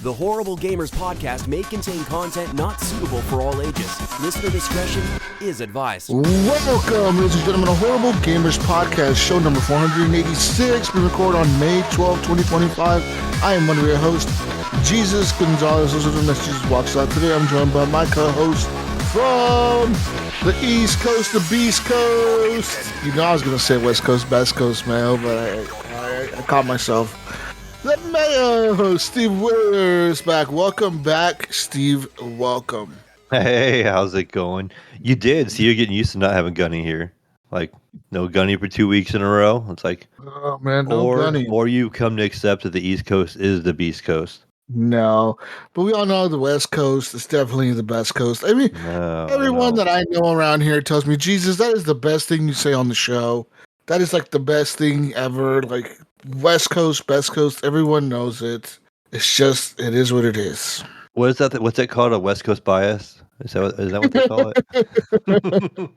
The Horrible Gamers podcast may contain content not suitable for all ages. Listener discretion is advised. Welcome, ladies and gentlemen, to Horrible Gamers podcast, show number 486. We record on May 12, 2025. I am one of your hosts, Jesus Gonzalez. Those are the messages walks out. Today I'm joined by my co-host from the East Coast, the Beast Coast. You know I was going to say West Coast, Best Coast, man, but I caught myself. The mayor, Steve Withers, back. Welcome back, Steve. Welcome. Hey, how's it going? You did. So you're getting used to not having Gunny here. Like, no Gunny for 2 weeks in a row. It's like, oh, man, no Gunny. Or you come to accept that the East Coast is the Beast Coast. No, but we all know the West Coast is definitely the best coast. I mean, everyone that I know around here tells me, Jesus, that is the best thing you say on the show. That is like the best thing ever. Like, West Coast, best coast, everyone knows it. It's just, it is what it is. What is that? What's that called? A West Coast bias? Is that what they call it?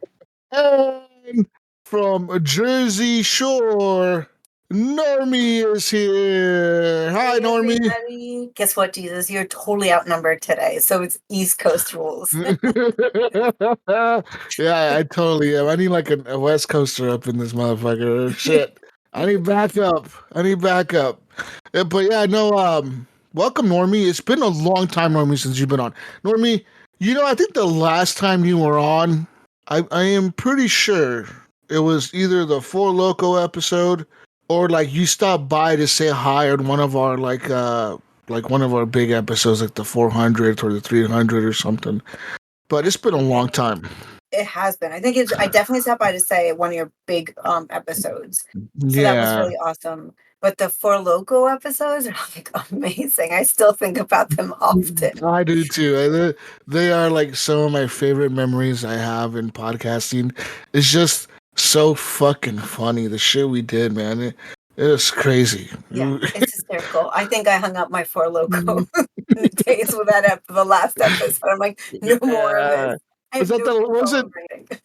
And from Jersey Shore, Normie is here. Hi, Normie. Everybody. Guess what, Jesus? You're totally outnumbered today, so it's East Coast rules. Yeah, I totally am. I need like a West Coaster up in this motherfucker. Shit. I need backup. But yeah, no, welcome, Normie. It's been a long time, Normie, since you've been on. Normie, you know, I think the last time you were on, I am pretty sure it was either the Four Loco episode or like you stopped by to say hi on one of our like one of our big episodes, like the 400th or the 300 or something. But it's been a long time. It has been. I think I definitely stopped by to say one of your big episodes. So that was really awesome. But the Four Loco episodes are like amazing. I still think about them often. I do too. They are like some of my favorite memories I have in podcasting. It's just so fucking funny. The shit we did, man. It was crazy. Yeah, it's hysterical. I think I hung up my Four Loco days with the last episode. I'm like, no more of this.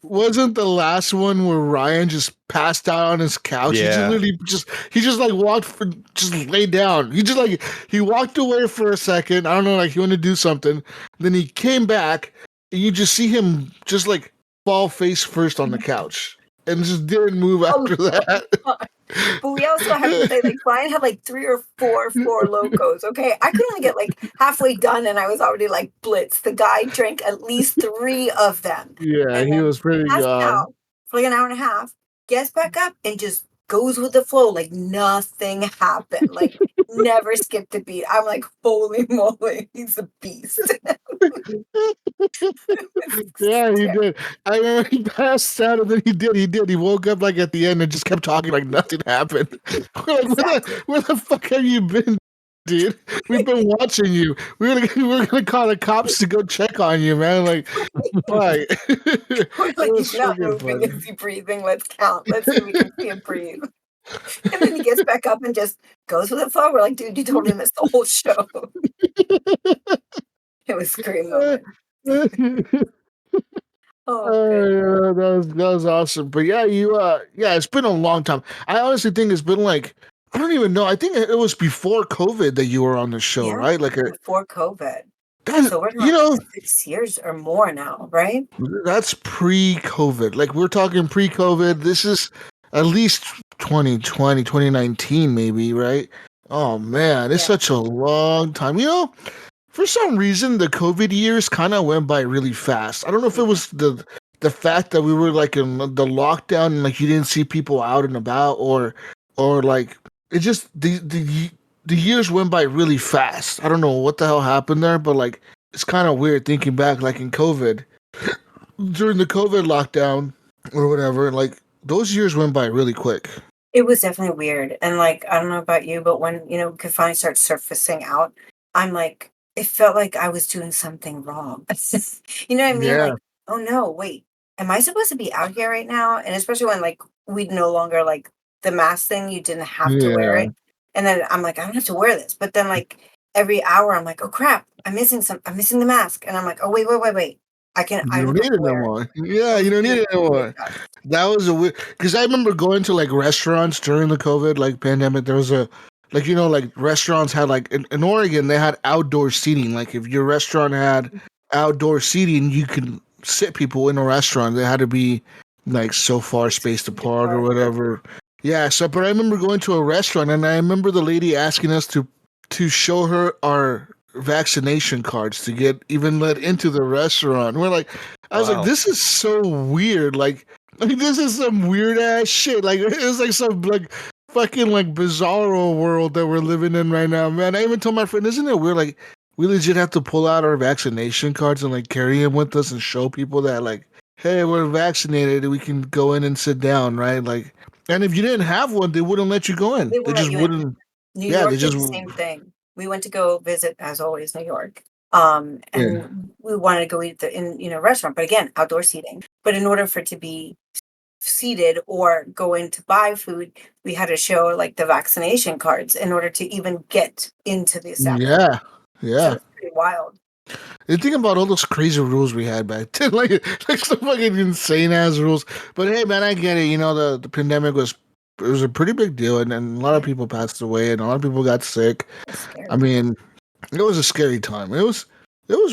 Wasn't the last one where Ryan just passed out on his couch? Yeah. He just laid down. He walked away for a second. I don't know, like he wanted to do something. Then he came back and you just see him just like fall face first on the couch and just didn't move after that. But we also have to say, like, Brian had like 3 or 4 Four Locos. Okay, I could only get like halfway done, and I was already like blitzed. The guy drank at least 3 of them. Yeah, and he was pretty out for like an hour and a half. Gets back up and just goes with the flow, like nothing happened. Like never skipped a beat. I'm like, holy moly, he's a beast. Yeah, he did. I remember he passed out and then he did. He woke up like at the end and just kept talking like nothing happened. We're like, where the fuck have you been, dude? We've been watching you. We're gonna call the cops to go check on you, man. Like, why? We're like, he's not moving. Is he breathing? Let's count. Let's see if we can see him breathe. And then he gets back up and just goes with the flow. We're like, dude, you totally missed the whole show. It was a great moment. Yeah, that was awesome. But yeah, it's been a long time. I honestly think it's been like, I don't even know. I think it was before COVID that you were on the show, right? Like before COVID. So we're talking 6 years or more now, right? That's pre-COVID. Like we're talking pre-COVID. This is at least 2020, 2019 maybe, right? Oh man, it's such a long time. You know, for some reason the COVID years kind of went by really fast. I don't know if it was the fact that we were like in the lockdown and like you didn't see people out and about or like it just the years went by really fast. I don't know what the hell happened there, but like it's kind of weird thinking back like in COVID during the COVID lockdown or whatever, like those years went by really quick. It was definitely weird. And like, I don't know about you, but when, we could finally start surfacing out, I'm like, it felt like I was doing something wrong. You know what I mean? Yeah. Like, oh no, wait, am I supposed to be out here right now? And especially when like we no longer like the mask thing, you didn't have to wear it. And then I'm like, I don't have to wear this. But then like every hour I'm like, oh crap, I'm missing the mask. And I'm like, oh wait. I don't need it no more. Yeah, you don't need it anymore. That was a weird, because I remember going to like restaurants during the COVID like pandemic. There was a like like restaurants had like in Oregon they had outdoor seating. Like if your restaurant had outdoor seating, you could sit people in a restaurant. They had to be like so far spaced apart or whatever. Yeah. So, but I remember going to a restaurant and I remember the lady asking us to show her our vaccination cards to get even let into the restaurant. We're like, I was like, Wow. this is so weird. Like this is some weird ass shit. Like it was like some like fucking like bizarro world that we're living in right now, man. I even told my friend, isn't it weird? Like we legit have to pull out our vaccination cards and like carry them with us and show people that like, hey, we're vaccinated. We can go in and sit down, right? Like, and if you didn't have one, they wouldn't let you go in. They They won't let just you in. wouldn't. New Yeah, they York did just. the same thing. We went to go visit, as always, New York. Yeah. And we wanted to go eat in restaurant, but again, outdoor seating. But in order for it to be seated or go in to buy food, we had to show like the vaccination cards in order to even get into the establishment. Yeah. So Yeah. it's pretty wild. And think about all those crazy rules we had back then, like some fucking insane ass rules. But hey, man, I get it. The pandemic was a pretty big deal, and a lot of people passed away, and a lot of people got sick. It's scary. I mean, it was a scary time. It was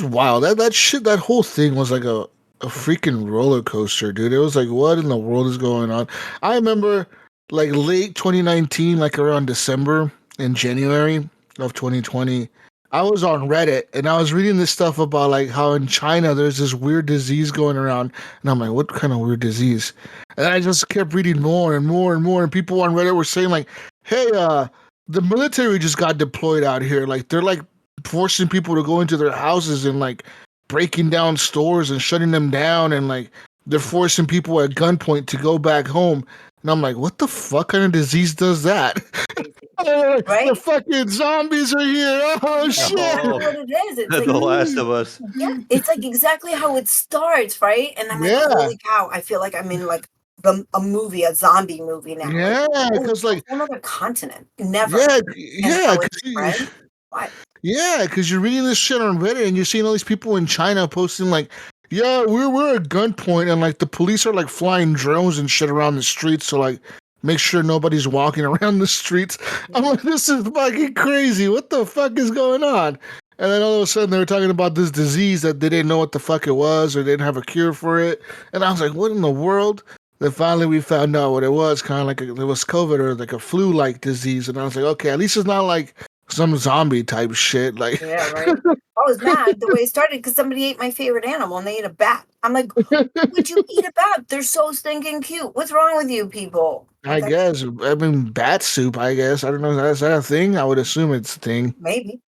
wild. That shit, that whole thing was like a freaking roller coaster, dude. It was like, what in the world is going on? I remember like late 2019, like around December and January of 2020. I was on Reddit and I was reading this stuff about like how in China there's this weird disease going around, and I'm like, what kind of weird disease? And I just kept reading more and more and more, and people on Reddit were saying like, hey, the military just got deployed out here. Like they're like forcing people to go into their houses and like breaking down stores and shutting them down, and like they're forcing people at gunpoint to go back home. And I'm like, what the fuck kind of disease does that? Crazy. The Right? fucking zombies are here. Oh That's shit. exactly Oh, what it is. It's The like, Last of Us. yeah, it's like exactly how it starts, right? And I'm like, Yeah. holy cow, I feel like I'm in like a movie, a zombie movie now. Like, Yeah, holy because cow, like it's another continent. Never. And yeah, how it spread. What? yeah, because you're reading this shit on Reddit and you're seeing all these people in China posting like, yeah, we're at gunpoint, and like the police are like flying drones and shit around the streets to like make sure nobody's walking around the streets. I'm like, this is fucking crazy. What the fuck is going on? And then all of a sudden they were talking about this disease that they didn't know what the fuck it was or they didn't have a cure for it. And I was like, what in the world? Then finally we found out what it was, kind of like it was COVID or like a flu-like disease. And I was like, okay, at least it's not like some zombie type shit. Like, Yeah, right. I was mad the way it started because somebody ate my favorite animal and they ate a bat. I'm like, would you eat a bat? They're so stinking cute. What's wrong with you people? I Like, guess. I mean, bat soup, I guess. I don't know. Is that a thing? I would assume it's a thing. maybe.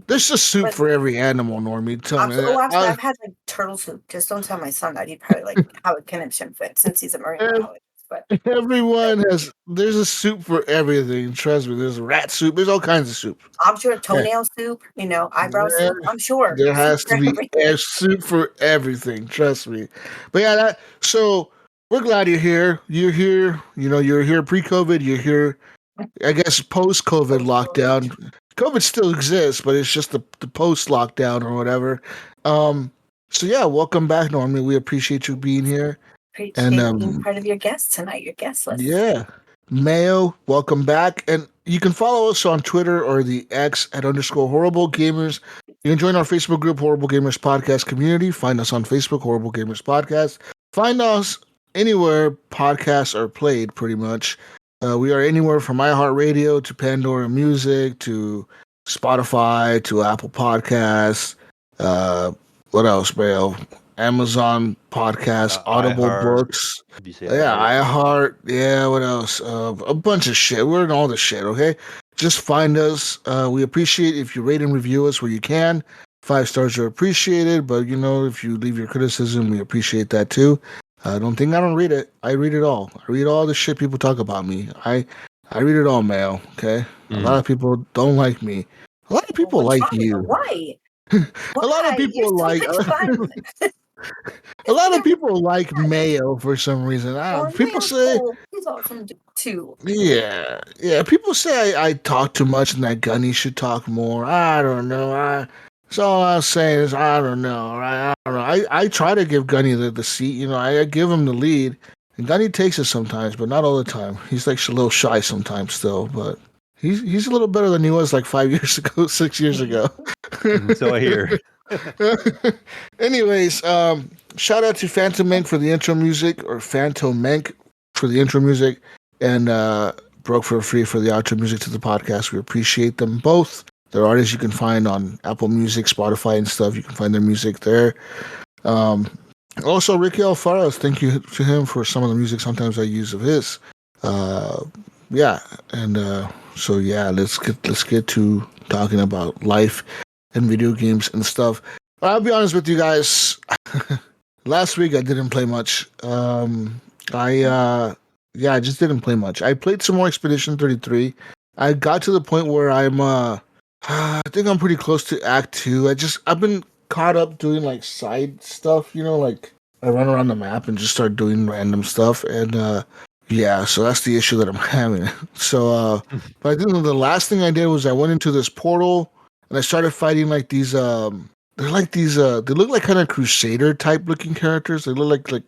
There's just soup But for every animal, Normie. Tell me that. absolutely, I've had like turtle soup. Just don't tell my son that. He'd probably like have a conniption fit since he's a marine biologist. But Everyone has, there's a soup for everything. Trust me. There's rat soup. There's all kinds of soup. I'm sure Yeah. toenail soup, eyebrow There, soup. I'm sure there soup has for to be everything. soup for everything. Trust me. But yeah, so we're glad you're here. You're here. You're here pre-COVID. You're here, I guess, post-COVID lockdown. COVID still exists, but it's just the post-lockdown or whatever. So yeah, welcome back, Normie. We appreciate you being here. Appreciate And being part of your guest tonight, your guest list. yeah, Mayo, welcome back. And you can follow us on Twitter or the X at _horrible gamers. You can join our Facebook group, Horrible Gamers Podcast Community. Find us on Facebook, Horrible Gamers Podcast. Find us anywhere podcasts are played, pretty much. We are anywhere from iHeartRadio to Pandora Music to Spotify to Apple Podcasts. What else, Mayo? Amazon Podcasts, Audible iHeart. Books. Did you say Yeah, iHeart? iHeart. Yeah, what else? A bunch of shit. We're in all the shit, okay? Just find us. We appreciate if you rate and review us where you can. 5 stars are appreciated, but if you leave your criticism, we appreciate that too. I don't read it. I read it all. I read all the shit people talk about me. I read it all, Mail, okay? A lot of people don't like me. A lot of people What's like wrong with you. Why? A lot of Why? people You're so like much fun. a lot of people like Mayo for some reason. Well, People Mayo's say, cool. He's awesome too. yeah. People say I talk too much and that Gunny should talk more. I don't know. That's all I'm saying is I don't know. Right? I don't know. I try to give Gunny the seat. I give him the lead, and Gunny takes it sometimes, but not all the time. He's like a little shy sometimes still, but He's a little better than he was like 5 years ago, 6 years ago. So I hear. Anyways, shout out to Phantom Mank for the intro music, or Phantom Mank for the intro music, and Broke for Free for the outro music to the podcast. We appreciate them both. They're artists you can find on Apple Music, Spotify, and stuff. You can find their music there. Um, Also, Ricky Alfaros, thank you to him for some of the music sometimes I use of his. Yeah, and so yeah, let's get to talking about life and video games and stuff. I'll be honest with you guys. Last week I didn't play much. I just didn't play much. I played some more Expedition 33. I got to the point where I think I'm pretty close to Act 2. I've been caught up doing like side stuff, like I run around the map and just start doing random stuff, and yeah, so that's the issue that I'm having. So but I think the last thing I did was I went into this portal and I started fighting like these they're like these they look like kind of crusader type looking characters. They look like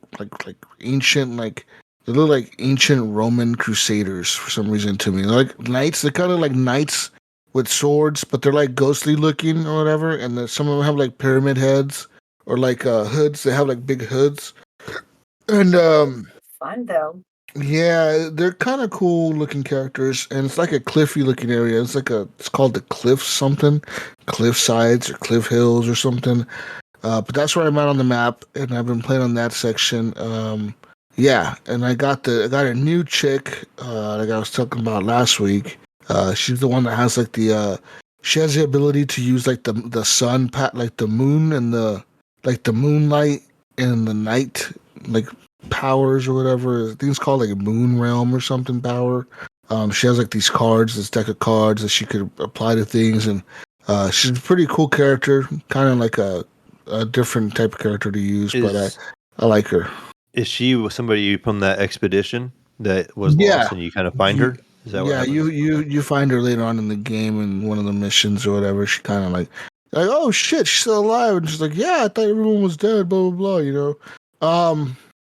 ancient, like they look like ancient Roman crusaders for some reason to me. They're like knights. They're kind of like knights with swords, but they're like ghostly looking or whatever. And then some of them have like pyramid heads or like hoods. They have like big hoods. And Fun though. yeah, they're kind of cool looking characters, and it's like a cliffy looking area. It's called the cliff something, cliff sides or cliff hills or something. But that's where I'm at on the map, and I've been playing on that section. Yeah, and I got a new chick like I was talking about last week. She's the one that has like she has the ability to use like the sun like the moon and the moonlight and the night like powers or whatever. I think it's called like Moon Realm or something power. She has like these cards, this deck of cards that she could apply to things, and she's a pretty cool character, kind of like a different type of character to use, but I like her. Is she somebody from that expedition that was lost and you kind of find her? Is that what happens? you find her later on in the game in one of the missions or whatever. She kind of like, oh shit, she's still alive, and she's like, yeah, I thought everyone was dead, blah blah blah.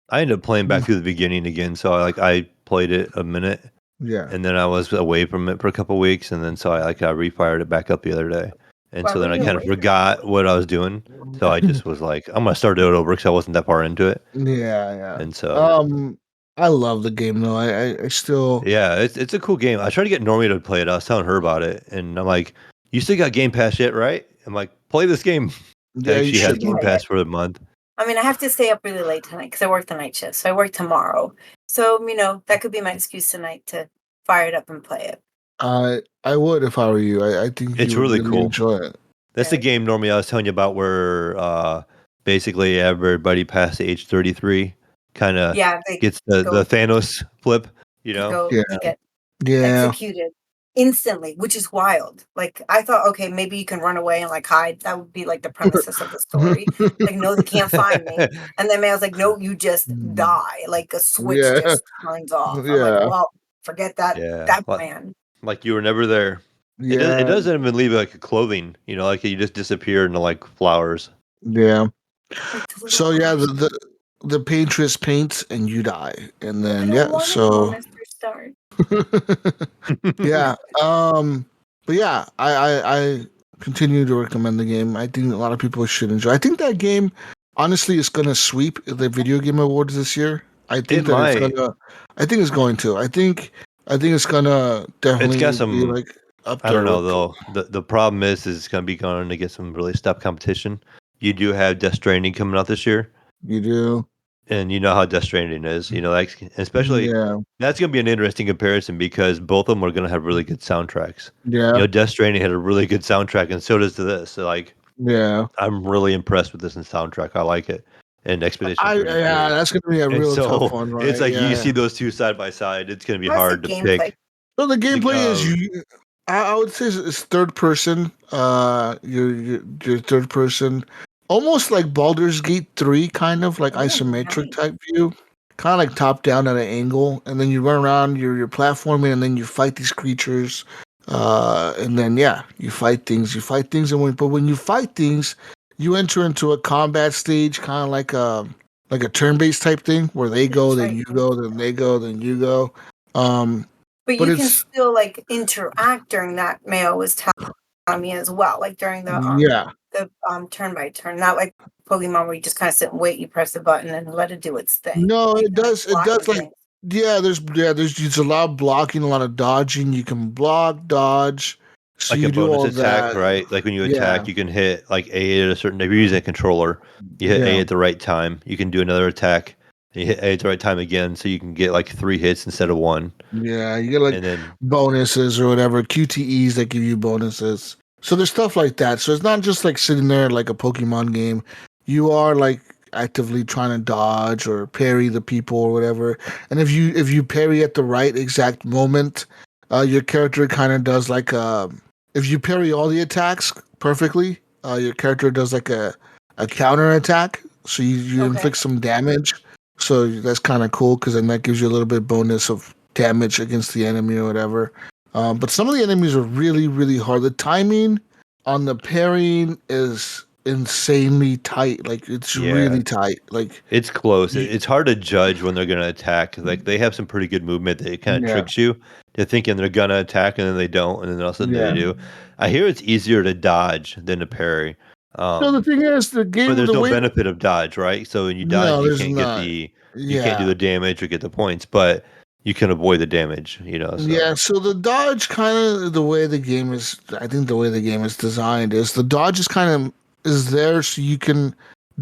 I ended up playing back through the beginning again, so I played it a minute, yeah, and then I was away from it for a couple of weeks, and then so I refired it back up the other day, and so then I kind of forgot what I was doing, so I just was like, I'm gonna start it over because I wasn't that far into it. Yeah. And so I love the game though. I still it's a cool game. I tried to get Normie to play it. I was telling her about it, and I'm like, you still got Game Pass yet, right? I'm like, play this game. Yeah, she has Game Pass for the month. I mean, I have to stay up really late tonight because I work the night shift. So I work tomorrow. So, that could be my excuse tonight to fire it up and play it. I would if I were you. I think it's you would really cool. Enjoy it. That's the game normally I was telling you about where basically everybody past age 33 kind of gets the Thanos flip, Get executed instantly, which is wild. Like I thought, okay, maybe you can run away and like hide. That would be like the premises of the story. Like, no, they can't find me. And then man was like, no, you just die. Like a switch just turns off. I'm like, well, forget that plan. Like you were never there. Yeah. It doesn't even leave like a clothing, like you just disappear into like flowers. Yeah. So yeah, the paintress paints and you die, and then so yeah. But yeah, I continue to recommend the game. I think a lot of people should enjoy. I think that game, honestly, is gonna sweep the video game awards this year. I think it's going to. I think it's gonna definitely got some, be like up there. I don't know though. The problem is it's gonna be going to get some really tough competition. You do have Death Stranding coming out this year. You do. And you know how Death Stranding is, like especially that's going to be an interesting comparison because both of them are going to have really good soundtracks. Yeah. Death Stranding had a really good soundtrack, and so does this. So like, I'm really impressed with this in soundtrack. I like it. And Expedition. That's going to be a real tough one. Right? It's like you see those two side by side. It's going to be hard to pick. So the gameplay is I would say it's third person. You're third person. Almost like Baldur's Gate 3, kind of like isometric type view, kind of like top down at an angle, and then you run around, you're platforming, and then you fight these creatures, and then you fight things, and but when you fight things, you enter into a combat stage, kind of like a turn-based type thing where they go, then you go, then they go, then you go. But but you can it's still like interact during that. Mayo was telling me as well, like during yeah. the turn by turn, not like Pokemon where you just kind of sit and wait. You press the button and let it do its thing. No, You it can like does. It block does. and Like things. there's it's a lot of blocking, a lot of dodging. You can block, dodge. So Like a you do bonus all attack, that. right? Like when you Yeah, attack, you can hit like A at a certain. If you're using a controller, you hit A yeah, at the right time. You can do another attack, and you hit A at the right time again, so you can get like 3 hits instead of one. yeah. You get like And then bonuses or whatever, QTEs that give you bonuses. So there's stuff like that. So it's not just like sitting there like a Pokemon game. You are like actively trying to dodge or parry the people or whatever. And if you parry at the right exact moment, your character kind of does like if you parry all the attacks perfectly, your character does like a counter attack. So you Okay. inflict some damage. So that's kind of cool because then that gives you a little bit bonus of damage against the enemy or whatever. But some of the enemies are really, really hard. The timing on the parrying is insanely tight. Like it's yeah, really tight. Like it's close. you, It's hard to judge when they're gonna attack. Like they have some pretty good movement that it kind of yeah, tricks you to thinking they're gonna attack and then they don't, and then all of a sudden they yeah. do. I hear it's easier to dodge than to parry. So the Um, thing is, the But game, there's the no way, benefit of dodge, right? So when you dodge, no, there's not. you can't do Yeah, the damage or get the points, but you can avoid the damage, so yeah. So the dodge kind of the way the game is. I think the way the game is designed is the dodge is kind of is there so you can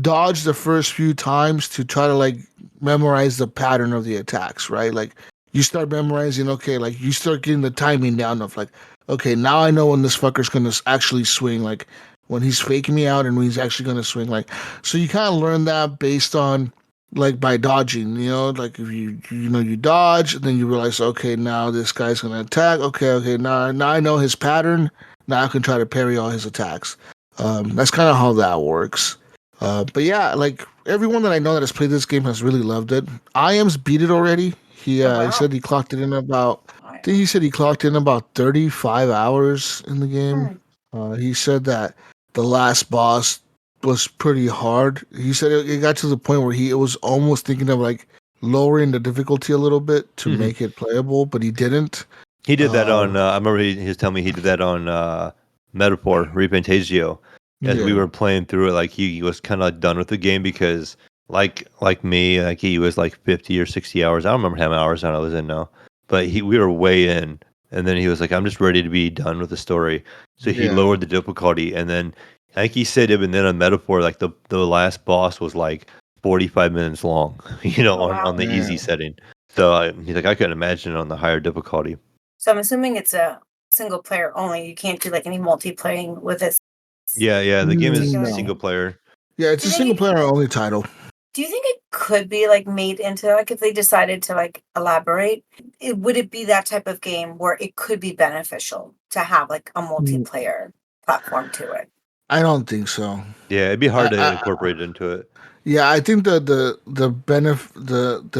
dodge the first few times to try to like memorize the pattern of the attacks, right? Like you start memorizing, okay, like you start getting the timing down of like, okay, now I know when this fucker's gonna actually swing, like when he's faking me out and when he's actually gonna swing, like so you kind of learn that based on like by dodging, like if you dodge and then you realize, okay, now this guy's gonna attack, okay, now I know his pattern, now I can try to parry all his attacks. That's kind of how that works. But yeah, like everyone that I know that has played this game has really loved it. IAM's beat it already. He Oh he wow. said he clocked it in about. I Alright. think he said he clocked in about 35 hours in the game. He said that the last boss was pretty hard. He said it got to the point where it was almost thinking of like lowering the difficulty a little bit to Mhm. make it playable, but he didn't. he did that Uh, on. I remember he was telling me he did that on Metaphor Repentagio, as we yeah, were playing through it. Like he was kind of like done with the game because, like me, like he was like 50 or 60 hours. I don't remember how many hours I was in now, but we were way in, and then he was like, "I'm just ready to be done with the story." So he yeah. lowered the difficulty, and then I think he said even then on Metaphor, like the last boss was like 45 minutes long, Oh on wow. the Yeah. easy setting. So he's like, I couldn't imagine it on the higher difficulty. So I'm assuming it's a single player only. You can't do like any multiplaying with this Yeah, the game is particular No. single game. player. Yeah, it's Do a you think single it player only title. do you think it could be like made into like if they decided to like elaborate, would it be that type of game where it could be beneficial to have like a Mm, multiplayer platform to it? I don't think so. Yeah, it'd be I, hard to I incorporate into it. yeah, I think the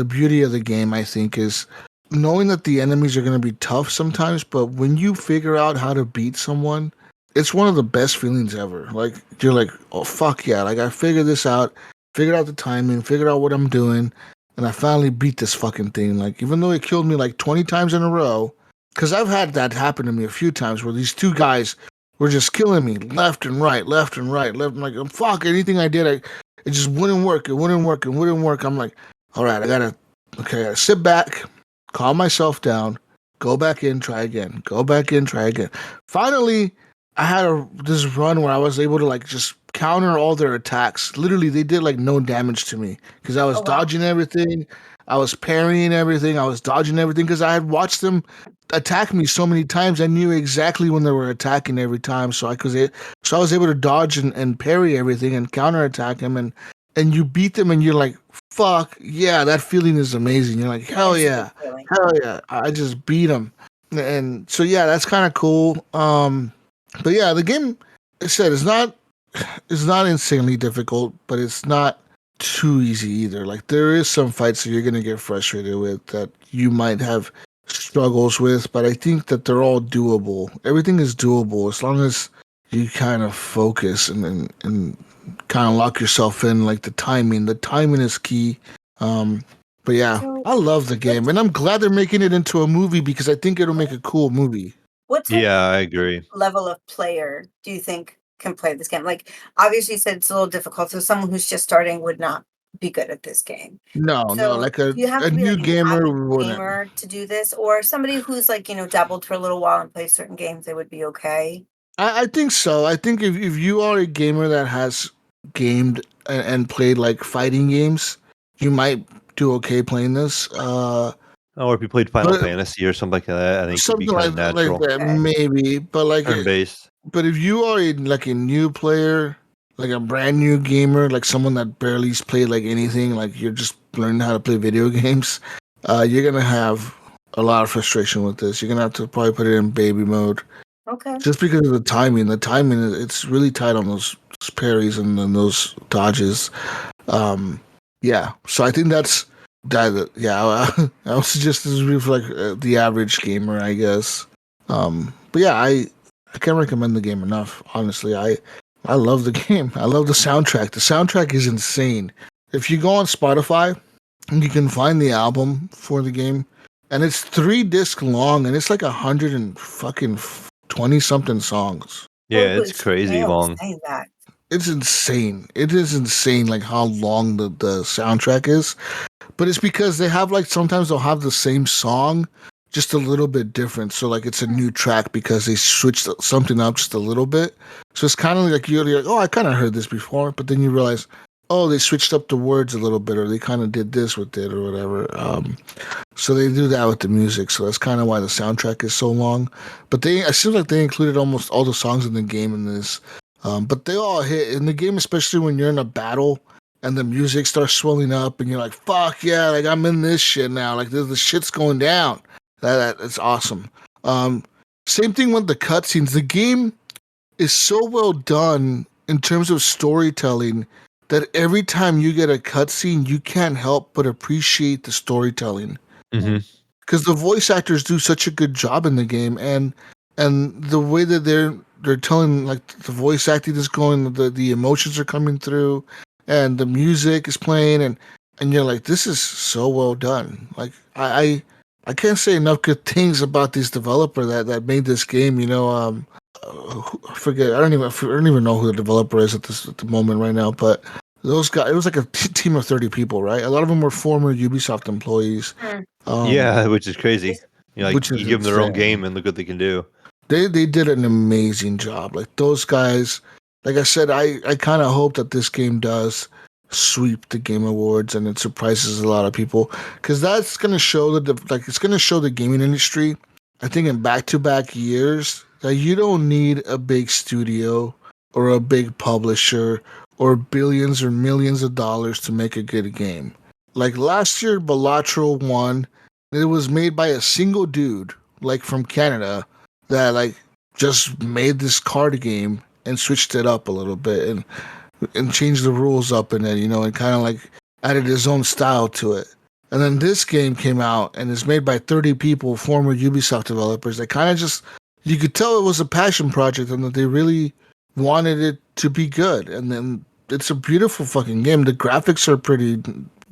beauty of the game I think is knowing that the enemies are going to be tough sometimes, but when you figure out how to beat someone, it's one of the best feelings ever. Like you're like, "Oh fuck yeah, like I figured this out, figured out the timing, figured out what I'm doing, and I finally beat this fucking thing." Like even though it killed me like 20 times in a row, cuz I've had that happen to me a few times where these two guys were just killing me left and right, left and right, left and like fuck anything I did, it just wouldn't work. It wouldn't work. It wouldn't work. I'm like, all right, I gotta sit back, calm myself down, go back in, try again, go back in, try again. Finally, I had this run where I was able to like just counter all their attacks. Literally, they did like no damage to me because I was Oh wow. dodging everything. I was parrying everything. I was dodging everything because I had watched them attack me so many times. I knew exactly when they were attacking every time. So I was able to dodge and parry everything and counterattack him and you beat them and you're like, fuck yeah, that feeling is amazing. You're like, It is a good feeling. hell yeah, I just beat him. And so yeah, that's kind of cool. But yeah, the game, I said, it's not insanely difficult, but it's not too easy either. Like there is some fights that you're gonna get frustrated with that you might have struggles with, but I think that they're all doable. Everything is doable as long as you kind of focus and kind of lock yourself in. Like the timing is key. Um, But yeah, So, I love the what game, and I'm glad they're making it into a movie because I think it'll make a cool movie. what type Yeah, I agree. level of player do you think can play this game? Like, obviously, you said it's a little difficult, so someone who's just starting would not be good at this game. No, So, like do you have a to be new like an gamer avid wouldn't. gamer to do this, or somebody who's like dabbled for a little while and plays certain games, they would be okay? I think so. I think if you are a gamer that has gamed and played like fighting games, you might do okay playing this. Or if you played Final But Fantasy or something like that, I think it'd be something kind of like natural. that Okay. maybe. But Turn based. but if you are like a new player, like a brand new gamer, like someone that barely's played like anything, like you're just learning how to play video games, you're gonna have a lot of frustration with this. You're gonna have to probably put it in baby mode. Okay. Just because of the timing. The timing, it's really tight on those parries and those dodges. Um, yeah. So I think that's that. Yeah, I would suggest this would be for like the average gamer, I guess. But yeah, I can't recommend the game enough. Honestly, I love the game. I love the soundtrack. The soundtrack is insane. If you go on Spotify, you can find the album for the game, and it's 3 disc long, and it's like 20 something songs. Well, Yeah, it it's was crazy Mayo was long. saying that. It's insane. It is insane, like how long the soundtrack is. But it's because they have like sometimes they'll have the same song, just a little bit different. So like it's a new track because they switched something up just a little bit. So it's kind of like you're like, oh, I kind of heard this before, but then you realize, oh, they switched up the words a little bit, or they kind of did this with it, or whatever. So they do that with the music. So that's kind of why the soundtrack is so long. But it seems like they included almost all the songs in the game in this. But they all hit in the game, especially when you're in a battle and the music starts swelling up, and you're like, "Fuck yeah!" Like I'm in this shit now. Like the shit's going down. That's awesome. Um, Same thing with the cutscenes. The game is so well done in terms of storytelling that every time you get a cutscene, you can't help but appreciate the storytelling Hmm. because the voice actors do such a good job in the game, and the way that they're telling, like the voice acting is going, the emotions are coming through, and the music is playing, and you're like, this is so well done. Like I can't say enough good things about this developer that made this game. I forget. I don't even know who the developer is at the moment right now, but. Those guys, it was like a team of 30 people, right? A lot of them were former Ubisoft employees. Hmm. Um, Yeah, which is crazy. Like which you is give them their own insane. game and look what they can do. They did an amazing job. Like those guys, like I said, I kind of hope that this game does sweep the Game Awards and it surprises a lot of people because that's gonna show it's gonna show the gaming industry. I think in back-to-back years that you don't need a big studio or a big publisher or billions or millions of dollars to make a good game. Like last year, Balatro won. It was made by a single dude, like from Canada, that like just made this card game and switched it up a little bit and changed the rules up in it, and kind of like added his own style to it. And then this game came out and is made by 30 people, former Ubisoft developers. They kind of just, you could tell it was a passion project and that they really wanted it to be good. And then it's a beautiful fucking game. The graphics are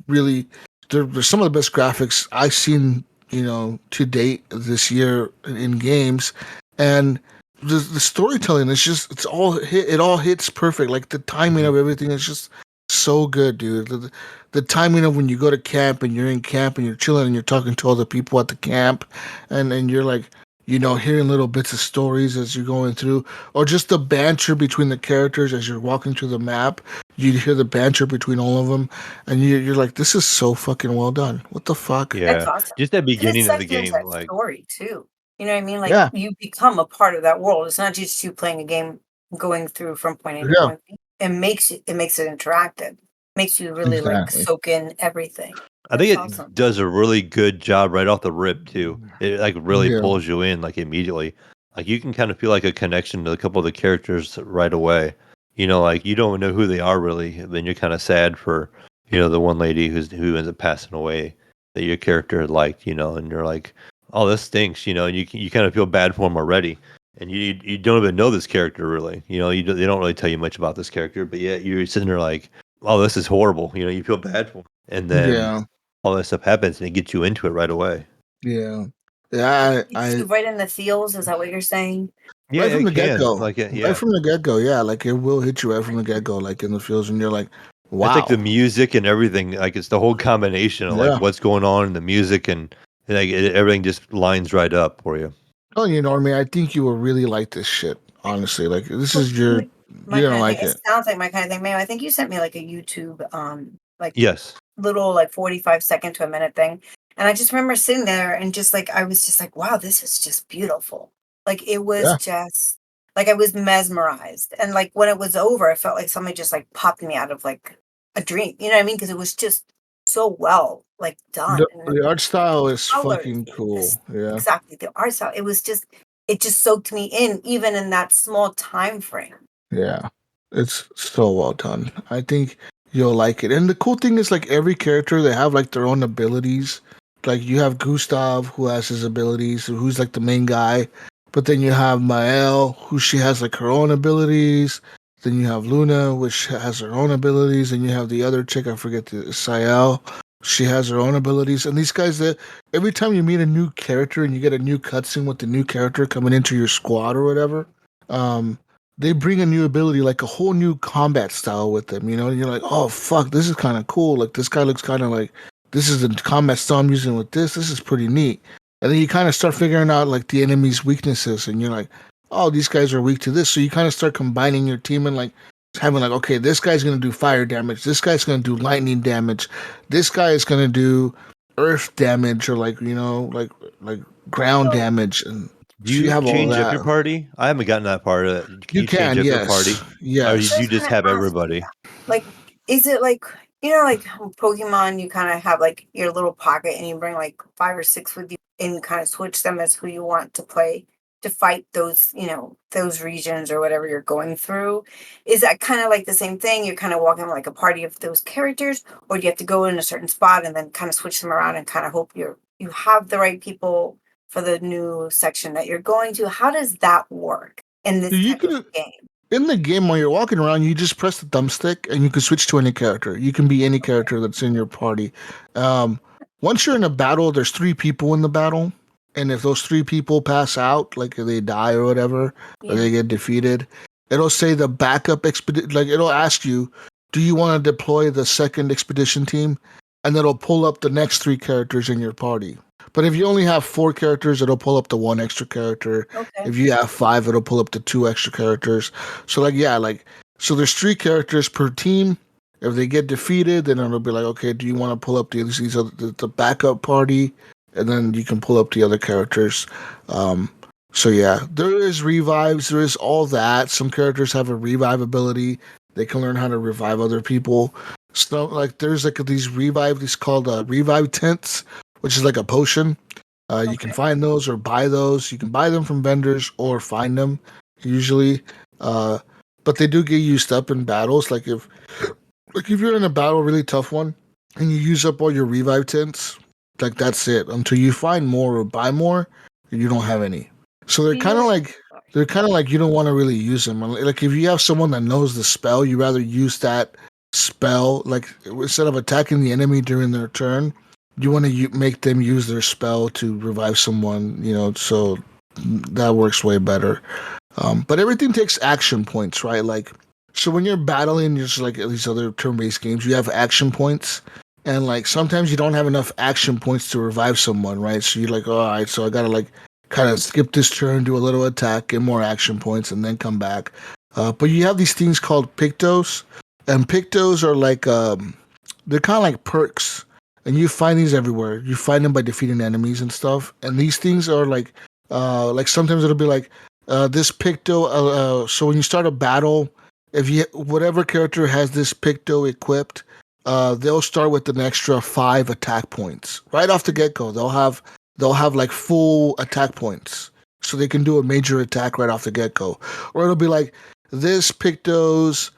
really, they're some of the best graphics I've seen, to date this year in games. And the storytelling is just it all hits perfect. Like the timing of everything is just so good, dude. The timing of when you go to camp and you're in camp and you're chilling and you're talking to other people at the camp, and you're like, hearing little bits of stories as you're going through, or just the banter between the characters as you're walking through the map. You hear the banter between all of them, and you're like, this is so fucking well done. What the fuck? That's Yeah, awesome. just that And it beginning of the sucks into game, that like story too. You know what I mean? Like Yeah, you become a part of that world. It's not just you playing a game, going through from point A to yeah, point B. It makes it interactive. Makes you really like exactly. soak in everything. I think That's it awesome. does a really good job right off the rip too. It like really Yeah, pulls you in like immediately. Like you can kind of feel like a connection to a couple of the characters right away. Like you don't know who they are really. Then you're kind of sad for the one lady who ends up passing away that your character liked. And you're like, oh, this stinks. And you kind of feel bad for him already. And you don't even know this character really. They don't really tell you much about this character, but yet you're sitting there like, oh, this is horrible. You feel bad for him. And then yeah. all that stuff happens, and it gets you into it right away. Yeah. Yeah, It's you right in the feels. Is that what you're saying? Yeah, right from it the get can. go. Like, Right yeah, from the get go, yeah. Like it will hit you right from the get go, like in the feels, and you're like, it's like the wow. music and everything. Like, it's the whole combination of like Yeah. what's going on in the music, and like everything just lines right up for you. Oh, you know, I think you will really like this shit. Honestly, like this Well, is your, my you're gonna kind of thing. like It it. sounds like my kind of thing. Maybe I think you sent me like a YouTube, like Yes. little like 45-second to a minute thing, and I just remember sitting there and just like I was just like, wow, this is just beautiful. Like it was Yeah. just like I was mesmerized, and like when it was over, I felt like somebody just like popped me out of like a dream. You know what I mean? Because it was just so well like done, and The art style is colors, fucking cool. this Yeah. exactly the art style. It was just it just soaked me in, even in that small time frame. Yeah. It's so well done. I think you'll like it. And the cool thing is like every character they have like their own abilities. Like you have Gustav who has his abilities, who's like the main guy. But then you have Mael, who she has like her own abilities. Then you have Luna, which has her own abilities, and you have the other chick, I forget the Sael. She has her own abilities. And these guys that every time you meet a new character and you get a new cutscene with the new character coming into your squad or whatever, um, they bring a new ability, like a whole new combat style with them, you know, and you're like, oh fuck, this is kind of cool. Like this guy looks kind of like this is the combat style I'm using with this. This is pretty neat. And then you kind of start figuring out like the enemy's weaknesses, and you're like, oh, these guys are weak to this. So you kind of start combining your team and like having like, okay, this guy's gonna do fire damage, this guy's gonna do lightning damage, this guy is gonna do earth damage or like like ground So damage, and Do so you you have all change up that. your party? I haven't gotten that part of it. Can You you change can, up your yes, party? Or I do yes. you was just gonna have ask you everybody? that. Like, is it like like Pokemon? You kind of have like your little pocket, and you bring like 5 or 6 with you, and kind of switch them as who you want to play to fight those those regions or whatever you're going through. Is that kind of like the same thing? You're kind of walking like a party of those characters, or do you have to go in a certain spot and then kind of switch them around and kind of hope you have the right people for the new section that you're going to? How does that work in this You type of can game? in the game while you're walking around, you just press the thumbstick and you can switch to any character. You can be any character that's in your party. Um, once you're in a battle, there's 3 people in the battle, and if those 3 people pass out, like if they die or whatever, or Yeah. they get defeated, it'll say the backup expedition. Like it'll ask you, do you want to deploy the second expedition team? And it'll pull up the next 3 characters in your party. But if you only have 4 characters, it'll pull up the 1 extra character. Okay. If you have 5, it'll pull up the 2 extra characters. So like yeah, like so there's 3 characters per team. If they get defeated, then it'll be like, okay, do you want to pull up these other the backup party, and then you can pull up the other characters. Um, so yeah, there is revives. There is all that. Some characters have a revive ability. They can learn how to revive other people. So like there's like these revive. These called revive tents, which is like a potion. You can Okay. find those or buy those. You can buy them from vendors or find them usually. Uh, but they do get used up in battles. Like if you're in a battle, really tough one, and you use up all your revive tints, like that's it. Until you find more or buy more, you don't have any. So they're Do you kind know of what? like you don't want to really use them. Like if you have someone that knows the spell, you rather use that spell. Like instead of attacking the enemy during their turn, you want to make them use their spell to revive someone. You know, so that works way better. But everything takes action points, right? Like, so when you're battling, just like these other turn-based games, you have action points, and like sometimes you don't have enough action points to revive someone, right? So you're like, all right, so I gotta like kind of skip this turn, do a little attack, get more action points, and then come back. But you have these things called pictos, and pictos are like they're kind of like perks, and you find these everywhere. You find them by defeating enemies and stuff, and these things are like sometimes it'll be like this picto. So when you start a battle, if you whatever character has this picto equipped, they'll start with an extra 5 attack points right off the get go. They'll have like full attack points, so they can do a major attack right off the get go. Or it'll be like this pictos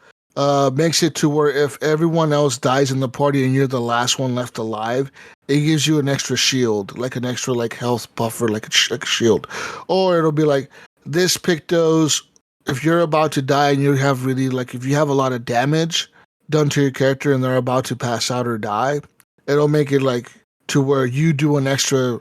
makes it to where if everyone else dies in the party and you're the last one left alive, it gives you an extra shield, like an extra like health buffer, like like a shield. Or it'll be like this pictos, if you're about to die and you have really like if you have a lot of damage done to your character and they're about to pass out or die, it'll make it like to where you do an extra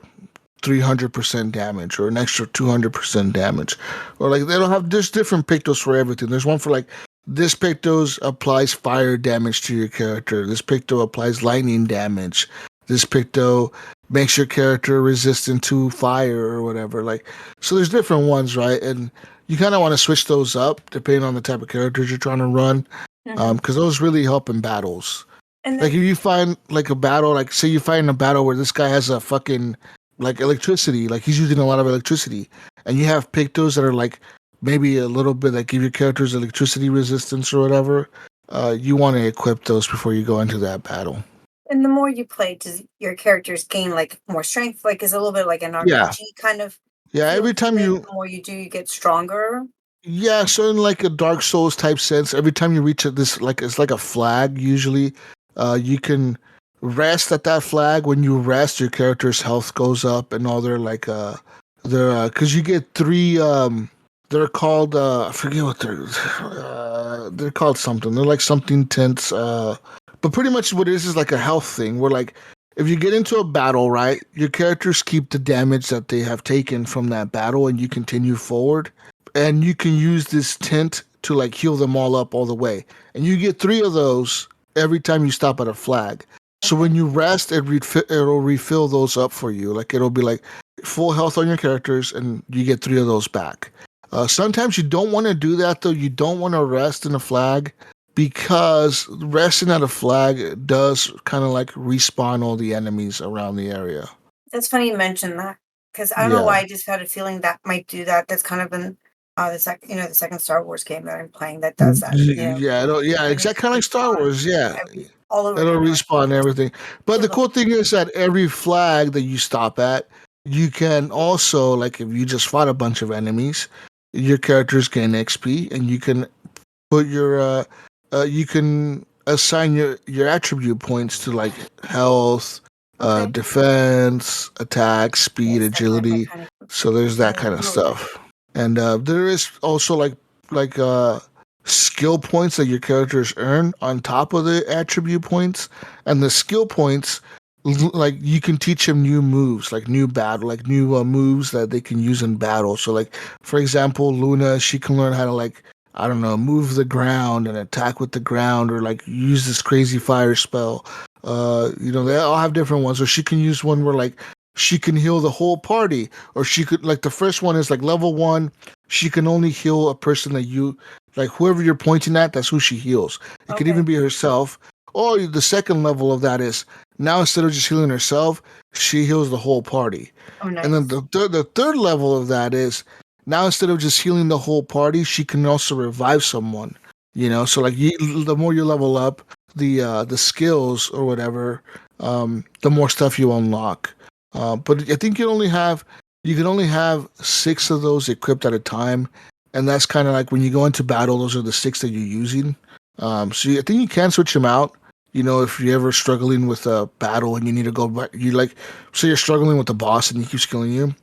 300% damage or an extra 200% damage, or like they don't have there's different pictos for everything. There's one for like this pictos applies fire damage to your character. This picto applies lightning damage. This picto makes your character resistant to fire or whatever. Like so, there's different ones, right? And you kind of want to switch those up depending on the type of characters you're trying to run, because those really help in battles. And Like then, if you find like a battle, like say you find a battle where this guy has a fucking like electricity, like he's using a lot of electricity, and you have pictos that are like maybe a little bit that give your characters electricity resistance or whatever. You want to equip those before you go into that battle. and the more you play, does your characters gain like more strength? Like it's a little bit like an Yeah, RPG kind of yeah. feel Every to time it. you, The more you do, you get stronger. yeah, so in like a Dark Souls type sense, every time you reach this, like it's like a flag. Usually, you can rest at that flag. When you rest, your character's health goes up, and all their like their because you get three they're called I forget what they're called something. They're like something tense. But pretty much what it is like a health thing. Where like if you get into a battle, right, your characters keep the damage that they have taken from that battle, and you continue forward and you can use this tent to like heal them all up all the way. And you get 3 of those every time you stop at a flag. So when you rest, it'll refill those up for you. Like it'll be like full health on your characters, and you get 3 of those back. Sometimes you don't want to do that though. You don't want to rest in a flag because resting at a flag does kind of like respawn all the enemies around the area. That's funny you mentioned that because I don't know why I just had a feeling that might do that. That's kind of been the second Star Wars game that I'm playing that does that. Yeah, exactly kind of like Star Wars. Yeah, all over. it'll respawn and everything. But the cool thing is that every flag that you stop at, you can also like if you just fought a bunch of enemies, your characters gain XP, and you can put your you can assign your attribute points to like health, defense, attack, speed, agility. So there's that kind of stuff. And there is also like skill points that your characters earn on top of the attribute points, and the skill points like you can teach them new moves, like new moves that they can use in battle. So like for example, Luna, she can learn how to like I don't know, move the ground and attack with the ground, or like use this crazy fire spell. They all have different ones. Or she can use one where like she can heal the whole party, or she could like the first one is like level 1. She can only heal a person that you like, whoever you're pointing at. That's who she heals. It could even be herself. Or the second level of that is now instead of just healing herself, she heals the whole party. Oh, nice. And then the third level of that is now instead of just healing the whole party, she can also revive someone. So like the more you level up, the skills or whatever, the more stuff you unlock. But I think you can only have 6 of those equipped at a time, and that's kind of like when you go into battle, those are the 6 that you're using. I think you can switch them out. If you're ever struggling with a battle and you need to go back, say you're struggling with the boss and he keeps killing you,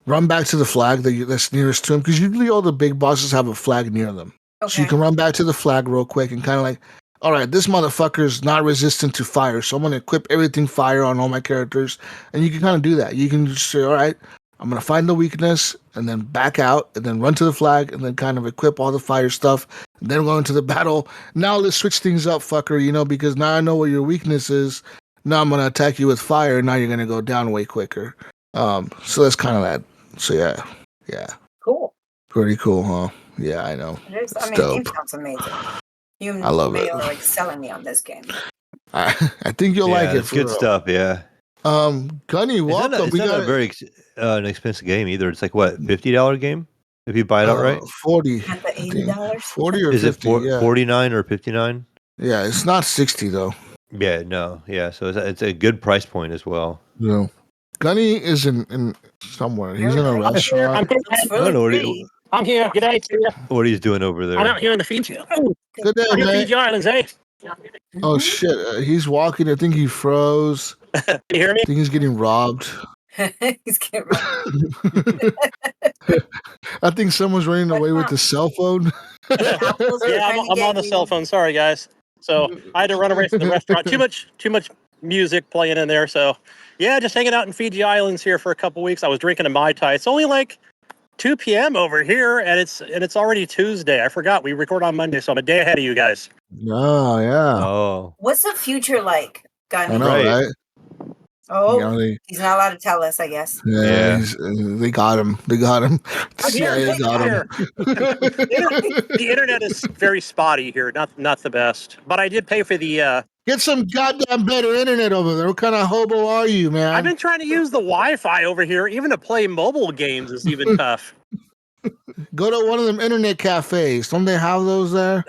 run back to the flag that's nearest to him, because usually all the big bosses have a flag near them. So you can run back to the flag real quick and kind of like, all right, this motherfucker's not resistant to fire, so I'm going to equip everything fire on all my characters. And you can kind of do that. You can just say, all right, I'm going to find the weakness and then back out and then run to the flag and then kind of equip all the fire stuff and then go into the battle. Now let's switch things up, fucker, because now I know what your weakness is. Now I'm going to attack you with fire. Now you're going to go down way quicker. So that's kind of that. So yeah. Cool. Pretty cool, huh? Yeah, I know. It is. It's The game sounds amazing. You I love it. Are like selling me on this game. I think you'll like it. It's good stuff. Yeah. Gunny, welcome. It's not a very an expensive game either. It's like what, $50 game if you buy it outright. 40. At the $80. 40 or is 50, it 49 or 59? Yeah, it's not 60 though. Yeah, no, yeah. So it's a good price point as well. No, Gunny is in somewhere. He's in a restaurant. I'm here. Good day to you. What he's doing over there? I'm out here in the Fiji. Good day, man. Fiji Islands, eh? Oh shit! He's walking. I think he froze. Can you hear me? I think he's getting robbed. He's getting robbed. I think someone's running away with the cell phone. Yeah, I'm on the cell phone. Sorry, guys. So I had to run away from the restaurant. Too much music playing in there. So, yeah, just hanging out in Fiji Islands here for a couple weeks. I was drinking a Mai Tai. It's only like 2 p.m. over here, and it's already Tuesday. I forgot we record on Monday, so I'm a day ahead of you guys. Oh yeah, Oh, What's the future like, Gunny? I know, Right. right? Oh, You know, he's not allowed to tell us, I guess. Yeah. They got him. They got him. I'm here. CIA got him. The internet is very spotty here, not the best. But I did pay for the. Get some goddamn better internet over there. What kind of hobo are you, man? I've been trying to use the Wi-Fi over here. Even to play mobile games is even tough. Go to one of them internet cafes. Don't they have those there?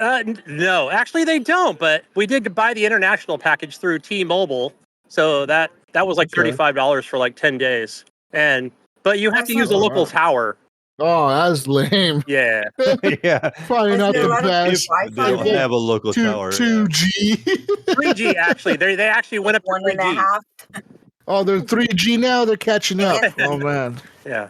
No, actually they don't. But we did buy the international package through T-Mobile, so that was like Okay. $35 for like 10 days. But you have That's to use a not local bad. tower. Oh, that's lame. Yeah. Yeah. Probably Is not there a the lot of best. Wi-Fi They'll there? have a local tower. yeah. 2G. 3G actually. They actually went up to 3G. 1.5. Oh, they're 3G now. They're catching up. Yeah. Oh man. Yeah.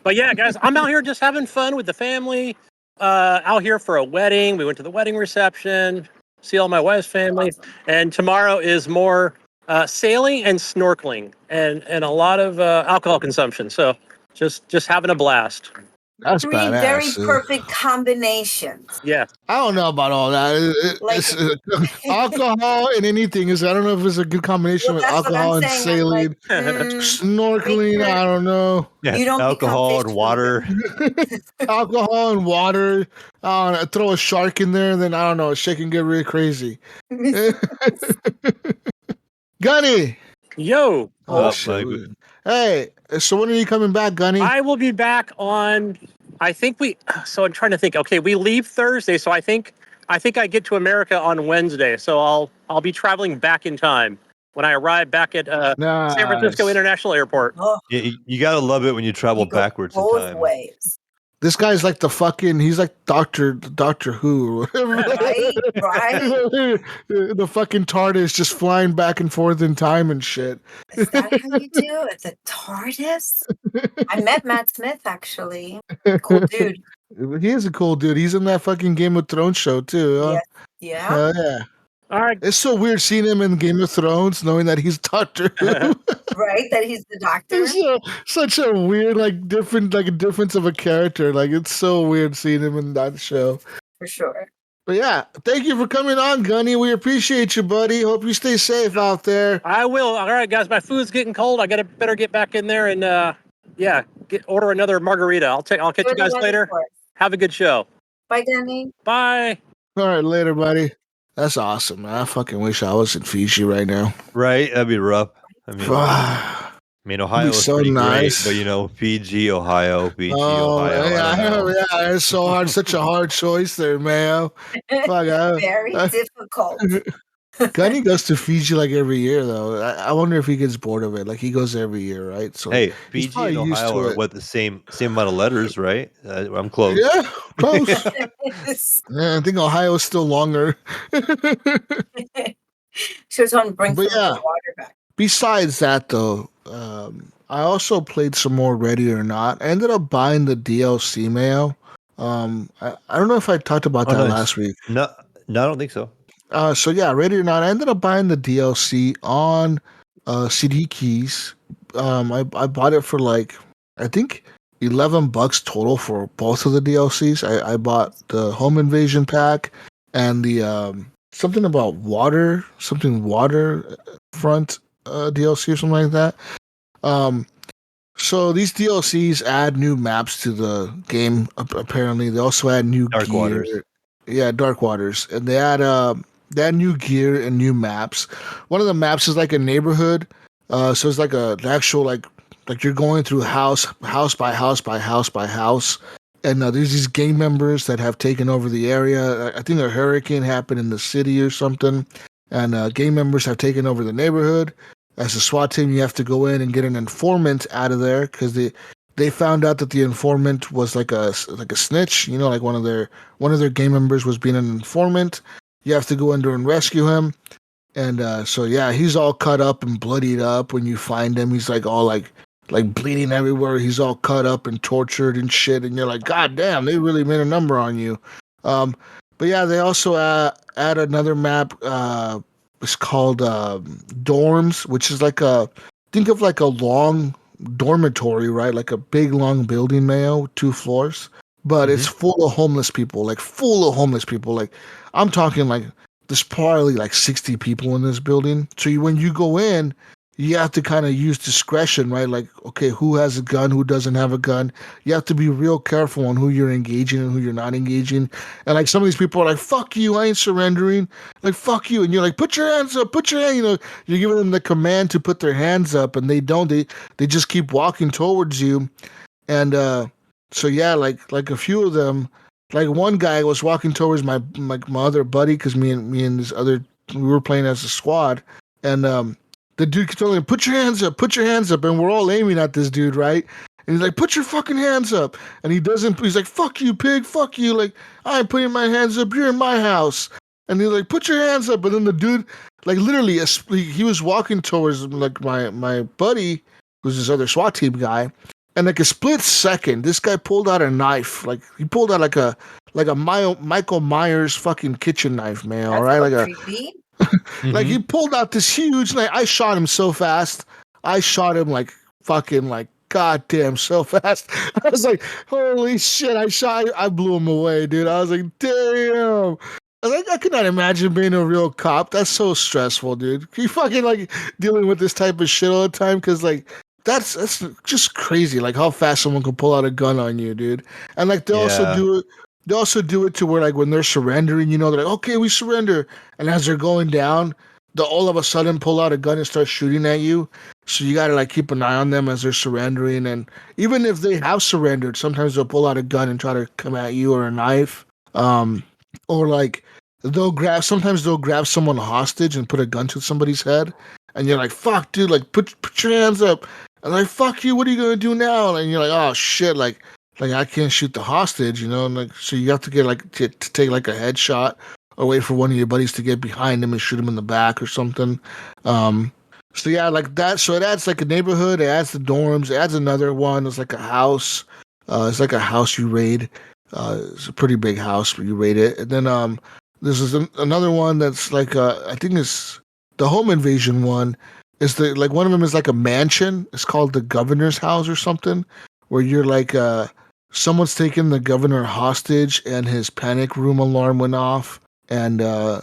But yeah, guys, I'm out here just having fun with the family. Out here for a wedding. We went to the wedding reception, see all my wife's family, and tomorrow is more sailing and snorkeling, and a lot of alcohol consumption. So just having a blast. That's Three very badass. perfect combinations. Yeah. I don't know about all that. Like- Alcohol and anything is. I don't know if it's a good combination Well, with that's what alcohol I'm and saying. I'm sailing, like, snorkeling. make sure- I don't know. Yeah, You don't become alcohol fish and water. Alcohol and water. Throw a shark in there, then I don't know. Shit can get really crazy. Gunny. Yo. Oh Oh, shit. my Hey, so when are you coming back, Gunny? I will be back on. I think we. So I'm trying to think. Okay, we leave Thursday, so I think I get to America on Wednesday. So I'll be traveling back in time when I arrive back at San Francisco Nice. International Airport. Oh, You gotta love it when you travel you go backwards in both time. ways. This guy's like the fucking. He's like Doctor Who. Or whatever. Right. The fucking TARDIS just flying back and forth in time and shit. Is that how you do it? The TARDIS? I met Matt Smith, actually. Cool dude. He is a cool dude. He's in that fucking Game of Thrones show too. Huh? Yeah. Hell yeah. All right. It's so weird seeing him in Game of Thrones, knowing that he's Doctor Who. Right? That he's the doctor. It's such a weird, like a difference of a character. Like it's so weird seeing him in that show. For sure. But yeah, thank you for coming on, Gunny. We appreciate you, buddy. Hope you stay safe out there. I will. All right, guys. My food's getting cold. I better get back in there and order another margarita. I'll catch you Enjoy the guys weather later. for us. Have a good show. Bye, Danny. Bye. All right, later, buddy. That's awesome, man. I fucking wish I was in Fiji right now. Right? That'd be rough. I mean, Ohio is so pretty nice. great, but Fiji, Ohio, Ohio. Yeah, I don't know. yeah, it's so hard. Such a hard choice there, Mayo. Fuck, Very difficult. Gunny goes to Fiji like every year, though. I wonder if he gets bored of it. Like he goes every year, right? So Hey, he's Fiji probably and used Ohio to are it. what the same amount of letters, right? I'm close. Yeah, close. Yeah, I think Ohio's still longer. She was on bring But some yeah. of the water back. Besides that, though, I also played some more Ready or Not. I ended up buying the DLC, Mayo. I don't know if I talked about Oh, that nice. last week. No, I don't think so. So yeah, Ready or Not. I ended up buying the DLC on CD keys. I bought it for like I think $11 total for both of the DLCs. I bought the Home Invasion pack and the something about water front DLC or something like that. So these DLCs add new maps to the game. Apparently, they also add new Dark gear. Waters. Yeah, Dark Waters, and they add new gear and new maps. One of the maps is like a neighborhood. So it's like an actual like you're going through house by house by house by house, and there's these gang members that have taken over the area. I think a hurricane happened in the city or something, and gang members have taken over the neighborhood. As a SWAT team, you have to go in and get an informant out of there because they found out that the informant was like a snitch. Like one of their gang members was being an informant. You have to go in there and rescue him. And so yeah, he's all cut up and bloodied up. When you find him, he's like all like bleeding everywhere. He's all cut up and tortured and shit. And you're like, God damn, they really made a number on you. But yeah, they also add another map it's called dorms, which is like think of like a long dormitory, right? Like a big long building, Mayo, 2 floors, but it's full of homeless people, like full of homeless people. Like I'm talking like there's probably like 60 people in this building. So when you go in, you have to kind of use discretion, right? Like, okay, who has a gun, who doesn't have a gun? You have to be real careful on who you're engaging and who you're not engaging. And like some of these people are like, "Fuck you, I ain't surrendering." Like, "Fuck you," and you're like, "Put your hands up, put your hand." You know, you're giving them the command to put their hands up, and they don't. They just keep walking towards you, and so yeah, like a few of them, like one guy was walking towards my other buddy because me and this other we were playing as a squad, and the dude kept telling him, "Put your hands up, put your hands up," and we're all aiming at this dude, right? And he's like, "Put your fucking hands up," and he doesn't. He's like, "Fuck you, pig, fuck you!" Like, "I ain't putting my hands up. You're in my house." And he's like, "Put your hands up," and then the dude, like literally, he was walking towards like my buddy, who's this other SWAT team guy. And like a split second, this guy pulled out a knife. Like he pulled out like a Michael Myers fucking kitchen knife, man. All That's right, a like little a creepy. like he pulled out this huge knife. I shot him so fast. I shot him like fucking like goddamn so fast. I was like, holy shit! I blew him away, dude. I was like, damn. I could not imagine being a real cop. That's so stressful, dude. You fucking like dealing with this type of shit all the time because like that's just crazy. Like how fast someone can pull out a gun on you, dude. And like they also Yeah. do it. They also do it to where like when they're surrendering, they're like, okay, we surrender. And as they're going down, they'll all of a sudden pull out a gun and start shooting at you. So you gotta like keep an eye on them as they're surrendering. And even if they have surrendered, sometimes they'll pull out a gun and try to come at you or a knife. Or like sometimes they'll grab someone hostage and put a gun to somebody's head. And you're like, fuck, dude, like put your hands up. And like, fuck you, what are you gonna do now? And you're like, oh shit, like I can't shoot the hostage, and like so you have to get like to take like a headshot or wait for one of your buddies to get behind him and shoot him in the back or something. So yeah, like that. So it adds like a neighborhood, it adds the dorms, it adds another one. It's like a house. It's like a house you raid. It's a pretty big house, but you raid it. And then there's another one that's like I think it's the home invasion one. Is the like one of them is like a mansion. It's called the governor's house or something, where you're like someone's taken the governor hostage and his panic room alarm went off, and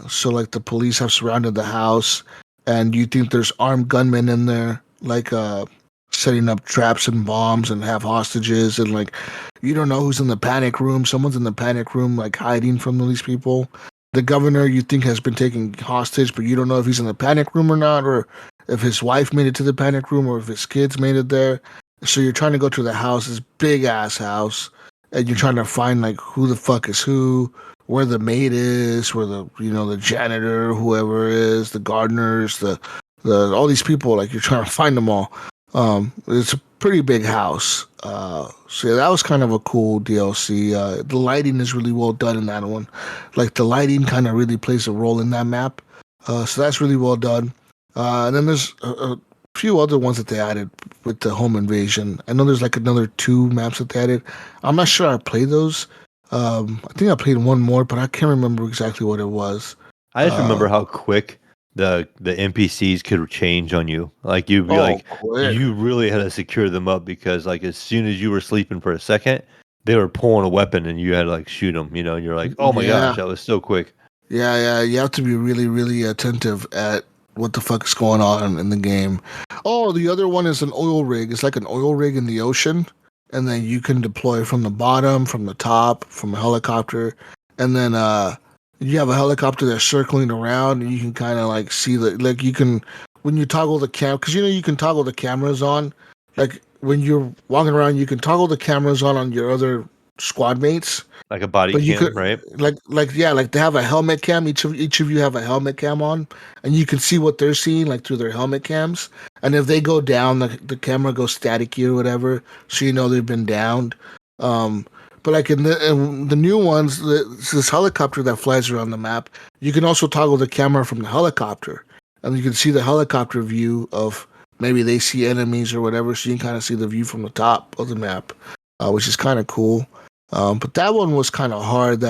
so like the police have surrounded the house, and you think there's armed gunmen in there, like setting up traps and bombs and have hostages, and like you don't know who's in the panic room. Someone's in the panic room, like hiding from these people. The governor you think has been taken hostage, but you don't know if he's in the panic room or not, or if his wife made it to the panic room, or if his kids made it there. So you're trying to go to the house, this big ass house, and you're trying to find like who the fuck is who, where the maid is, where the janitor, whoever is, the gardeners, the all these people. Like you're trying to find them all. It's a pretty big house. So yeah, that was kind of a cool DLC. The lighting is really well done in that one. Like the lighting kind of really plays a role in that map. So that's really well done. And then there's a few other ones that they added with the home invasion. I know there's like another 2 maps that they added. I'm not sure I played those. I think I played one more, but I can't remember exactly what it was. I just remember how quick the NPCs could change on you. Like you'd be quick. you really had to secure them up because like as soon as you were sleeping for a second, they were pulling a weapon and you had to like shoot them. And you're like, oh my gosh, that was so quick. Yeah. You have to be really, really attentive at what the fuck is going on in the game. Oh, the other one is an oil rig. It's like an oil rig in the ocean, and then you can deploy from the bottom, from the top, from a helicopter, and then you have a helicopter that's circling around, and you can kind of like see you can when you toggle the because you can toggle the cameras on, like when you're walking around, you can toggle the cameras on your other squad mates. Like a body But you cam, could right? like they have a helmet cam. Each of you have a helmet cam on, and you can see what they're seeing like through their helmet cams. And if they go down, the camera goes staticky or whatever, so you know they've been downed. But like in the new ones, this helicopter that flies around the map, you can also toggle the camera from the helicopter, and you can see the helicopter view of maybe they see enemies or whatever, so you can kind of see the view from the top of the map, which is kind of cool. But that one was kind of hard.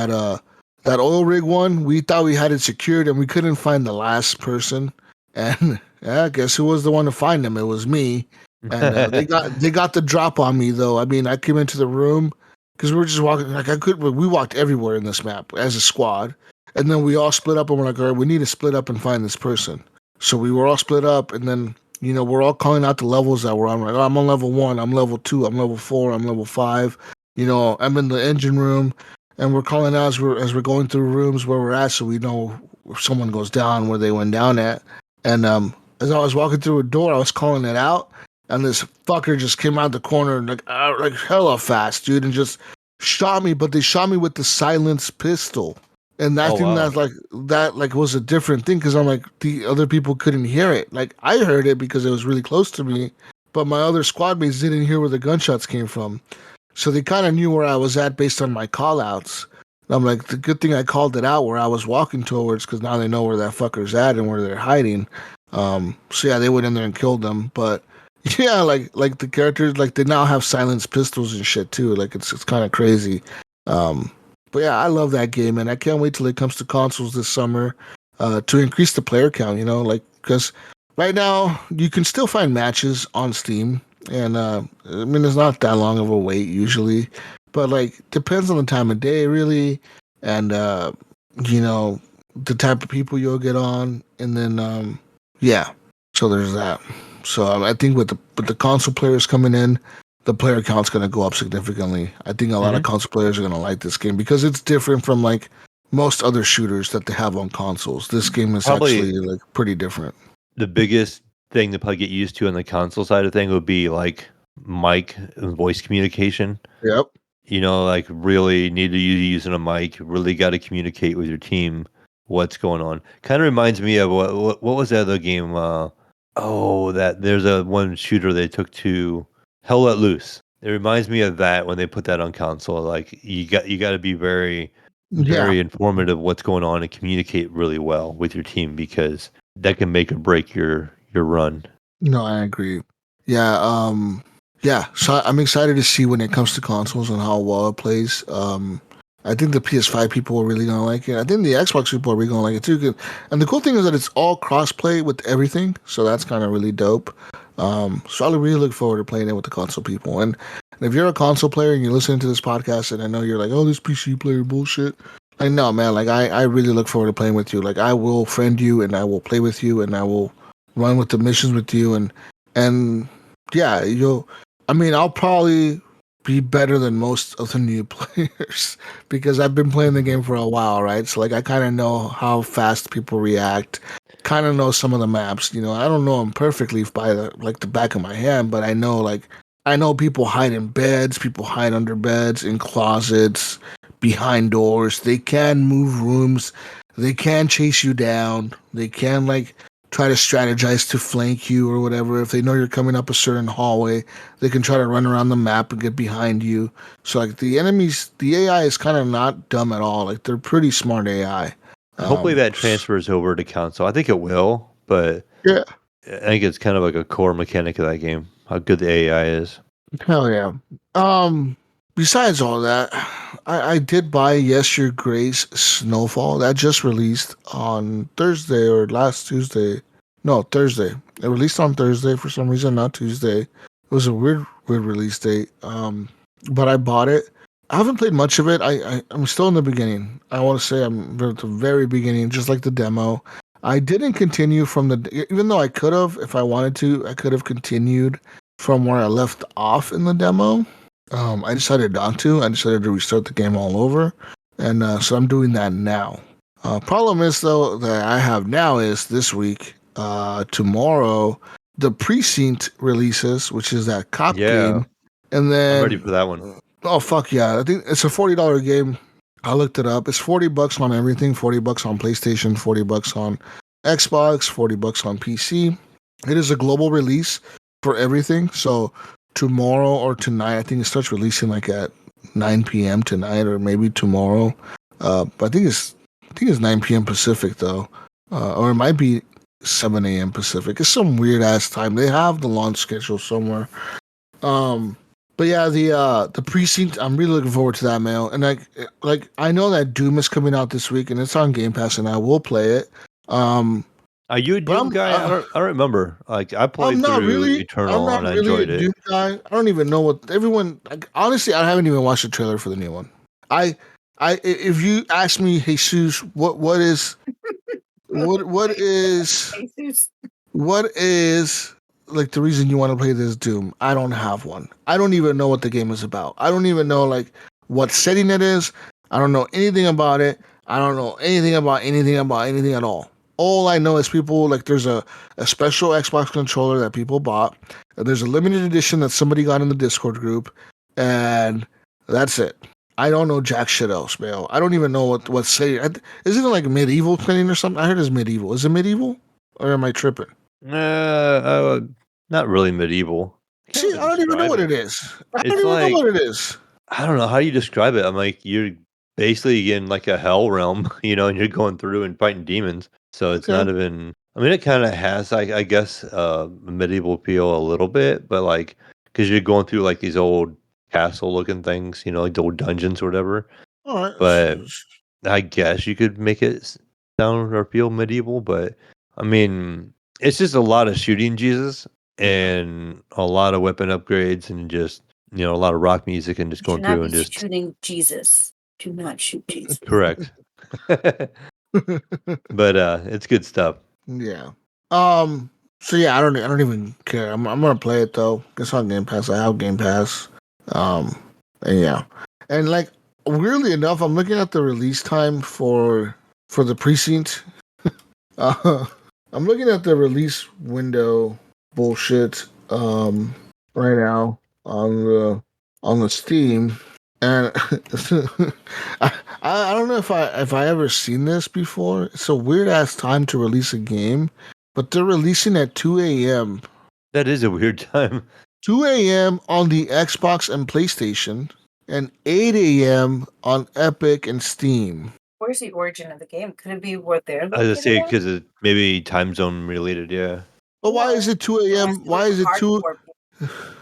that oil rig one, we thought we had it secured and we couldn't find the last person. And yeah, guess who was the one to find them? It was me. And they got the drop on me though. I mean, I came into the room because we were just walking. Like we walked everywhere in this map as a squad, and then we all split up and we're like, all right, we need to split up and find this person. So we were all split up, and then we're all calling out the levels that we're on. Like, oh, I'm on level 1, I'm level 2, I'm level 4, I'm level 5. I'm in the engine room, and we're calling out as we're going through rooms where we're at, so we know if someone goes down where they went down at. And as I was walking through a door, I was calling it out. And this fucker just came out the corner like hella fast, dude, and just shot me. But they shot me with the silenced pistol, and I think wow. that was a different thing because I'm like the other people couldn't hear it. Like I heard it because it was really close to me, but my other squad mates didn't hear where the gunshots came from, so they kind of knew where I was at based on my call outs. And I'm like, the good thing I called it out where I was walking towards because now they know where that fucker's at and where they're hiding. So yeah, they went in there and killed them, but. Yeah, like the characters, like they now have silenced pistols and shit too. Like it's kind of crazy. But yeah, I love that game, and I can't wait till it comes to consoles this summer to increase the player count. Like because right now you can still find matches on Steam, and I mean it's not that long of a wait usually, but like depends on the time of day really, and the type of people you'll get on, and then yeah, so there's that. So I think with the console players coming in, the player count's going to go up significantly. I think a lot of console players are going to like this game because it's different from like most other shooters that they have on consoles. This game is actually like pretty different. The biggest thing to probably get used to on the console side of thing would be like mic and voice communication. Yep. Like really need to using a mic. Really got to communicate with your team. What's going on? Kind of reminds me of what was that other game? That there's a one shooter they took to Hell Let Loose. It reminds me of that when they put that on console. Like you got to be very informative what's going on and communicate really well with your team because that can make or break your run. No, I agree. Yeah, so I'm excited to see when it comes to consoles and how well it plays. I think the PS5 people are really gonna like it. I think the Xbox people are really gonna like it too. And the cool thing is that it's all cross-play with everything, so that's kind of really dope. So I really look forward to playing it with the console people. And if you're a console player and you're listening to this podcast, and I know you're like, "Oh, this PC player bullshit," I know, man. Like I really look forward to playing with you. Like I will friend you, and I will play with you, and I will run with the missions with you, and yeah, I'll probably be better than most of the new players because I've been playing the game for a while, right? So like I kind of know how fast people react, kind of know some of the maps. I don't know them perfectly by the back of my hand, but I know people hide in beds, people hide under beds, in closets, behind doors. They can move rooms, they can chase you down, they can try to strategize to flank you or whatever. If they know you're coming up a certain hallway, they can try to run around the map and get behind you. So like the AI is kind of not dumb at all. Like they're pretty smart AI. Hopefully that transfers over to console. I think it will, but yeah, I think it's kind of like a core mechanic of that game. How good the AI is. Hell yeah. Besides all that, I did buy Yes Your Grace Snowfall. That just released on Thursday or last Tuesday. No, Thursday. It released on Thursday for some reason, not Tuesday. It was a weird release date. But I bought it. I haven't played much of it. I'm still in the beginning. I want to say I'm at the very beginning, just like the demo. I didn't continue even though I could have, if I wanted to, I could have continued from where I left off in the demo. I decided not to. I decided to restart the game all over, and so I'm doing that now. Problem is though that I have now is this week, tomorrow, the Precinct releases, which is that cop game, and then I'm ready for that one. Oh fuck yeah! I think it's a $40 game. I looked it up. It's $40 on everything. $40 on PlayStation. $40 on Xbox. $40 on PC. It is a global release for everything. So tomorrow or tonight, I think it starts releasing like at 9 p.m. tonight or maybe tomorrow. But I think it's 9 p.m. Pacific though, or it might be 7 a.m. Pacific. It's some weird ass time. They have the launch schedule somewhere. But yeah, the precinct. I'm really looking forward to that, mail. And like I know that Doom is coming out this week, and it's on Game Pass, and I will play it. Are you a But Doom guy? I don't remember. Like I I'm played not through really. I'm Eternal not and I really a enjoyed it. Doom guy. I don't even know what everyone. Like, honestly, I haven't even watched the trailer for the new one. I, if you ask me, Jesus, what is what is Jesus. what is like the reason you want to play this Doom? I don't have one. I don't even know what the game is about. I don't even know like what setting it is. I don't know anything about it. I don't know anything about anything at all. All I know is people like there's a special Xbox controller that people bought. And there's a limited edition that somebody got in the Discord group, and that's it. I don't know jack shit else, man. I don't even know what setting. Isn't it like medieval setting or something? I heard it's medieval. Is it medieval, or am I tripping? Not really medieval. I can't See, really I don't even know describe what it. it is. I don't It's even know like what it is. I don't know how you describe it. I'm like you're basically in like a hell realm, and you're going through and fighting demons. So it's Okay. not even. I mean, it kind of has, I guess, medieval appeal a little bit, but like because you're going through like these old castle-looking things, like the old dungeons or whatever. All right. But I guess you could make it sound or feel medieval, but I mean, it's just a lot of shooting Jesus Yeah. and a lot of weapon upgrades and just a lot of rock music and just You should going not through be and just shooting Jesus. Do not shoot Jesus. correct. But it's good stuff. Yeah. So yeah, I don't even care. I'm gonna play it though. It's on Game Pass. I have Game Pass. Um, and yeah, and like weirdly enough, I'm looking at the release time for the Precinct. Uh, I'm looking at the release window bullshit. Right now on the Steam, and I don't know if I ever seen this before. It's a weird ass time to release a game, but they're releasing at 2 a.m. That is a weird time. 2 a.m. on the Xbox and PlayStation, and 8 a.m. on Epic and Steam. Where's the origin of the game? Could it be where they're I just located say at? because it maybe time zone related. Yeah. But why is Or it 2 it a.m.? wants to Why look is it 2? hardcore.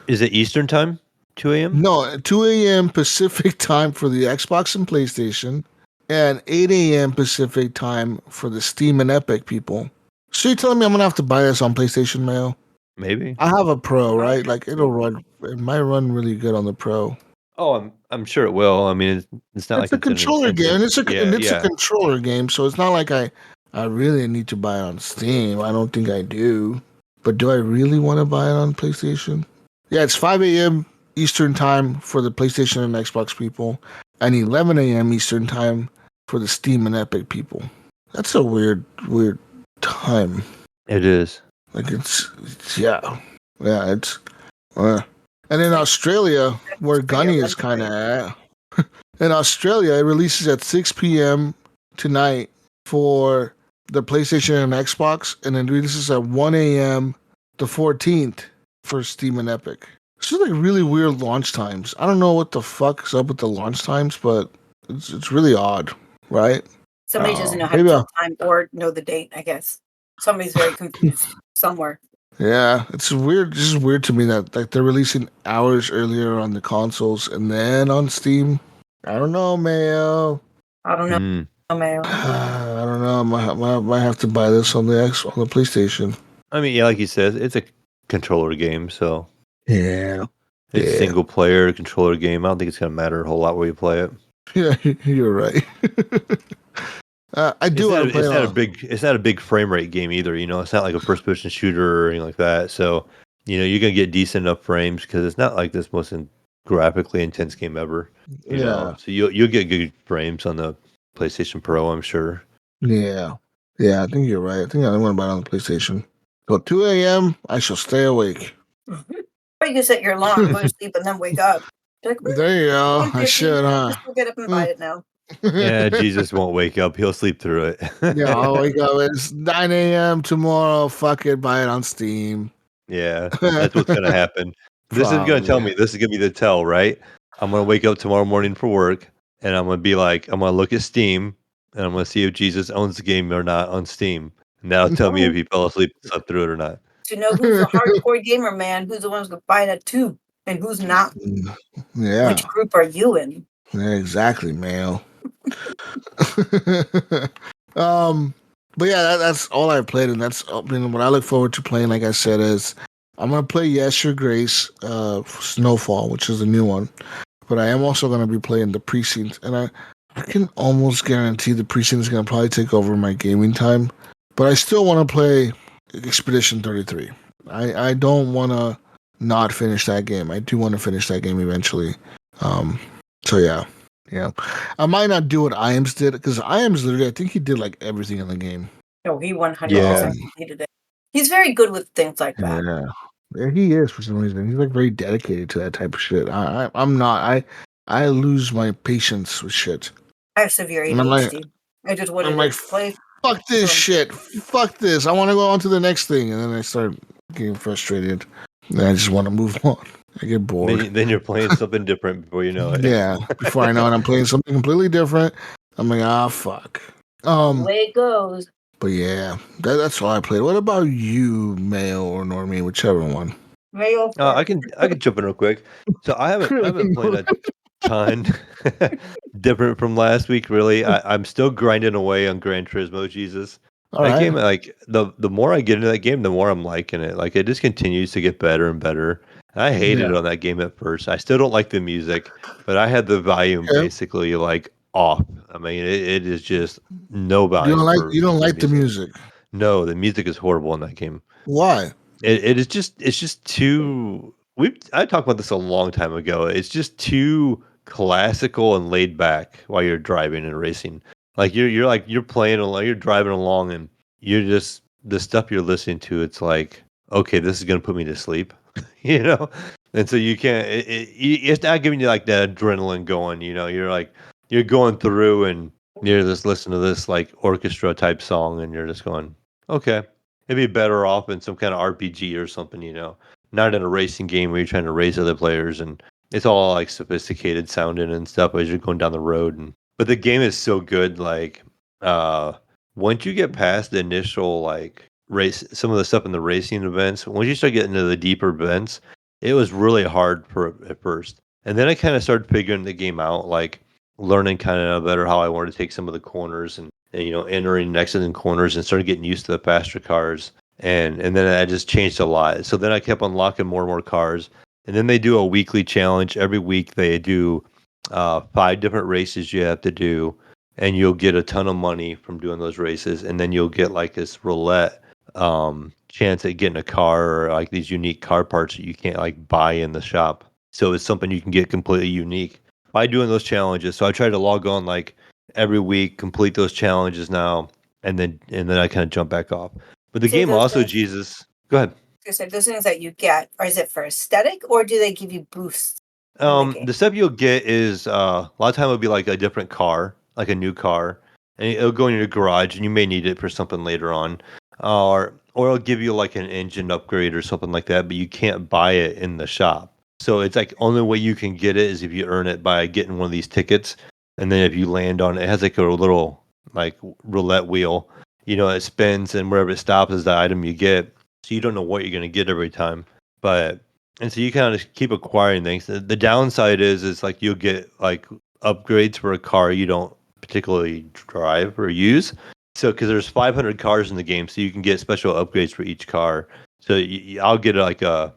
Is it Eastern time? 2 a.m. No, 2 a.m. Pacific time for the Xbox and PlayStation, and 8 a.m. Pacific time for the Steam and Epic people. So you're telling me I'm gonna have to buy this on PlayStation Mail? Maybe. I have a Pro, Might right? have Like it'll run. It might run really good on the Pro. Oh, I'm sure it will. I mean, it's not It's like a it's an controller game. expensive. And Yeah, it's a yeah. controller game, so it's not like I really need to buy it on Steam. I don't think I do. But do I really want to buy it on PlayStation? Yeah, it's 5 a.m. Eastern time for the PlayStation and Xbox people, and 11 a.m. Eastern time for the Steam and Epic people. That's a weird time. It is. Like it's yeah, it's. And in It's like Australia, where for your Gunny is lunch kind of break. at, in Australia, it releases at 6 p.m. tonight for the PlayStation and Xbox, and then releases at 1 a.m. the 14th for Steam and Epic. It's just like really weird launch times. I don't know what the fuck is up with the launch times, but it's really odd, right? Somebody doesn't know how to Maybe tell time or know the date, I guess. Somebody's very confused somewhere. yeah, it's weird. This is weird to me that like they're releasing hours earlier on the consoles and then on Steam. I don't know, Mayo. I don't know. Mm. Mayo. I don't know. Might have to buy this on on the PlayStation. I mean, yeah, like you said, it's a controller game, so Yeah, it's yeah, single player controller game. I don't think it's gonna matter a whole lot where you play it. yeah. You're right. I do want to play on. It's not a big frame rate game either. It's not like a first person shooter or anything like that. So you're gonna get decent enough frames because it's not like this most graphically intense game ever. Yeah, So you'll get good frames on the PlayStation Pro, I'm sure. yeah, yeah. I think you're right. I think I want to buy it on the PlayStation. So 2 a.m. I shall stay awake. Or you can set your alarm, go to sleep, and then wake up. Be like, There you go. I 1:50. should, huh? Just go get up and buy it now. Yeah, Jesus won't wake up. He'll sleep through it. Yeah, I'll wake up. It's 9 a.m. tomorrow. Fuck it, buy it on Steam. Yeah, that's what's gonna happen. This is gonna tell Probably. me. This is gonna be the tell, right? I'm gonna wake up tomorrow morning for work, and I'm gonna be like, I'm gonna look at Steam, and I'm gonna see if Jesus owns the game or not on Steam, and that'll tell me if he fell asleep and slept through it or not. To know who's a hardcore gamer, man, who's the ones gonna buy that too. and who's not. Yeah. Which group are you in? Yeah, exactly, male. But yeah, that's all I played, and that's what I look forward to playing. Like I said, is I'm gonna play Yes Your Grace, Snowfall, which is a new one. But I am also gonna be playing the Precinct, and I can almost guarantee the Precinct is gonna probably take over my gaming time. But I still want to play Expedition 33. I don't want to not finish that game. I do want to finish that game eventually. Um, so yeah. Yeah, I might not do what Iams did because Iams literally, I think he did like everything in the game. No, he 100% Yeah. completed it. He's very good with things like that. Yeah, he is for some reason. He's like very dedicated to that type of shit. I'm not. I lose my patience with shit. I have severe And ADHD. I just wanted to play. fuck this Sure. shit. Fuck this. I want to go on to the next thing, and then I start getting frustrated. And I just want to move on. I get bored. Then you're playing something different before you know it. Yeah, before I know it, I'm playing something completely different. I'm like, fuck. The way it goes. But yeah, that's all I played. What about you, male or normie, whichever one? Male I can jump in real quick. So I haven't played a ton different from last week. Really, I'm still grinding away on Gran Turismo. Jesus, All that right. game, like the more I get into that game, the more I'm liking it. Like it just continues to get better and better. And I hated it on that game at first. I still don't like the music, but I had the volume Okay. basically like off. I mean, it is just no volume You don't for like the music. No, the music is horrible in that game. Why? It's just too I talked about this a long time ago. It's just too classical and laid back while you're driving and racing. Like you're playing along, you're driving along, and you're just the stuff you're listening to. It's like, okay, this is gonna put me to sleep, you know. And so you can't. It's not giving you like that adrenaline going. You know, you're going through and you're just listening to this like orchestra type song, and you're just going, okay. It'd be better off in some kind of RPG or something, you know, not in a racing game where you're trying to race other players and it's all like sophisticated sounding and stuff as you're going down the road. But the game is so good, like uh, once you get past the initial like race, some of the stuff in the racing events, once you start getting into the deeper events, it was really hard for at first, and then I kind of started figuring the game out, like learning kind of better how I wanted to take some of the corners and you know entering next in corners and started getting used to the faster cars and then I just changed a lot. So then I kept unlocking more and more cars, and then they do a weekly challenge every week. They do 5 different races you have to do, and you'll get a ton of money from doing those races, and then you'll get like this roulette chance at getting a car or like these unique car parts that you can't like buy in the shop. So it's something you can get completely unique by doing those challenges. So I try to log on like every week, complete those challenges now, and then I kind of jump back off. But the Say game those also, things. Jesus, go ahead. Say those things that you get, or is it for aesthetic, or do they give you boosts in the game? The stuff you'll get is a lot of time it'll be like a different car, like a new car, and it'll go in your garage, and you may need it for something later on, or it'll give you like an engine upgrade or something like that, but you can't buy it in the shop. So it's like only way you can get it is if you earn it by getting one of these tickets, and then if you land on it, it has like a little like roulette wheel, you know, it spins, and wherever it stops is the item you get. So you don't know what you're gonna get every time, but and so you kind of keep acquiring things. The downside is like you'll get like upgrades for a car you don't particularly drive or use. So because there's 500 cars in the game, so you can get special upgrades for each car. So I'll get like a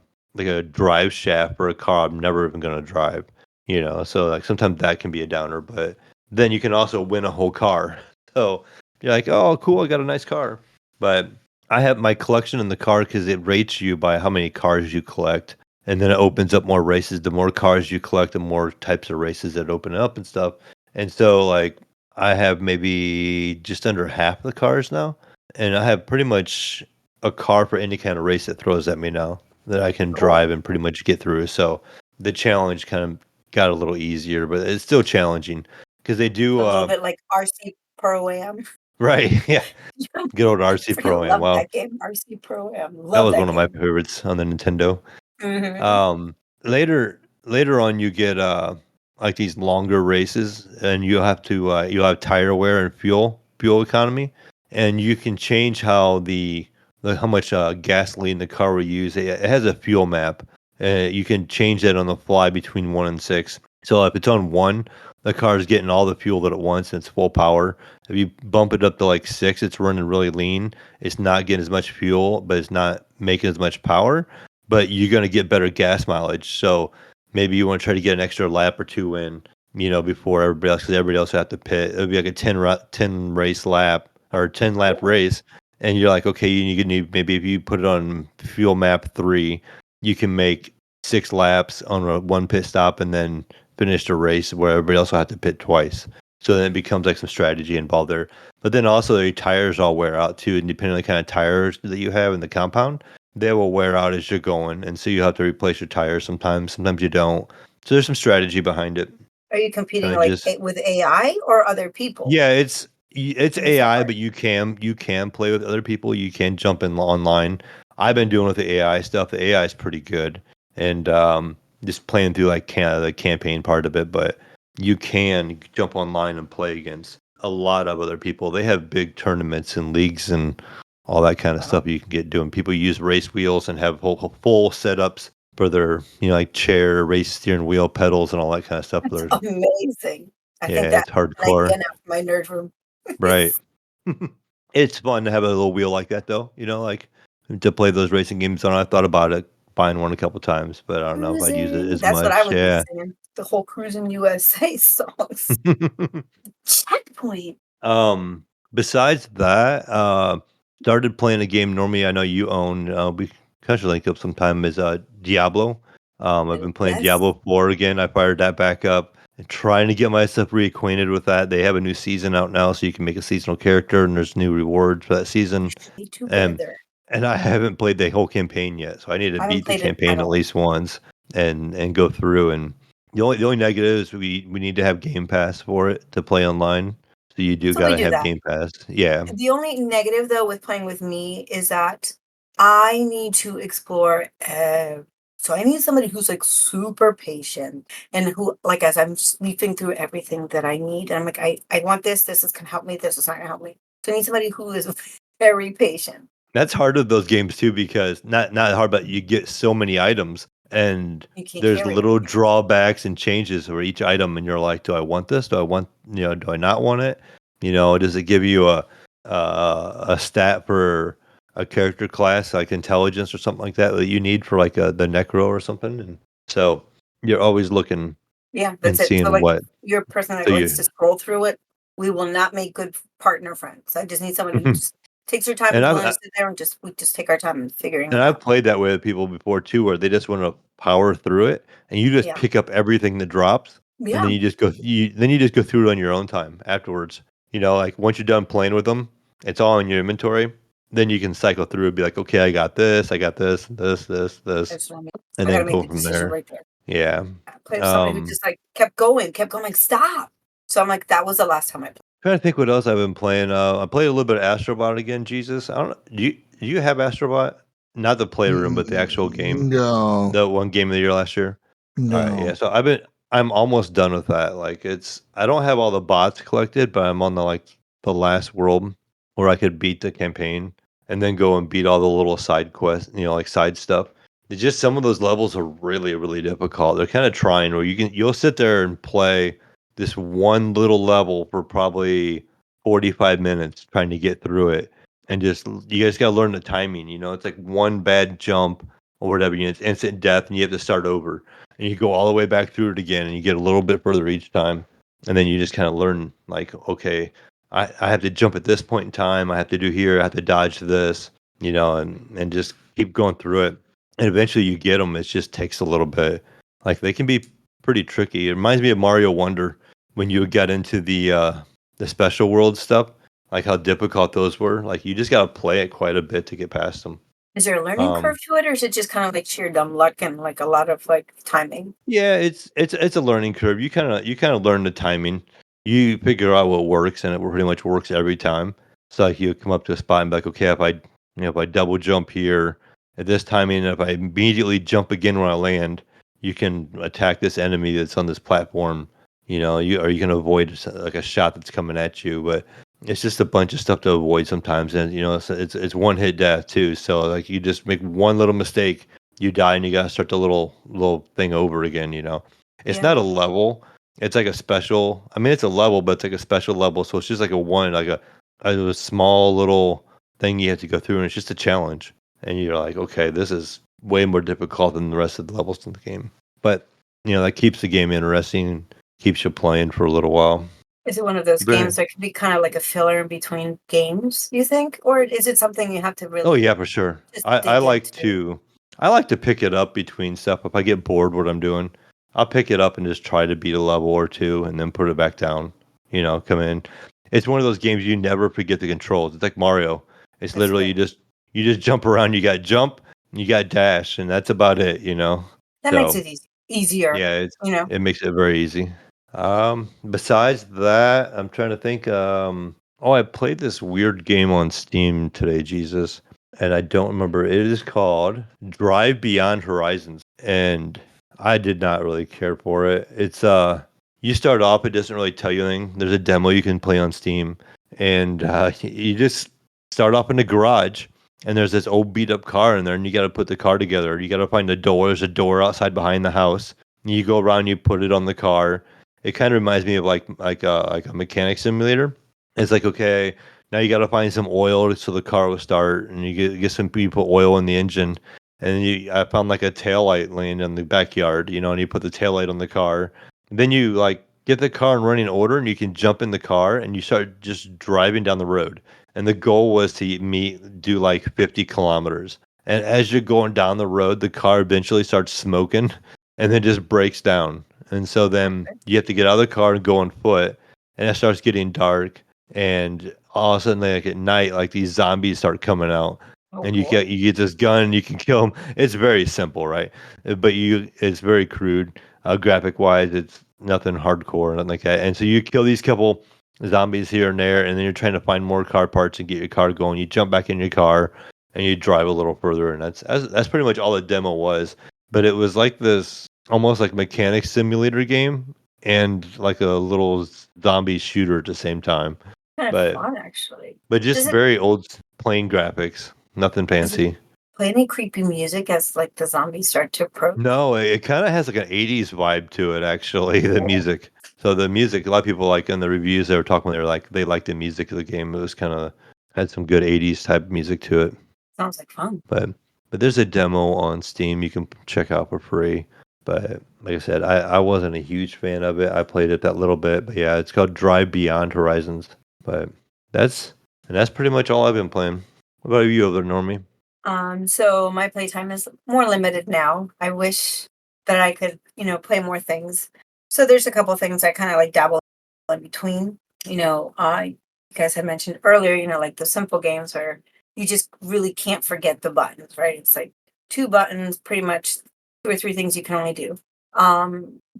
drive shaft for a car I'm never even gonna drive. You know, so like sometimes that can be a downer, but then you can also win a whole car. So you're like, oh, cool, I got a nice car. But I have my collection in the car because it rates you by how many cars you collect, and then it opens up more races. The more cars you collect, the more types of races that open up and stuff. And so, like, I have maybe just under half the cars now, and I have pretty much a car for any kind of race that throws at me now that I can Cool. drive and pretty much get through. So the challenge kind of got a little easier, but it's still challenging because they do A little bit like RC Pro Am. right, yeah. Good old RC Pro Freaking Am. love Wow, that game, RC Pro Am. that Love was that one of my game. favorites on the Nintendo. Hmm. Um, later on, you get like these longer races, and you'll have tire wear and fuel economy, and you can change how how much gasoline the car will use. It has a fuel map, You can change that on the fly between 1 and 6. So if it's on 1, the car is getting all the fuel at once and it's full power. If you bump it up to like 6, it's running really lean. It's not getting as much fuel, but it's not making as much power. But you're going to get better gas mileage. So maybe you want to try to get an extra lap or two in, before everybody else, because everybody else have to pit. It would be like a 10 race lap or 10 lap race. And you're like, okay, you need, maybe if you put it on fuel map 3, you can make 6 laps on one pit stop and then finish the race where everybody else will have to pit twice. So then it becomes like some strategy involved there. But then also your tires all wear out too, and depending on the kind of tires that you have in the compound, they will wear out as you're going. And so you have to replace your tires sometimes you don't. So there's some strategy behind it. Are you competing Kinda just with AI or other people? Yeah, it's In the same AI, part? but you can play with other people. You can jump in online. I've been doing with the AI stuff. The AI is pretty good, and just playing through like the campaign part of it. But you can jump online and play against a lot of other people. They have big tournaments and leagues and all that kind of Wow. stuff you can get doing. People use race wheels and have full setups for their like chair, race steering wheel, pedals, and all that kind of stuff. That's There's amazing. I think Yeah, that's it's an idea hardcore, now for my nerd room. right? It's fun to have a little wheel like that, though. Like to play those racing games on. I thought about it buying one a couple times, but I don't know if I'd use it Cruising. as That's what I much. would be Yeah. singing. The whole Cruising USA songs. Checkpoint. um. Besides that, started playing a game. Normally, I know you own. We kind of link up sometime. Is Diablo. I've been playing Yes. Diablo 4 again. I fired that back up and trying to get myself reacquainted with that. They have a new season out now, so you can make a seasonal character, and there's new rewards for that season. Play And together. and I haven't played the whole campaign yet, so I need to I haven't beat the played it at campaign at all. least once and go through. And the only negative is we need to have Game Pass for it to play online. So you do So we gotta do have that. Game Pass. Yeah. The only negative, though, with playing with me is that I need to explore. So I need somebody who's like super patient and who, like, as I'm leafing through everything that I need, and I'm like, I want this. This is gonna help me. This is not gonna help me. So I need somebody who is very patient. That's hard with those games too because not hard, but you get so many items and You can't there's carry little everything. drawbacks and changes for each item, and you're like, do I want this? Do I want do I not want it? Does it give you a stat for a character class like intelligence or something like that you need for like the necro or something? And so you're always looking Yeah, and that's it. So seeing like what you're a person that so likes you to scroll through it. We will not make good partner friends. I just need somebody who just takes their time and and is I've willing to sit there and we just take our time and figuring And it I've out. played that way with people before too, where they just want to power through it, and you just Yeah. pick up everything that drops, and Yeah. then you just go through it on your own time afterwards. Like once you're done playing with them, it's all in your inventory. Then you can cycle through and be like, okay, I got this, this, That's what I mean. and I then gotta make go the from decision there. right there. Yeah. I played with somebody who just like kept going, like stop. So I'm like, that was the last time I played. Trying to think what else I've been playing. I played a little bit of Astrobot again. Jesus, I don't know. Do you have Astrobot? Not the playroom, but the actual game. No, The one game of the year last year. All right, yeah. no. So I'm almost done with that. Like I don't have all the bots collected, but I'm on the last world where I could beat the campaign and then go and beat all the little side quests, like side stuff. It's just some of those levels are really, really difficult. They're kind of trying where you'll sit there and play this one little level for probably 45 minutes trying to get through it. And just you guys gotta learn the timing, it's like one bad jump or whatever, it's instant death and you have to start over. And you go all the way back through it again and you get a little bit further each time. And then you just kind of learn like, okay, I have to jump at this point in time, I have to do here, I have to dodge this, and just keep going through it. And eventually you get them. It just takes a little bit. Like they can be pretty tricky. It reminds me of Mario Wonder when you get into the special world stuff, like how difficult those were. Like you just gotta play it quite a bit to get past them. Is there a learning curve Um, to it, or is it just kind of like sheer dumb luck and like a lot of like timing? Yeah, it's a learning curve. You kind of learn the timing. You figure out what works, and it pretty much works every time. So like you come up to a spot and be like, okay, if I double jump here at this timing, if I immediately jump again when I land, you can attack this enemy that's on this platform. You can avoid like a shot that's coming at you, but it's just a bunch of stuff to avoid sometimes, and it's one hit death too. So like you just make one little mistake you die and you gotta start the little thing over again. It's Yeah. not a level. It's like a special. I mean, it's a level, but it's like a special level. So it's just like a small little thing you have to go through, and it's just a challenge. And you're like, okay, this is way more difficult than the rest of the levels in the game. But that keeps the game interesting, keeps you playing for a little while. Is it one of those But games that could be kind of like a filler in between games, you think? Or is it something you have to oh really yeah, for sure. just I dig like into? to I like to pick it up between stuff. If I get bored what I'm doing, I'll pick it up and just try to beat a level or two and then put it back down. Come in. It's one of those games you never forget the controls. It's like Mario. It's That's literally right. you just jump around, you got jump, you got dash, and that's about it. That makes So it easier, yeah, you know? it makes it very easy. Besides that, I'm trying to think. I played this weird game on Steam today, Jesus, and I don't remember. It is called Drive Beyond Horizons, and I did not really care for it. You start off, it doesn't really tell you anything. There's a demo you can play on Steam, and you just start off in the garage, and there's this old beat up car in there, and you got to put the car together. You got to find the door. There's a door outside behind the house. You go around, you put it on the car. It kind of reminds me of like a mechanic simulator. It's like, okay, now you got to find some oil so the car will start, and you get some people oil in the engine. And I found like a tail light laying in the backyard, and you put the tail light on the car. Then you like get the car in running order, and you can jump in the car and you start just driving down the road. And the goal was to do like 50 kilometers. And as you're going down the road, the car eventually starts smoking and then just breaks down. And so then Okay. you have to get out of the car and go on foot. And it starts getting dark. And all of a sudden, like at night, like these zombies start coming out. Oh And boy. you get this gun and you can kill them. It's very simple, right? But it's very crude, graphic wise. It's nothing hardcore, nothing like that. And so you kill these couple zombies here and there, and then you're trying to find more car parts and get your car going. You jump back in your car and you drive a little further, and that's pretty much all the demo was. But it was like this almost like mechanic simulator game and like a little zombie shooter at the same time. Kind of But fun, actually. just Does it very old plain graphics, nothing does it fancy. play any creepy music as like the zombies start to approach? No, it kind of has like an 80s vibe to it actually, the Oh, music. So the music, a lot of people like in the reviews they were talking, they were like they liked the music of the game. It was kind of had some good 80s type music to it. sounds like fun. But there's a demo on Steam you can check out for free. But like I said, I wasn't a huge fan of it. I played it that little bit, but yeah, it's called Drive Beyond Horizons. But that's pretty much all I've been playing. What about you over there, Normie? So my playtime is more limited now. I wish that I could, play more things. So there's a couple things I kind of like dabble in between. You guys had mentioned earlier, like the simple games where you just really can't forget the buttons, right? It's like two buttons, pretty much two or three things you can only do.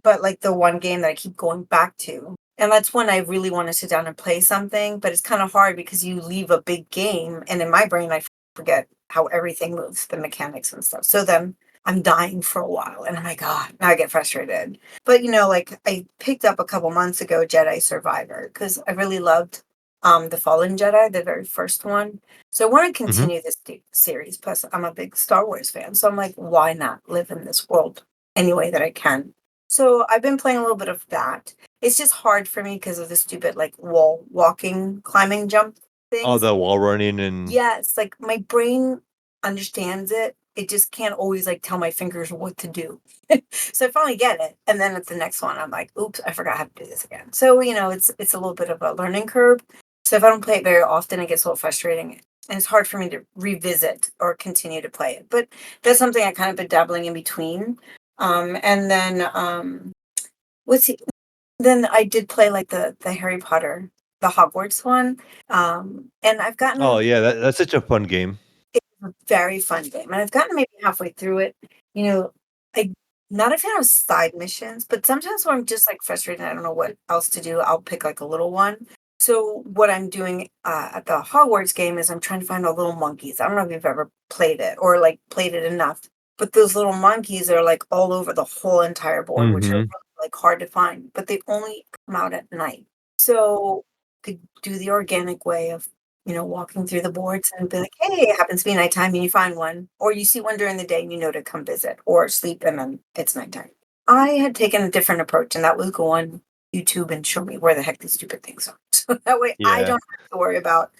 But like the one game that I keep going back to, and that's when I really want to sit down and play something, but it's kind of hard because you leave a big game, and in my brain, I forget how everything moves, the mechanics and stuff. So then I'm dying for a while, and I'm like, God, now I get frustrated. But like I picked up a couple months ago Jedi Survivor because I really loved the Fallen Jedi, the very first one. So I want to Hmm. continue this series. Plus, I'm a big Star Wars fan, so I'm like, why not live in this world any way that I can? So I've been playing a little bit of that. It's just hard for me because of the stupid like wall walking, climbing, jump Oh, things. the wall running and Yes, like my brain understands it. It just can't always like tell my fingers what to do. So I finally get it. And then at the next one, I'm like, oops, I forgot how to do this again. So, it's a little bit of a learning curve. So if I don't play it very often, it gets a little frustrating. And it's hard for me to revisit or continue to play it. But that's something I kind of been dabbling in between. And then what's he, then I did play like the Harry Potter, the Hogwarts one. And I've oh gotten yeah, that's such a fun game. a very fun game, and I've gotten maybe halfway through it. You know, I'm not a fan of side missions, but sometimes when I'm just like frustrated, and I don't know what else to do, I'll pick like a little one. So what I'm doing at the Hogwarts game is I'm trying to find all little monkeys. I don't know if you've ever played it or like played it enough, but those little monkeys are like all over the whole entire board, which are Hmm. really, like hard to find, but they only come out at night. So could do the organic way of walking through the boards and be like, hey, it happens to be nighttime and you find one, or you see one during the day and you know to come visit or sleep and then it's nighttime. I had taken a different approach, and that was go on YouTube and show me where the heck these stupid things are. So that way I Yeah. don't have to worry about,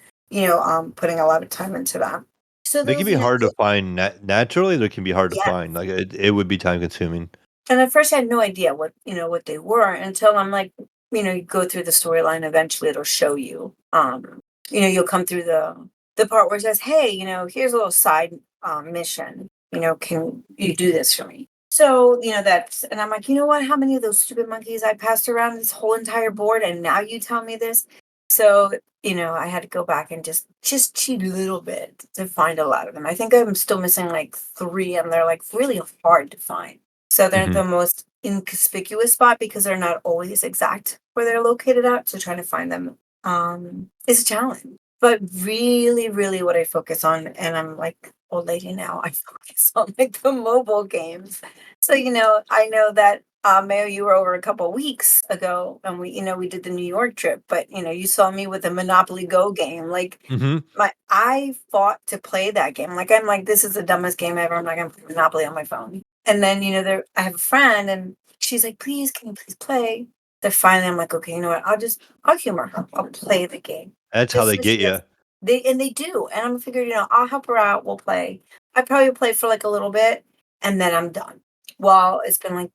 putting a lot of time into that. So They can those, be hard to find naturally. They can be hard to yeah. find. Like it would be time consuming. And at first I had no idea what they were until I'm like, you go through the storyline, eventually it'll show you. You'll come through the part where it says, hey, here's a little side mission. Can you do this for me? So, and I'm like, you know what? How many of those stupid monkeys I passed around this whole entire board and now you tell me this? So, I had to go back and just cheat a little bit to find a lot of them. I think I'm still missing like 3 and they're like really hard to find. So they're Mhm. the most inconspicuous spot because they're not always exact where they're located at. So trying to find them is a challenge. But really, really what I focus on, and I'm like old lady now, I focus on like the mobile games. So, I know that Mayo, you were over a couple weeks ago and we did the New York trip, but you saw me with the Monopoly Go game. Like Mhm. I fought to play that game. Like I'm like, this is the dumbest game ever. I'm not gonna play Monopoly on my phone. And then, I have a friend and she's like, please, can you please play? Then finally I'm like, okay, you know what? I'll humor her. I'll play the game. That's how Just they so she get gets you. they do. And I'm figured, I'll help her out. We'll play. I probably play for like a little bit and then I'm done. Well, it's been like,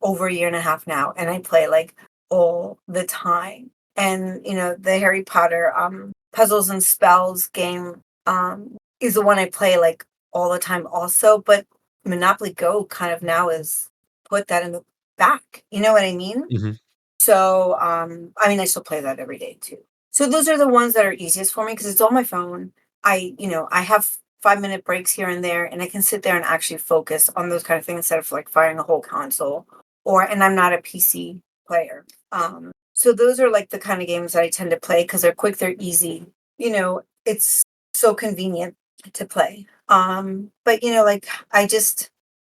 over a year and a half now. And I play like all the time. And, the Harry Potter puzzles and spells game is the one I play like all the time also. But Monopoly Go kind of now is put that in the back. You know what I mean? Mhm. So, I still play that every day too. So those are the ones that are easiest for me because it's on my phone. I have 5-minute breaks here and there, and I can sit there and actually focus on those kind of things instead of like firing a whole console. And I'm not a PC player. So those are like the kind of games that I tend to play because they're quick, they're easy. It's so convenient to play. But like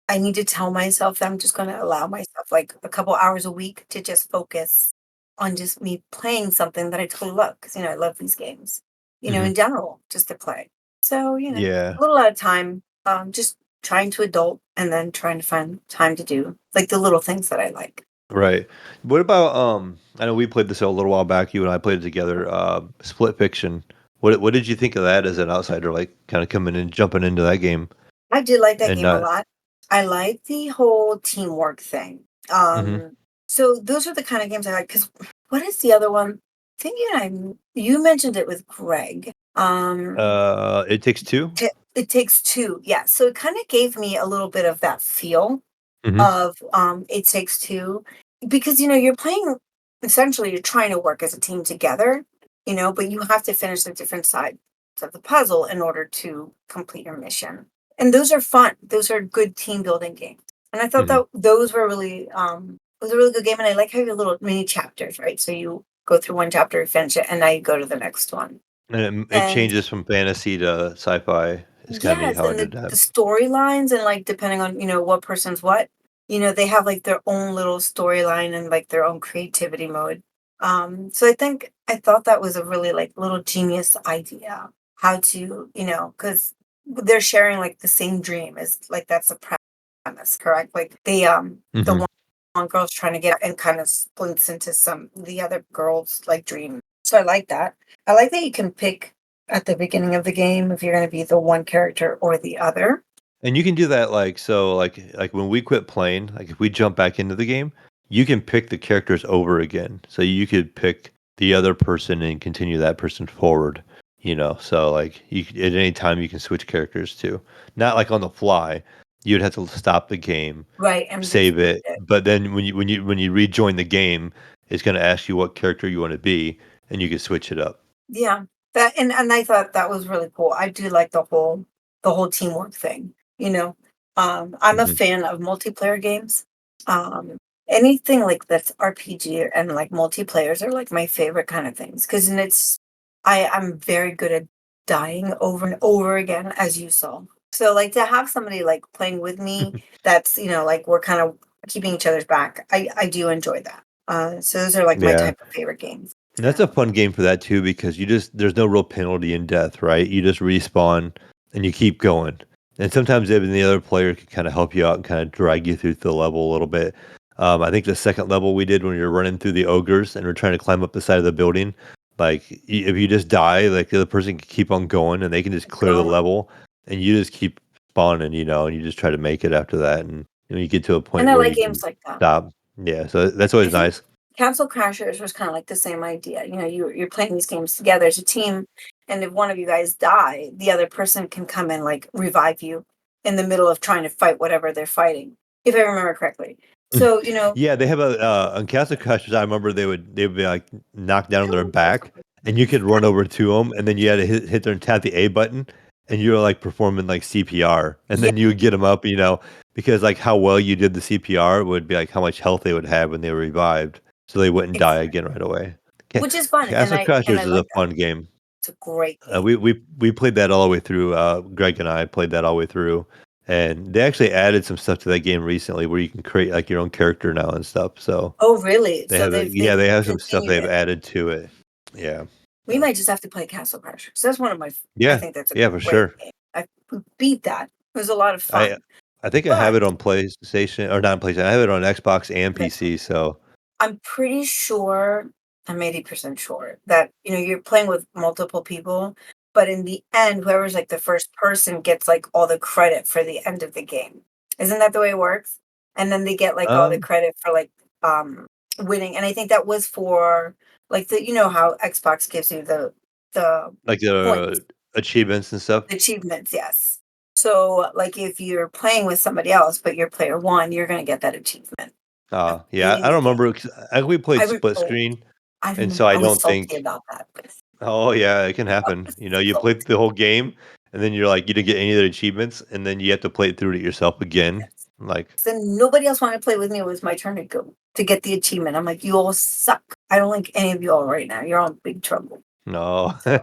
I need to tell myself that I'm just going to allow myself like a couple hours a week to just focus on just me playing something that I totally love because I love these games. In Mhm. general, just to play. So Yeah. a little at a time. Just trying to adult and then trying to find time to do like the little things that I like. Right. What about I know we played this a little while back, you and I played it together, Split Fiction. What did you think of that as an outsider, like kind of coming in jumping into that game I did like that and game a not lot. I like the whole teamwork thing. Mhm. So those are the kind of games I like. Because what is the other one? I think you mentioned it with Greg. It Takes Two? It Takes Two. Yeah. So it kind of gave me a little bit of that feel Mhm. of It Takes Two, because you're playing. Essentially, you're trying to work as a team together. But you have to finish the different sides of the puzzle in order to complete your mission. And those are fun. Those are good team building games. And I thought Mhm. that those were really it was a really good game. And I like how you little mini chapters, right? So you go through one chapter, you finish it, and now you go to the next one. And it And changes from fantasy to sci-fi is kinda neat yes, how it and did the that. storylines and like depending on, what person's what, they have like their own little storyline and like their own creativity mode. So I thought that was a really like little genius idea how to, because they're sharing like the same dream is like that's the premise, correct? Like the Mhm. one girl's trying to get and kind of splits into the other girl's like dream. So I like that. I like that you can pick at the beginning of the game if you're going to be the one character or the other. And you can do that, like, when we quit playing, like, if we jump back into the game, you can pick the characters over again. So you could pick the other person and continue that person forward, So, like, at any time, you can switch characters too. Not, like, on the fly. You'd have to stop the game, Right, and save reboot it, it. but then when you rejoin the game, it's gonna ask you what character you wanna be, and you can switch it up. Yeah. That and I thought that was really cool. I do like the whole teamwork thing, you know. I'm a Mhm. fan of multiplayer games. Um Anything like that's RPG and like multiplayers are like my favorite kind of things because I'm very good at dying over and over again as you saw. So like to have somebody like playing with me that's, like we're kind of keeping each other's back. I do enjoy that. So those are like my Yeah. type of favorite games. And that's a fun game for that too, because there's no real penalty in death, right? You just respawn and you keep going. And sometimes even the other player can kind of help you out and kind of drag you through the level a little bit. I think the second level we did when you're running through the ogres and we're trying to climb up the side of the building, like if you just die, like the other person can keep on going and they can just clear the level, and you just keep spawning, and you just try to make it after that, and you get to a point And I where like you can games like that. stop. Yeah, so that's I always think nice. Castle Crashers was kind of like the same idea. You're playing these games together as a team, and if one of you guys die, the other person can come and like revive you in the middle of trying to fight whatever they're fighting, if I remember correctly. So Yeah, they have on Castle Crashers. I remember they would be like knocked down on their back, and you could run over to them, and then you had to hit there and tap the A button, and you were like performing like CPR, and then you would get them up, because like how well you did the CPR would be like how much health they would have when they were revived, so they wouldn't die again right away. which is fun, and Castle I Crashers is a like that. fun game. It's a great game. We played that all the way through. Greg and I played that all the way through, and they actually added some stuff to that game recently where you can create like your own character now and stuff. So Oh, really? they So have they have some stuff continued they've it. added to it. Yeah. We might just have to play Castle Crashers. That's one of my. I Yeah. think that's a Yeah, for great sure. game. I beat that. It was a lot of I fun. I think I have it on PlayStation, or not PlayStation. I have it on Xbox and PC. So I'm pretty sure, I'm 80% sure that, you're playing with multiple people, but in the end, whoever's like the first person gets like all the credit for the end of the game. Isn't that the way it works? And then they get like all the credit for like winning. And I think that was for like how Xbox gives you the like points, the achievements and stuff. achievements, yes. So like if you're playing with somebody else, but you're player one, you're gonna get that achievement. Yeah, I don't remember. We played split Oh, screen, I and so remember I I was don't salty think. about that. Oh yeah, it can I happen. was You play salty. the whole game, and then you're like, you didn't get any of the achievements, and then you have to play it through it yourself again. Yes. Like, So nobody else wanted to play with me. It was my turn to go to get the achievement. I'm like, you all suck. I don't like any of you all right now. You're all in big trouble. no. So,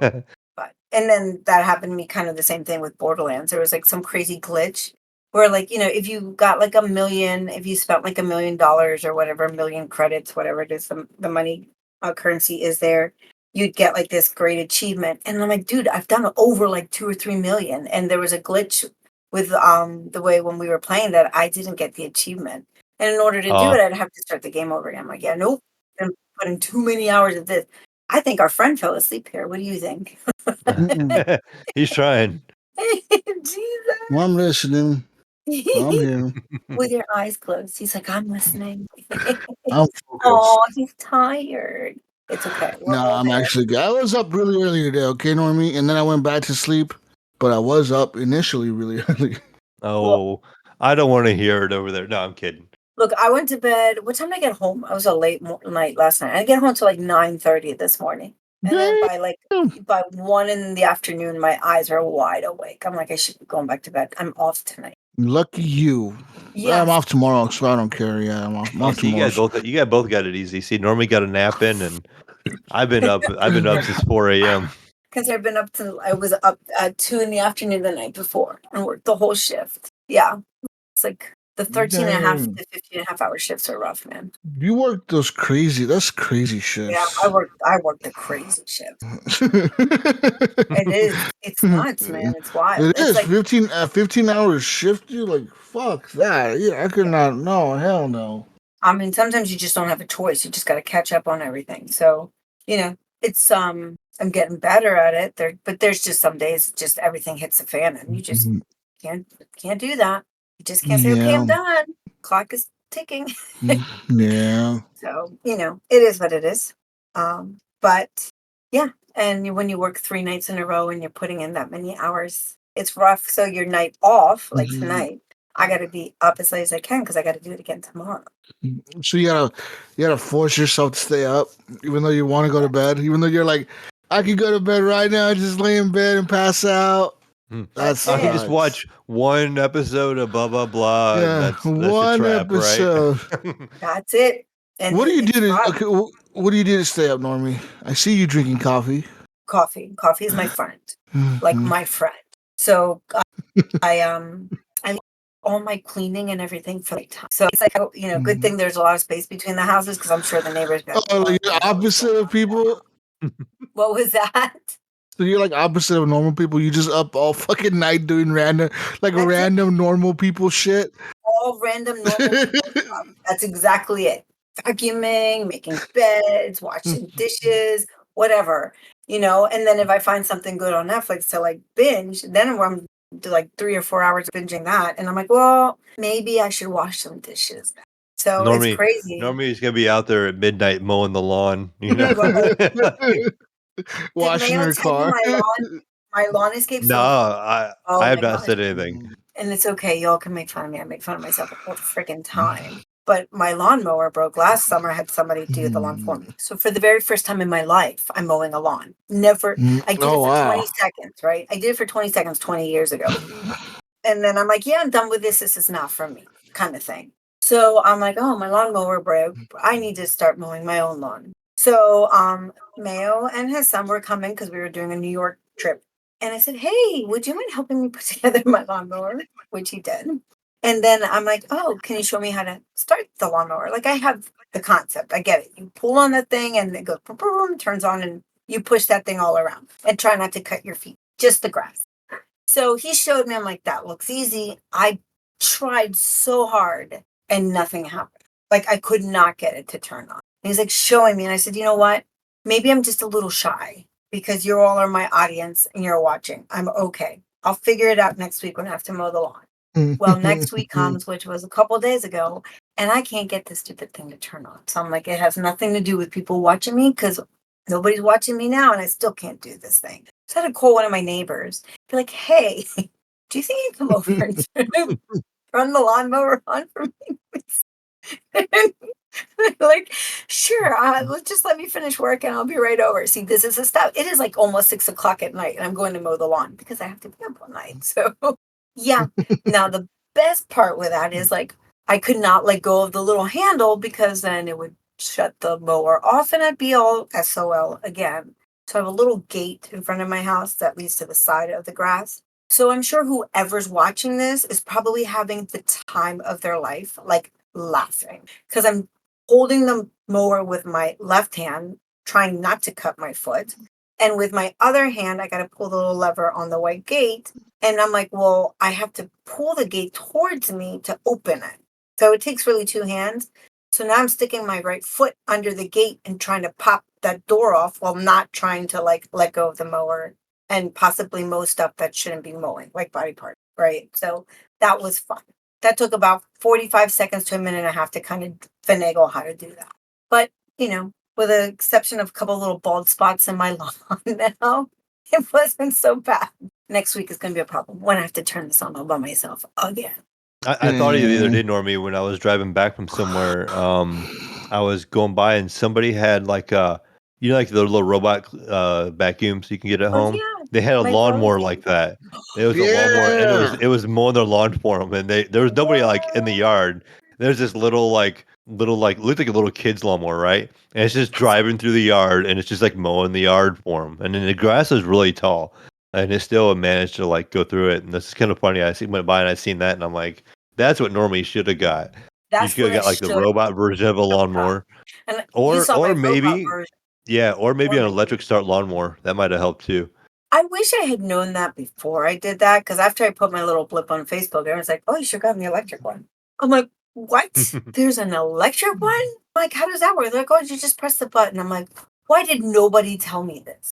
and then that happened to me kind of the same thing with Borderlands. There was like some crazy glitch where like, if you got like if you spent like $1 million or whatever, 1 million credits, whatever it is, the money currency is there, you'd get like this great achievement. And I'm like, dude, I've done over like 2 or 3 million. And there was a glitch with the way when we were playing that I didn't get the achievement. And in order to do it, I'd have to start the game over again. I'm like, yeah, nope. I'm putting too many hours of this. I think our friend fell asleep here. What do you think? He's trying. Jesus. Well, I'm listening. I'm here. With your eyes closed. He's like, I'm listening. I'm focused. Oh, he's tired. It's okay. We're No, all I'm there. actually good. I was up really early today, okay, Normie? And then I went back to sleep, but I was up initially really early. Oh, I don't want to hear it over there. No, I'm kidding. Look, I went to bed. What time did I get home? I was a late night last night. I get home till like 9:30 this morning. And then by 1 in the afternoon, my eyes are wide awake. I'm like, I should be going back to bed. I'm off tonight. Lucky you. Yes. I'm off tomorrow, so I don't care. Yeah, I'm off See, tomorrow. you guys both got it easy. See, Normie got a nap in, and I've been up since 4 a.m. Because I was up at 2 in the afternoon the night before and worked the whole shift. Yeah. It's like the 13 and a half to 15 and a half hour shifts are rough, man. You work that's crazy shifts. Yeah, I work the crazy shift. It is. It's nuts, man. It's wild. It is like 15 hours shift. You like fuck that. Yeah, I could not. No, hell no. I mean, sometimes you just don't have a choice. You just got to catch up on everything. So, it's I'm getting better at it. But there's just some days just everything hits the fan and you just can't do that. You just can't say, okay, I'm done. Clock is ticking. Yeah. So, it is what it is. But yeah. And when you work 3 nights in a row and you're putting in that many hours, it's rough. So your night off, like tonight, I got to be up as late as I can because I got to do it again tomorrow. So you gotta force yourself to stay up, even though you want to go to bed, even though you're like, I could go to bed right now, just lay in bed and pass out. I can just watch one episode of blah blah blah. Yeah, That's one a trap, episode. right? That's it. And what do you do what do you do to stay up, Normie? I see you drinking coffee. Coffee is my friend, like my friend. So I all my cleaning and everything for like time. So it's like, good thing there's a lot of space between the houses because I'm sure the neighbors. Like the opposite of people. What was that? So you're like opposite of normal people. You just up all fucking night doing random normal people shit. All random normal people stuff. That's exactly it. Vacuuming, making beds, washing dishes, whatever, and then if I find something good on Netflix to like binge, then I'm to like 3 or 4 hours binging that, and I'm like, well, maybe I should wash some dishes. So it's crazy. Normally he's gonna be out there at midnight mowing the lawn, Washing her car. My lawn escape. No, I have not said anything. And it's okay. Y'all can make fun of me. I make fun of myself all the freaking time. But my lawnmower broke last summer. I had somebody do the lawn for me. So for the very first time in my life, I'm mowing a lawn. Never. I did it for 20 seconds, right? I did it for 20 seconds 20 years ago. And then I'm like, yeah, I'm done with this. This is not for me, kind of thing. So I'm like, oh, my lawnmower broke. I need to start mowing my own lawn. So Mayo and his son were coming because we were doing a New York trip. And I said, hey, would you mind helping me put together my lawnmower? Which he did. And then I'm like, oh, can you show me how to start the lawnmower? Like, I have the concept. I get it. You pull on the thing and it goes, boom, boom, turns on, and you push that thing all around. And try not to cut your feet, just the grass. So he showed me. I'm like, that looks easy. I tried so hard and nothing happened. Like, I could not get it to turn on. And he's like showing me. And I said, you know what? Maybe I'm just a little shy because you all are my audience and you're watching. I'm okay. I'll figure it out next week when I have to mow the lawn. Well, next week comes, which was a couple of days ago, and I can't get this stupid thing to turn on. So I'm like, it has nothing to do with people watching me because nobody's watching me now and I still can't do this thing. So I had to call one of my neighbors, be like, hey, do you think you can come over and run the lawnmower on for me? Like, sure, just let me finish work and I'll be right over. See, this is the stuff. It is like almost 6 o'clock at night and I'm going to mow the lawn because I have to be up all night. So yeah. Now the best part with that is like, I could not let go of the little handle because then it would shut the mower off and I'd be all SOL again. So I have a little gate in front of my house that leads to the side of the grass. So I'm sure whoever's watching this is probably having the time of their life, like laughing, because I'm holding the mower with my left hand, trying not to cut my foot. And with my other hand, I got to pull the little lever on the white gate. And I'm like, well, I have to pull the gate towards me to open it. So it takes really 2 hands. So now I'm sticking my right foot under the gate and trying to pop that door off while not trying to like let go of the mower and possibly mow stuff that shouldn't be mowing, like body parts, right? So that was fun. That took about 45 seconds to a minute and a half to kind of finagle how to do that. But, with the exception of a couple little bald spots in my lawn now, it wasn't so bad. Next week is going to be a problem when I have to turn this on all by myself again. I thought of you the other day, Normie, when I was driving back from somewhere. I was going by and somebody had like like the little robot vacuums you can get at home. Yeah. They had a lawnmower like that. It was a lawnmower, and it was mowing their lawn for them. And there was nobody like in the yard. There's this little looked like a little kid's lawnmower, right? And it's just driving through the yard, and it's just like mowing the yard for them. And then the grass is really tall, and it still managed to like go through it. And this is kind of funny. Went by and I seen that, and I'm like, that's what Normie should have got. You should have got like the robot version of a lawnmower, or maybe an electric start lawnmower. That might have helped too. I wish I had known that before I did that, because after I put my little blip on Facebook, everyone's like, oh, you should have gotten the electric one. I'm like, what? There's an electric one? I'm like, how does that work? They're like, oh, you just press the button. I'm like, why did nobody tell me this?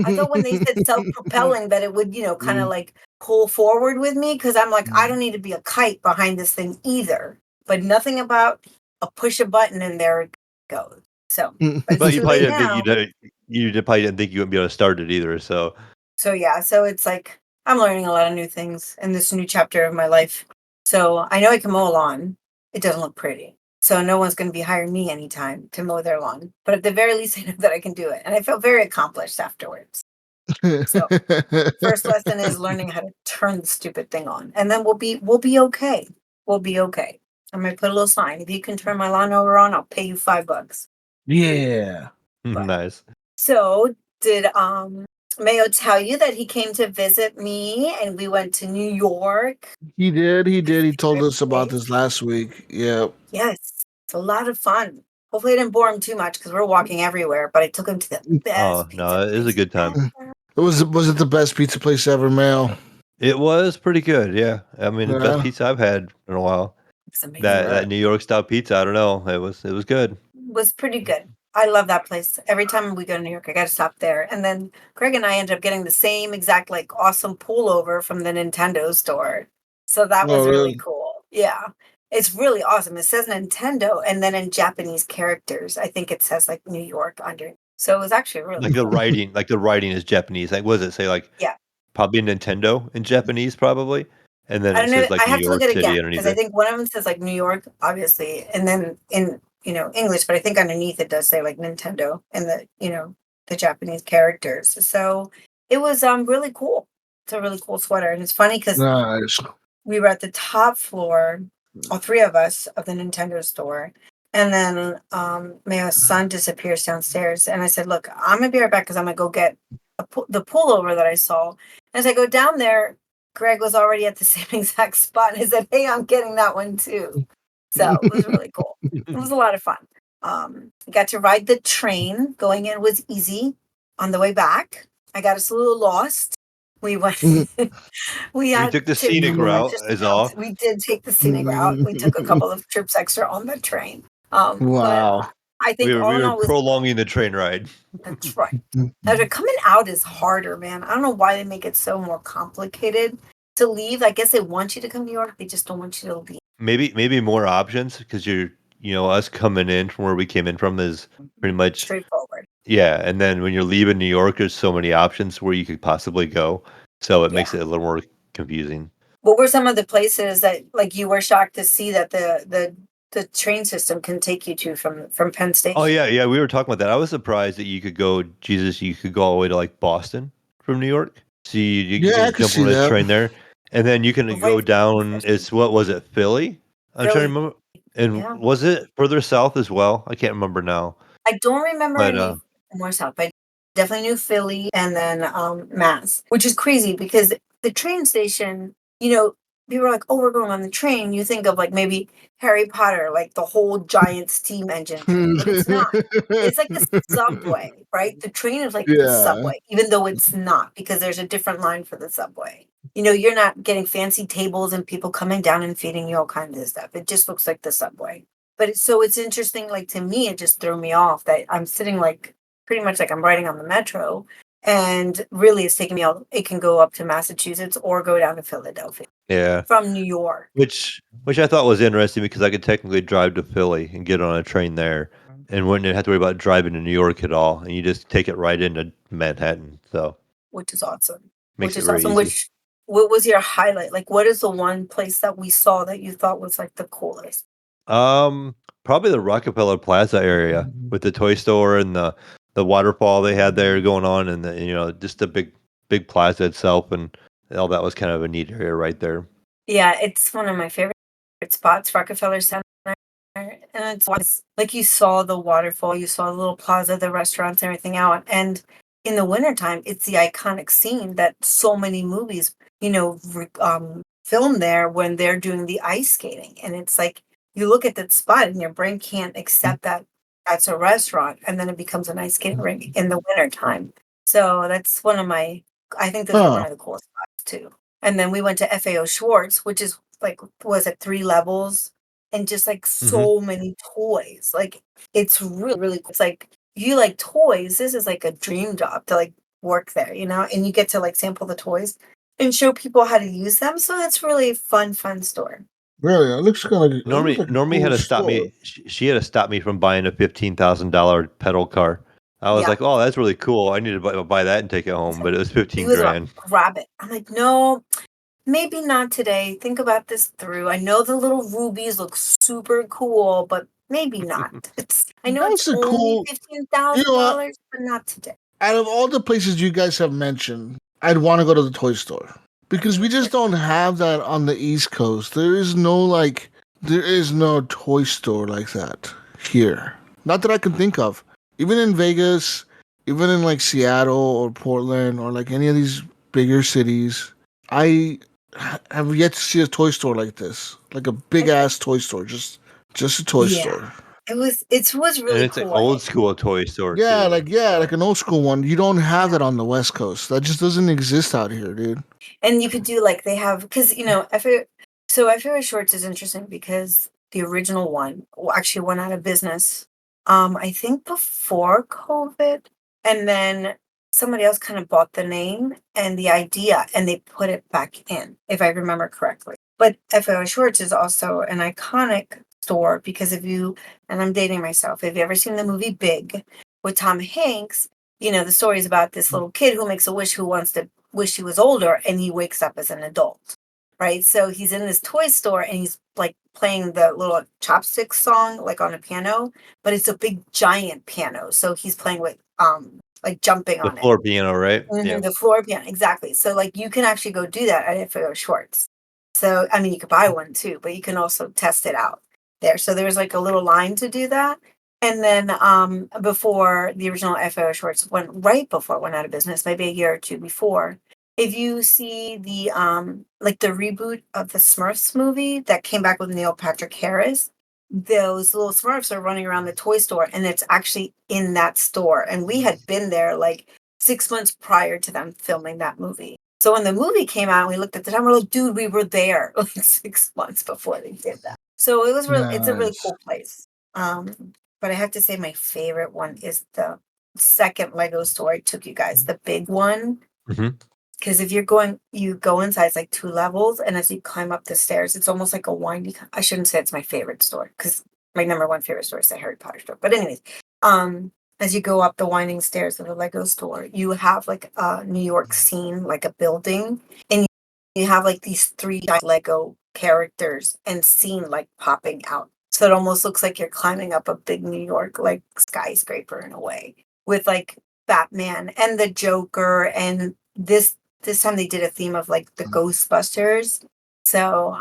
I thought when they said self-propelling that it would, kind of like pull forward with me, because I'm like, I don't need to be a kite behind this thing either. But nothing about a push a button and there it goes. So, but you probably didn't think you wouldn't be able to start it either. So yeah, so it's like I'm learning a lot of new things in this new chapter of my life. So I know I can mow a lawn. It doesn't look pretty. So no one's going to be hiring me anytime to mow their lawn. But at the very least, I know that I can do it. And I felt very accomplished afterwards. So first lesson is learning how to turn the stupid thing on. And then we'll be okay. We'll be okay. I'm going to put a little sign. If you can turn my lawnmower on, I'll pay you $5. Yeah. Nice. So did Mayo tell you that he came to visit me and we went to New York? He did. He did. He told Favorite us about place? this last week. Yeah. Yes, it's a lot of fun. Hopefully, I didn't bore him too much because we're walking everywhere. But I took him to the Oh best pizza no, it was a place good time. ever. Was it the best pizza place ever, Mail? It was pretty good. Yeah, I mean, the best Yeah. pizza I've had in a while. It's amazing. That Right. New York style pizza. I don't know. It was good. Was pretty good. I love that place. Every time we go to New York, I got to stop there. And then Greg and I ended up getting the same exact like awesome pullover from the Nintendo store. So that Oh, was really really? cool. Yeah. It's really awesome. It says Nintendo and then in Japanese characters, I think it says like New York under. So it was actually really cool. Like the writing is Japanese. Like, what does it say? Like, Yeah. probably Nintendo in Japanese, probably, and then I it don't know. says like I New have to look York at it City again underneath because I it. think one of them says like New York, obviously, and then in English, but I think underneath it does say like Nintendo and the Japanese characters. So it was really cool. It's a really cool sweater, and it's funny because Nice. we were at the top floor, all three of us, of the Nintendo store. And then my son disappears downstairs. And I said, look, I'm going to be right back because I'm going to go get the pullover that I saw. As I go down there, Greg was already at the same exact spot. And I said, hey, I'm getting that one too. So it was really cool. It was a lot of fun. Got to ride the train. Going in was easy. On the way back, I got us a little lost. We went. We You had took the to scenic pretty much route, just is bounce. all. We did take the scenic route. We took a couple of trips extra on the train. But Wow. I think all We in were all was prolonging the train ride. that's right. Now, coming out is harder, man. I don't know why they make it so more complicated to leave. I guess they want you to come to New York. They just don't want you to leave. Maybe more options because us coming in from where we came in from is pretty much. Straightforward. Yeah, and then when you're leaving New York, there's so many options where you could possibly go, so it makes Yeah. it a little more confusing. What were some of the places that like you were shocked to see that the train system can take you to from Penn Oh Station? yeah, we were talking about that. I was surprised that you could go, Jesus, you could go all the way to like Boston from New York. So you Yeah, I can could jump see on a that. train there, and then you can Right go from Penn down. Station. It's what was it, Philly? I'm trying to Philly. remember. And Yeah. was it further south as well? I can't remember now. I don't remember But any more south, but I definitely knew Philly and then Mass, which is crazy because the train station, people are like, oh, we're going on the train. You think of like maybe Harry Potter, like the whole giant steam engine thing, but it's not. It's like a subway, right? The train is like the Yeah. subway, even though it's not, because there's a different line for the subway. You're not getting fancy tables and people coming down and feeding you all kinds of stuff. It just looks like the subway. But it's interesting, like to me, it just threw me off that I'm sitting like pretty much like I'm riding on the metro. And really it's taking me out. It can go up to Massachusetts or go down to Philadelphia yeah, from New York. which I thought was interesting because I could technically drive to Philly and get on a train there, and wouldn't have to worry about driving to New York at all, and you just take it right into Manhattan. So Which is awesome. makes it very easy. What was your highlight? Like what is the one place that we saw that you thought was like the coolest? Probably the Rockefeller Plaza area with the toy store and the waterfall they had there going on, and just the big plaza itself, and all that was kind of a neat area right there. Yeah, it's one of my favorite spots, Rockefeller Center. And it's like you saw the waterfall, you saw the little plaza, the restaurants, everything out. And in the wintertime, it's the iconic scene that so many movies, film there when they're doing the ice skating. And it's like you look at that spot and your brain can't accept that that's a restaurant. And then it becomes an ice skating rink in the wintertime. So that's I think those are one Huh. of the coolest spots too. And then we went to FAO Schwartz, which is like, was it 3 levels? And just like Hmm. so many toys. Like it's really, really cool. It's like you like toys. This is like a dream job to like work there, and you get to like sample the toys and show people how to use them. So that's really a fun store. Really, it looks kind of. It looks like a Normally had cool to stop store. me. She had to stop me from buying a $15,000 pedal car. I was Yeah. like, "Oh, that's really cool. I need to buy that and take it It's home." like, But it was he 15 was about grand. grab it. I'm like, no, maybe not today. Think about this through. I know the little rubies look super cool, but maybe not. I know it's That's a only cool. fifteen You know thousand what? dollars, but not today. Out of all the places you guys have mentioned, I'd want to go to the toy store because we just don't have that on the East Coast. There is no toy store like that here. Not that I can think of. Even in Vegas, even in like Seattle or Portland or like any of these bigger cities, I have yet to see a toy store like this, like a big ass toy store, just a toy Yeah. store. It was And really it's an cool. old school toy store Yeah, too. like an old school one. You don't have that on the West Coast. That just doesn't exist out here, dude. And you could do like they have because FAO Shorts is interesting because the original one actually went out of business. I think before COVID, and then somebody else kind of bought the name and the idea, and they put it back in, if I remember correctly. But FAO Shorts is also an iconic store because if you, and I'm dating myself, if you ever seen the movie Big with Tom Hanks, the story is about this little kid who makes a wish who wants to wish he was older and he wakes up as an adult, right? So he's in this toy store and he's like playing the little chopstick song like on a piano, but it's a big giant piano. So he's playing with like jumping The on it. floor piano, right? Yeah. The floor piano, exactly. So like you can actually go do that at FAO Schwartz. So I mean you could buy one too, but you can also test it out there. So there's like a little line to do that. And then before the original FAO Schwartz right before it went out of business, maybe a year or two before, if you see the like the reboot of the Smurfs movie that came back with Neil Patrick Harris, those little Smurfs are running around the toy store and it's actually in that store. And we had been there like 6 months prior to them filming that movie. So when the movie came out, we looked at the time, we're like, dude, we were there like 6 months before they did that. So it was it's a really Nice. cool place. But I have to say my favorite one is the second Lego store I took you guys, the big one. Mhm. Because if you go inside, it's like 2 levels, and as you climb up the stairs, it's almost like a windy. I shouldn't say it's my favorite store because my number one favorite store is the Harry Potter store. But anyways, as you go up the winding stairs of the Lego store, you have like a New York scene, like a building, and you have like these 3 Lego characters and scene like popping out. So it almost looks like you're climbing up a big New York like skyscraper in a way with like Batman and the Joker, and this time they did a theme of like the Ghostbusters. So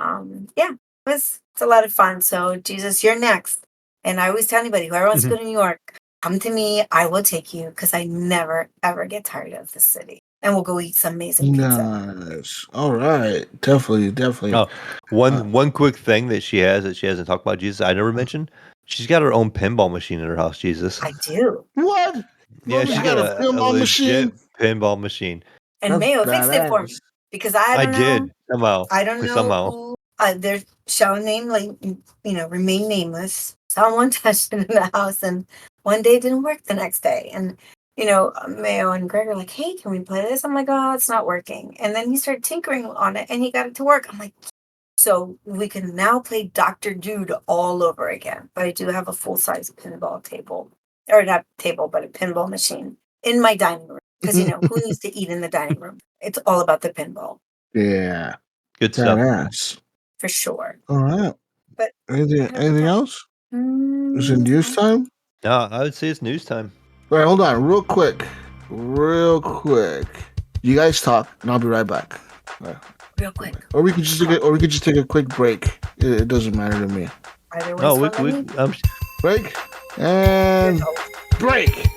yeah, it's a lot of fun. So Jesus, you're next. And I always tell anybody who wants to go to New York, come to me. I will take you because I never ever get tired of the city. And we'll go eat some amazing pizza. Nice. All right. Definitely. Oh, one quick thing that she hasn't talked about, Jesus, I never mentioned. She's got her own pinball machine in her house, Jesus. I do. What? Yeah, Mommy's she's got got a a pinball legit machine. pinball machine. And That's Mayo fixed it for me badass. because I I don't know. did somehow. I don't know Somehow. who. Their show name, like remain nameless. Someone touched it in the house, and one day it didn't work the next day. And Mayo and Greg are like, "Hey, can we play this?" I'm like, "Oh, it's not working." And then he started tinkering on it, and he got it to work. I'm like, "So we can now play Doctor Dude all over again." But I do have a full size pinball table, or not table, but a pinball machine in my dining room because who needs to eat in the dining room? It's all about the pinball. Yeah. Good stuff. Badass. For sure. All right. But Anything else? Is it news time? No, I would say it's news time. All right, hold on, real quick. You guys talk, and I'll be right back. All right. Real quick. Or we could just take a quick break. It doesn't matter to me. Either way. No, Break and break.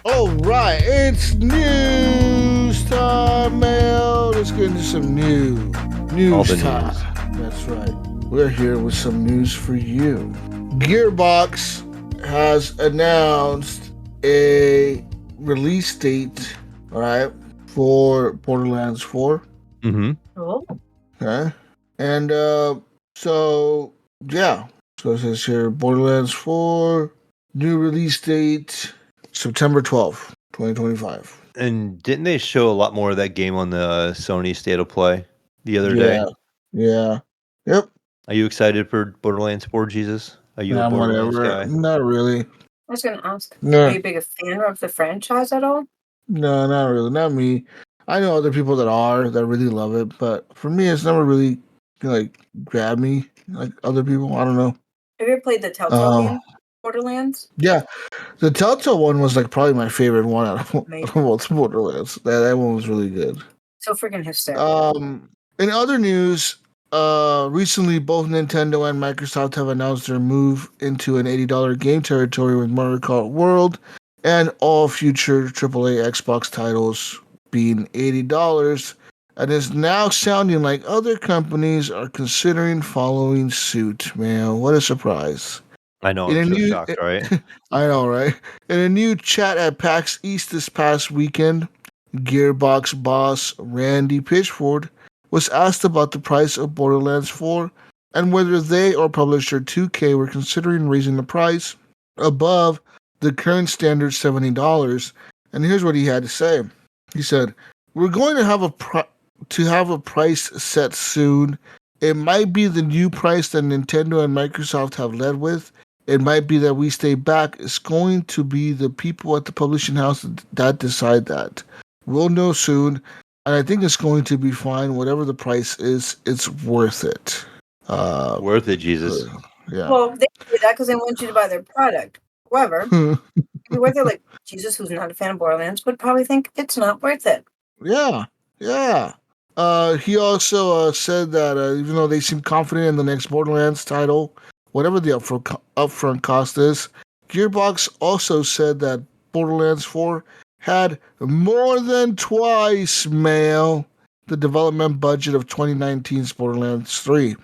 All right, it's news time, Mel. Let's get into some news the time. That's right. We're here with some news for you. Gearbox has announced a release date, all right, for Borderlands 4. Mm-hmm. Oh, Okay. And so yeah. So it says here Borderlands 4, new release date, September 12th, 2025. And didn't they show a lot more of that game on the Sony State of Play the other day? Yeah. Yep. Are you excited for Borderlands 4, Jesus? Are you a Nah, Borderlands whatever. guy? Not really. I was going to ask, are No. you a big fan of the franchise at all? No, not really. Not me. I know other people that really love it, but for me, it's never really like grabbed me like other people. I don't know. Have you ever played the Telltale game, Borderlands? Yeah, the Telltale one was like probably my favorite one out of all the Borderlands. That one was really good. So freaking hysterical. In other news, recently both Nintendo and Microsoft have announced their move into an $80 game territory with Mario Kart World and all future AAA Xbox titles being $80, and is now sounding like other companies are considering following suit. Man, what a surprise. I know, In I'm a so new, shocked, right? I know, right? In a new chat at PAX East this past weekend, Gearbox boss Randy Pitchford was asked about the price of Borderlands 4 and whether they or publisher 2K were considering raising the price above the current standard $70. And here's what he had to say. He said, "We're going to have a price set soon. It might be the new price that Nintendo and Microsoft have led with. It might be that we stay back. It's going to be the people at the publishing house that decide that. We'll know soon, and I think it's going to be fine. Whatever the price is, it's worth it." Worth it, Jesus. Yeah. Well, they do that because they want you to buy their product. However, whether like Jesus, who's not a fan of Borderlands, would probably think it's not worth it. Yeah. He also said that even though they seem confident in the next Borderlands title, whatever the upfront cost is, Gearbox also said that Borderlands 4 had more than twice, the development budget of 2019's Borderlands 3.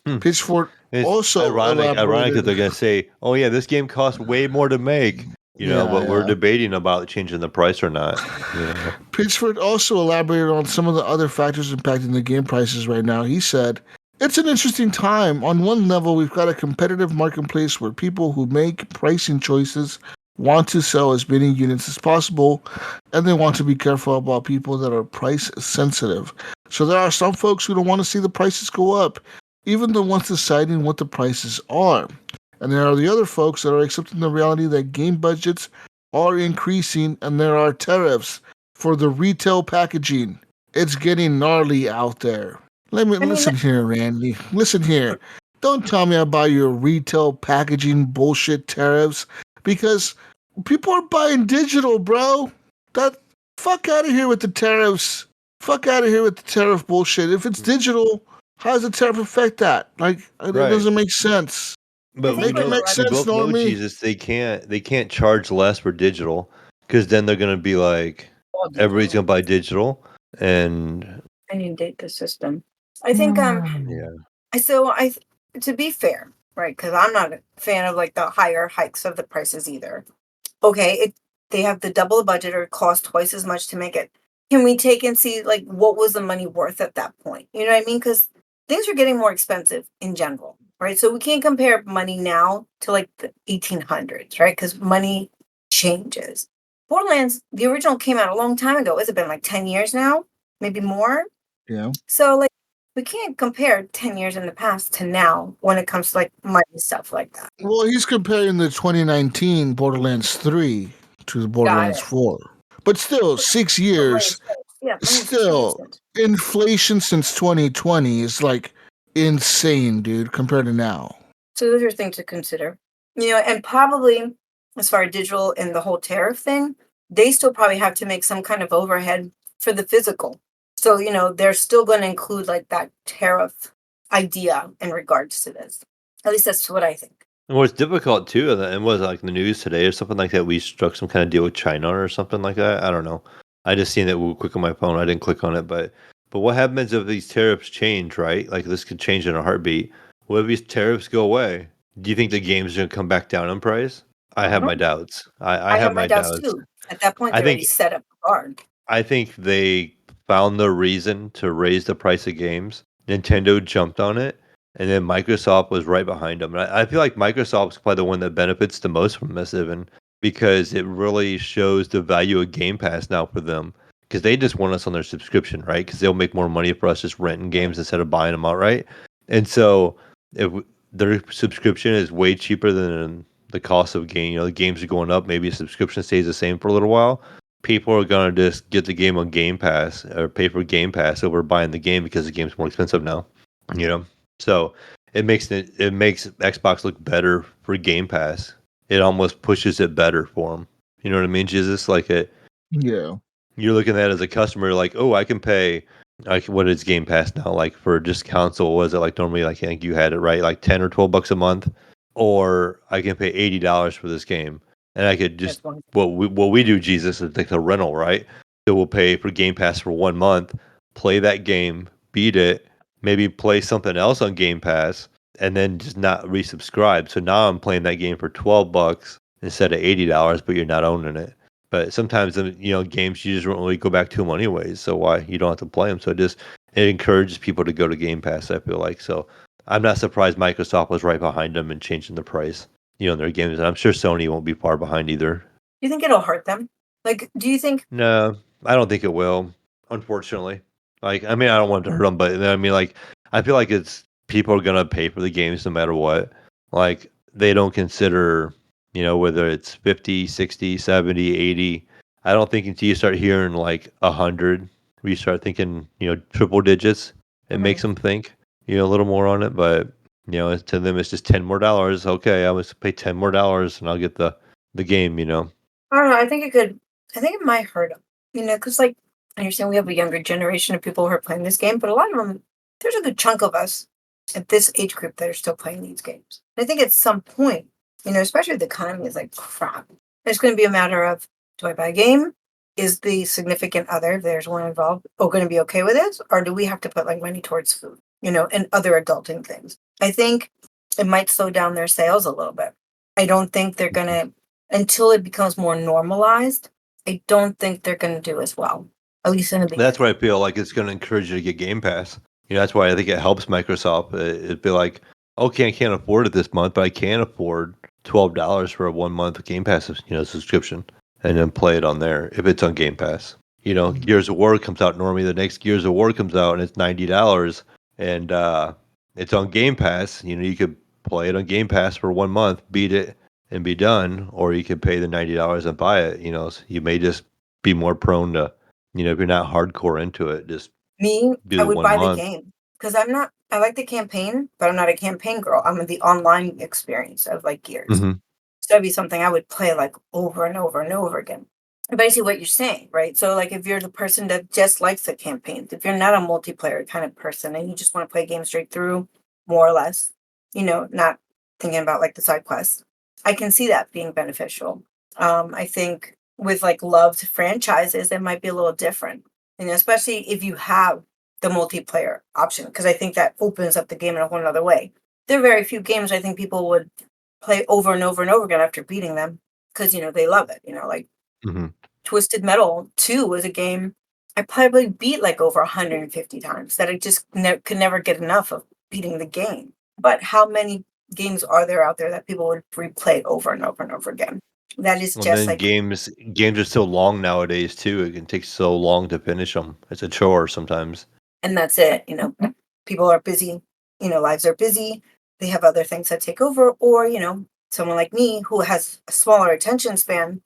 Hmm. Pitchfork It's also ironic that elaborated. they're going to say, oh, yeah, this game costs way more to make, but we're debating about changing the price or not. Pitchford also elaborated on some of the other factors impacting the game prices right now. He said, "It's an interesting time. On one level, we've got a competitive marketplace where people who make pricing choices want to sell as many units as possible, and they want to be careful about people that are price sensitive. So there are some folks who don't want to see the prices go up, even the ones deciding what the prices are. And there are the other folks that are accepting the reality that game budgets are increasing and there are tariffs for the retail packaging. It's getting gnarly out there." Listen here, Randy. Listen here. Don't tell me about your retail packaging bullshit tariffs because people are buying digital, bro. That fuck out of here with the tariffs. Fuck out of here with the tariff bullshit. If it's digital, how does the tariff affect that? Like, it doesn't make sense. But think Make it make we sense, both know, Normie. Jesus, they can't charge less for digital because then they're going to be like, everybody's going to buy digital. And I need to date the system. I think yeah. So to be fair, right? Because I'm not a fan of like the higher hikes of the prices either. Okay, they have the double budget or cost twice as much to make it. Can we take and see like what was the money worth at that point? You know what I mean? Because things are getting more expensive in general, right? So we can't compare money now to like the 1800s, right? Because money changes. Borderlands, the original came out a long time ago. Has it been like 10 years now? Maybe more? Yeah. So like we can't compare 10 years in the past to now when it comes to like money stuff like that. Well, he's comparing the 2019 Borderlands 3 to the Borderlands 4. But still, 6 years, still, inflation since 2020 is like insane, dude, compared to now. So those are things to consider. And probably as far as digital and the whole tariff thing, they still probably have to make some kind of overhead for the physical. So, they're still going to include like that tariff idea in regards to this. At least that's what I think. And what's difficult too, and was like in the news today or something like that, we struck some kind of deal with China or something like that. I don't know. I just seen it real quick on my phone. I didn't click on it, but what happens if these tariffs change, right? Like this could change in a heartbeat. What if these tariffs go away? Do you think the game's gonna come back down in price? I have Mhm. my doubts. I I have have my my doubts doubts. too. At that point, I they already think set up the bar. I think they found the reason to raise the price of games. Nintendo jumped on it, and then Microsoft was right behind them. And I feel like Microsoft's probably the one that benefits the most from this, even because it really shows the value of Game Pass now for them. Because they just want us on their subscription, right? Because they'll make more money for us just renting games instead of buying them outright. And so, if their subscription is way cheaper than the cost of game, the games are going up. Maybe a subscription stays the same for a little while, people are gonna just get the game on Game Pass or pay for Game Pass over buying the game because the game's more expensive now. You know, so it makes Xbox look better for Game Pass. It almost pushes it better for them. You know what I mean? Jesus, like Yeah. you're looking at it as a customer, like, oh, I can pay. Like, what is Game Pass now? Like for just console, was it like normally? Like I think you had it right, like $10 or $12 a month, or I can pay $80 for this game, and I could just That's one. what we do, Jesus, is like a rental, right? So we'll pay for Game Pass for 1 month, play that game, beat it, maybe play something else on Game Pass, and then just not resubscribe. So now I'm playing that game for $12 instead of $80, but you're not owning it. But sometimes, games you just don't really go back to them anyways. So why you don't have to play them? So it encourages people to go to Game Pass. I feel like so. I'm not surprised Microsoft was right behind them and changing the price, in their games. And I'm sure Sony won't be far behind either. Do you think it'll hurt them? Like, do you think? No, I don't think it will. Unfortunately, like I mean, I don't want to hurt them, but I mean, like I feel like it's people are gonna pay for the games no matter what. Like they don't consider, whether it's 50, 60, 70, 80. I don't think until you start hearing like 100, you start thinking, triple digits. It makes them think, a little more on it. But to them, it's just $10 more. Okay, I must pay $10 more, and I'll get the game. I don't know. I think it could. I think it might hurt them. Because like I understand we have a younger generation of people who are playing this game, but a lot of them, there's a good chunk of us at this age group that are still playing these games. And I think at some point, especially if the economy is like crap, it's going to be a matter of, do I buy a game? Is the significant other, if there's one involved, going to be okay with it? Or do we have to put like money towards food, and other adulting things? I think it might slow down their sales a little bit. I don't think they're going to, until it becomes more normalized, I don't think they're going to do as well, at least in the That's beginning. why I feel like it's going to encourage you to get Game Pass. That's why I think it helps Microsoft. It'd be like, okay, I can't afford it this month, but I can afford $12 for a 1 month Game Pass, subscription, and then play it on there if it's on Game Pass. Gears of War comes out normally. The next Gears of War comes out and it's $90, and it's on Game Pass. You could play it on Game Pass for 1 month, beat it, and be done, or you could pay the $90 and buy it. So you may just be more prone to, if you're not hardcore into it, just Me, do I the would one buy the month. game because I like the campaign, but I'm not a campaign girl. I'm in the online experience of like Gears. hmm So that'd be something I would play like over and over and over again. But I see what you're saying, right? So like if you're the person that just likes the campaigns, if you're not a multiplayer kind of person and you just want to play games straight through, more or less, not thinking about like the side quests, I can see that being beneficial. I think with like loved franchises, it might be a little different. Especially if you have the multiplayer option, because I think that opens up the game in a whole nother way. There are very few games I think people would play over and over and over again after beating them because they love it. Like hmm Twisted Metal 2 was a game I probably beat like over 150 times that I just could never get enough of beating the game. But how many games are there out there that people would replay over and over and over again? That is And just then like, games are so long nowadays too. It can take so long to finish them. It's a chore sometimes. and that's it. People are busy, lives are busy. They have other things that take over, or, someone like me who has a smaller attention span,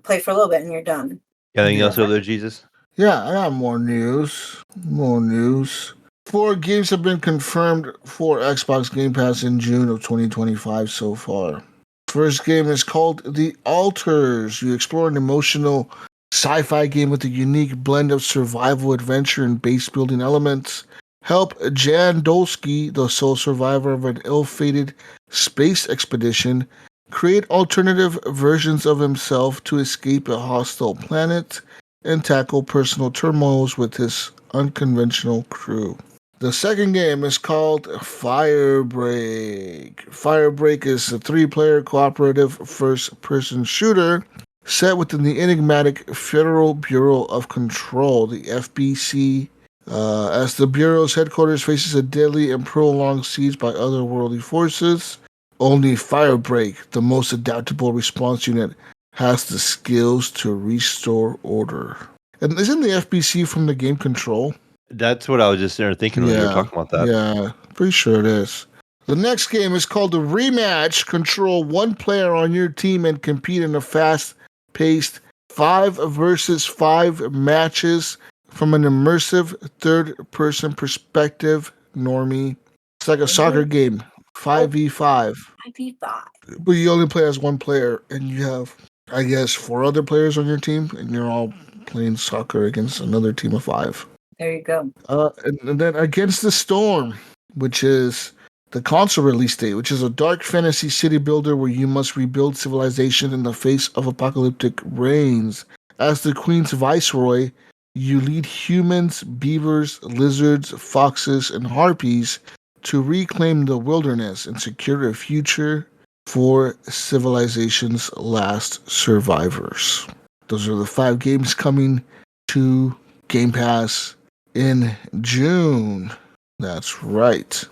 play for a little bit and you're done. Anything else Yeah. over there, Jesus? Yeah, I got more news. More news. 4 games have been confirmed for Xbox Game Pass in June of 2025 so far. First game is called The Alters. You explore an emotional sci-fi game with a unique blend of survival, adventure, and base building elements. help Jan Dolsky, the sole survivor of an ill-fated space expedition, create alternative versions of himself to escape a hostile planet and tackle personal turmoils with his unconventional crew. The second game is called Firebreak. Firebreak is a 3-player cooperative first-person shooter set within the enigmatic Federal Bureau of Control, the FBC, as the Bureau's headquarters faces a deadly and prolonged siege by otherworldly forces. Only Firebreak, the most adaptable response unit, has the skills to restore order. And isn't the FBC from the game Control? That's what I was just there thinking when you were talking about that. Yeah, pretty sure it is. The next game is called the Rematch. Control one player on your team and compete in a fast-paced 5 versus 5 matches from an immersive third-person perspective. Normie. It's like a soccer game, 5v5. 5v5. But you only play as one player, and you have, I guess, 4 other players on your team, and you're all playing soccer against another team of 5. There you go. And then Against the Storm, which is the console release date, which is a dark fantasy city builder where you must rebuild civilization in the face of apocalyptic rains. As the Queen's Viceroy, you lead humans, beavers, lizards, foxes, and harpies to reclaim the wilderness and secure a future for civilization's last survivors. Those are the 5 games coming to Game Pass in June. That's right.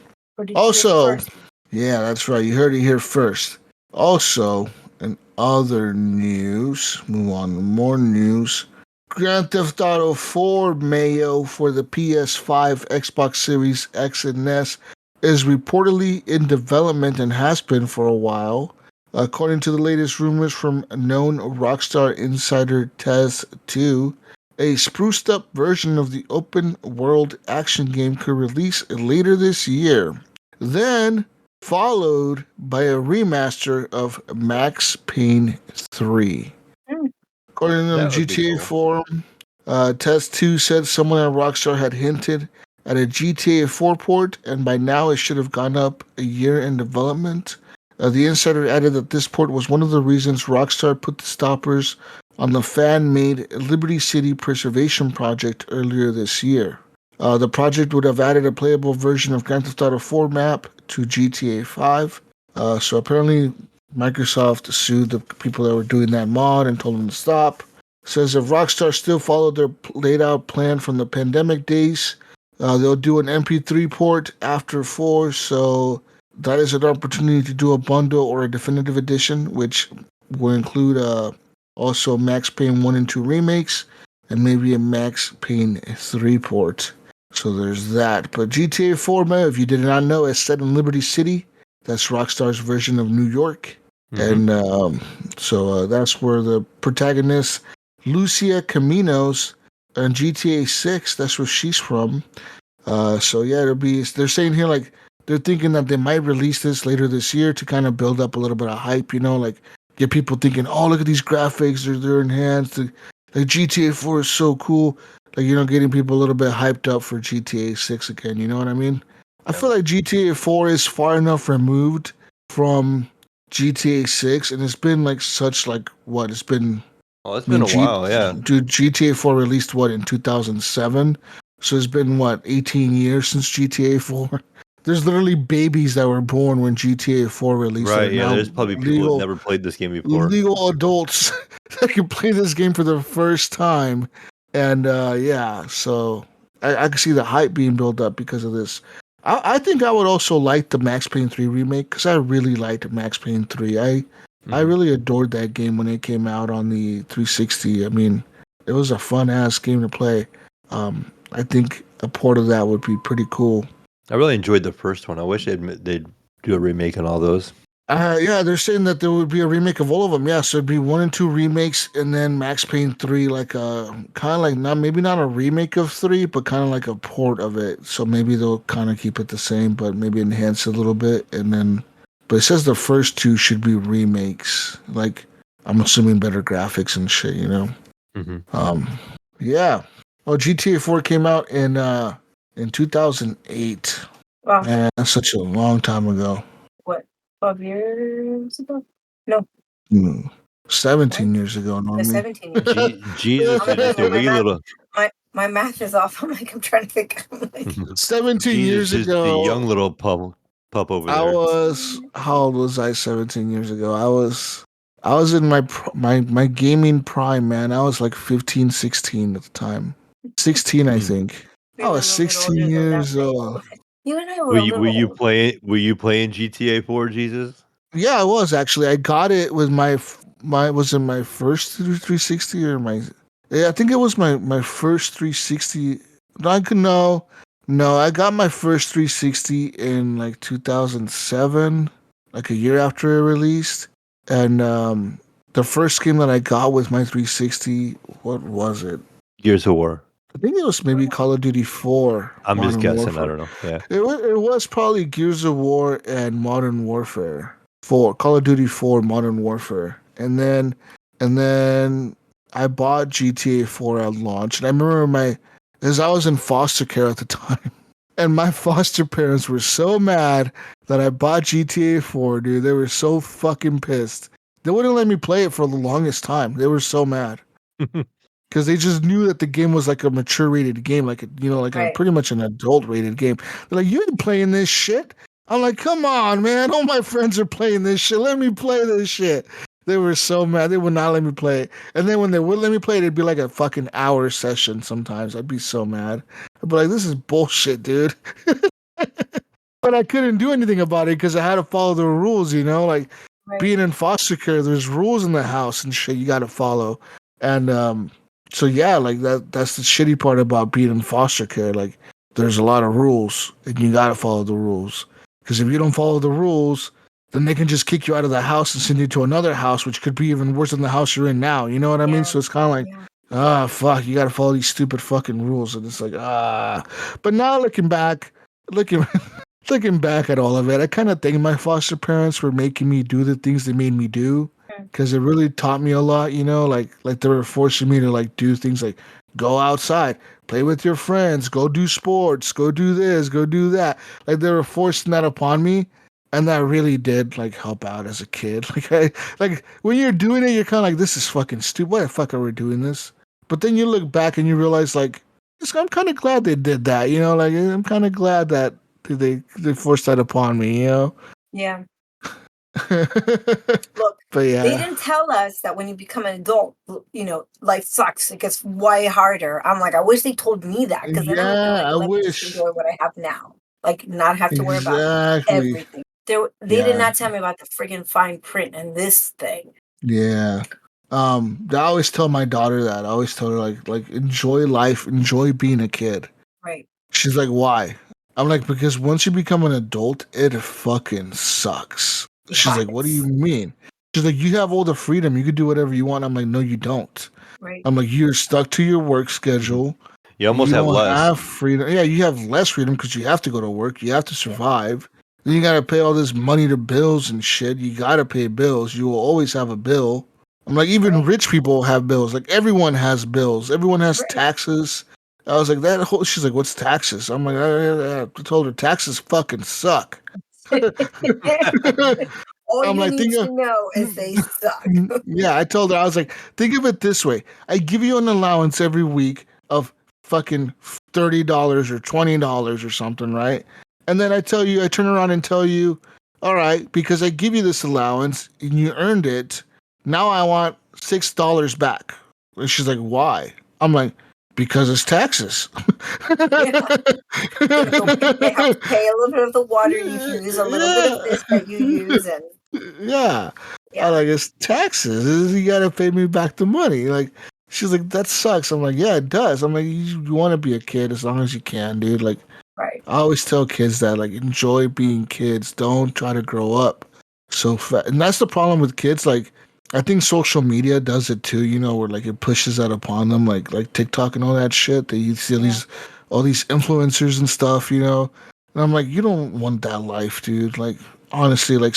Also, yeah, that's right. You heard it here first. Also, in other news, move on to more news. Grand Theft Auto 4 Mayo for the PS5, Xbox Series X, and S is reportedly in development and has been for a while. According to the latest rumors from known Rockstar insider Tez 2, a spruced up version of the open world action game could release later this year, then followed by a remaster of Max Payne 3. According to the GTA forum, Test 2 said someone at Rockstar had hinted at a GTA 4 port, and by now it should have gone up a year in development. The insider added that this port was one of the reasons Rockstar put the stoppers on the fan-made Liberty City Preservation Project earlier this year. The project would have added a playable version of Grand Theft Auto 4 map to GTA 5. So apparently Microsoft sued the people that were doing that mod and told them to stop. Says if Rockstar still followed their laid-out plan from the pandemic days, they'll do an MP3 port after 4, so that is an opportunity to do a bundle or a definitive edition, which will include also Max Payne 1 and 2 remakes, and maybe a Max Payne 3 port. So there's that. But GTA 4, man, if you did not know, is set in Liberty City. That's Rockstar's version of New York. Mm-hmm. And so that's where the protagonist, Lucia Caminos, in GTA 6, that's where she's from. So yeah, they're saying here, like, they're thinking that they might release this later this year to kind of build up a little bit of hype, like get people thinking, oh, look at these graphics, they're enhanced. Like GTA 4 is so cool. Like, getting people a little bit hyped up for GTA 6 again, you know what I mean? I feel like GTA 4 is far enough removed from GTA 6, and it's been like such, like, what? It's been... Oh, it's been a while, yeah. Dude, GTA 4 released, what, in 2007? So it's been, 18 years since GTA 4? There's literally babies that were born when GTA 4 released. Right, yeah, there's probably people who never played this game before. Legal adults that can play this game for the first time. And, yeah, so I can see the hype being built up because of this. I think I would also like the Max Payne 3 remake, because I really liked Max Payne 3. I really adored that game when it came out on the 360. I mean, it was a fun-ass game to play. I think a port of that would be pretty cool. I really enjoyed the first one. I wish they'd do a remake on all those. Yeah, they're saying that there would be a remake of all of them. Yeah, so it'd be 1 and 2 remakes, and then Max Payne 3, like kind of like maybe not a remake of 3, but kind of like a port of it. So maybe they'll kind of keep it the same, but maybe enhance it a little bit, and then. But it says the first 2 should be remakes. Like, I'm assuming better graphics and shit, Mm-hmm. Yeah. Oh, GTA 4 came out in in 2008. Wow. Man, that's such a long time ago. What? 12 years ago? No. 17 What? years ago, No, Normie. 17 years ago. Jesus I'm is like, wait just a a minute, wee little. my math is off. I'm like, I'm trying to think. I'm like, 17 Jesus, years just a young ago, little pup over I there. was, how old was I 17 years ago? I was in my gaming prime, man. I was like 15, 16 at the time. 16, I Hmm. think. we I were a was little bit 16 older than that. years old. You and I were a Were little you old. playing? Were you playing GTA 4, Jesus? Yeah, I was actually. I got it with my was it my first 360 or my yeah, I think it was my first 360. No, no, I got my first 360 in like 2007, like a year after it released. And the first game that I got with my 360, what was it? Gears of War. I think it was maybe Call of Duty 4, I'm just Modern guessing. I Warfare. don't know. Yeah. It was probably Gears of War and Modern Warfare 4, Call of Duty 4, Modern Warfare, and then I bought GTA 4 at launch, and I remember because I was in foster care at the time, and my foster parents were so mad that I bought GTA 4, dude. They were so fucking pissed. They wouldn't let me play it for the longest time. They were so mad because they just knew that the game was like a mature rated game, like like a Right. pretty much an adult rated game. They're like, "You ain't playing this shit." I'm like, "Come on, man! All my friends are playing this shit. Let me play this shit." They were so mad. They would not let me play it. And then when they would let me play it, it'd be like a fucking hour session sometimes. I'd be so mad. I'd be like, "This is bullshit, dude." But I couldn't do anything about it because I had to follow the rules, like Right. being in foster care, there's rules in the house and shit you got to follow. And so yeah, like that's the shitty part about being in foster care. Like there's a lot of rules and you got to follow the rules. Because if you don't follow the rules, then they can just kick you out of the house and send you to another house, which could be even worse than the house you're in now. You know what I mean? Yeah. So it's kind of like, Yeah. fuck, you got to follow these stupid fucking rules. And it's like, But now looking looking back at all of it, I kind of think my foster parents were making me do the things they made me do because it really taught me a lot. Like they were forcing me to like do things like go outside, play with your friends, go do sports, go do this, go do that. Like they were forcing that upon me, and that really did like help out as a kid. Like when you're doing it, you're kind of like, this is fucking stupid. Why the fuck are we doing this? But then you look back and you realize like, I'm kind of glad they did that. Like I'm kind of glad that they forced that upon me, Yeah. but Look, yeah, they didn't tell us that when you become an adult, life sucks. It gets way harder. I'm like, I wish they told me that because then I would be yeah, like, I let me just wish enjoy what I have now. Like, not have to worry about exactly. everything. They did Yeah, not tell me about the friggin' fine print and this thing. yeah. I always tell my daughter that. I always tell her like enjoy life, enjoy being a kid. Right. She's like, why? I'm like, because once you become an adult, it fucking sucks. She's like, what do you Yes. mean? She's like, you have all the freedom. You can do whatever you want. I'm like, no, you don't. Right. I'm like, you're stuck to your work schedule. You almost You have don't less. have freedom. Yeah, you have less freedom because you have to go to work. You have to survive. Then you got to pay all this money to bills and shit. You got to pay bills. You will always have a bill. I'm like, even Right. rich people have bills. Like, everyone has bills. Everyone has Right. taxes. I was like, she's like, what's taxes? I'm like, I told her taxes fucking suck. All I'm you like, need to know is they suck. yeah, I told her, I was like, think of it this way. I give you an allowance every week of fucking $30 or $20 or something, right? And then I turn around and tell you, all right, because I give you this allowance and you earned it, now I want $6 back. And she's like, why? I'm like, because it's taxes. Yeah. They have to pay a little bit of the water you've used, a little bit of this that you use, and Yeah. I yeah. like, it's taxes. You gotta pay me back the money. Like, she's like, that sucks. I'm like, yeah, it does. I'm like, you want to be a kid as long as you can, dude. Like, Right. I always tell kids that, like, enjoy being kids. Don't try to grow up so fast. And that's the problem with kids. Like, I think social media does it too. Where like it pushes that upon them, like TikTok and all that shit. That you see all these influencers and stuff. And I'm like, you don't want that life, dude. Like, honestly, like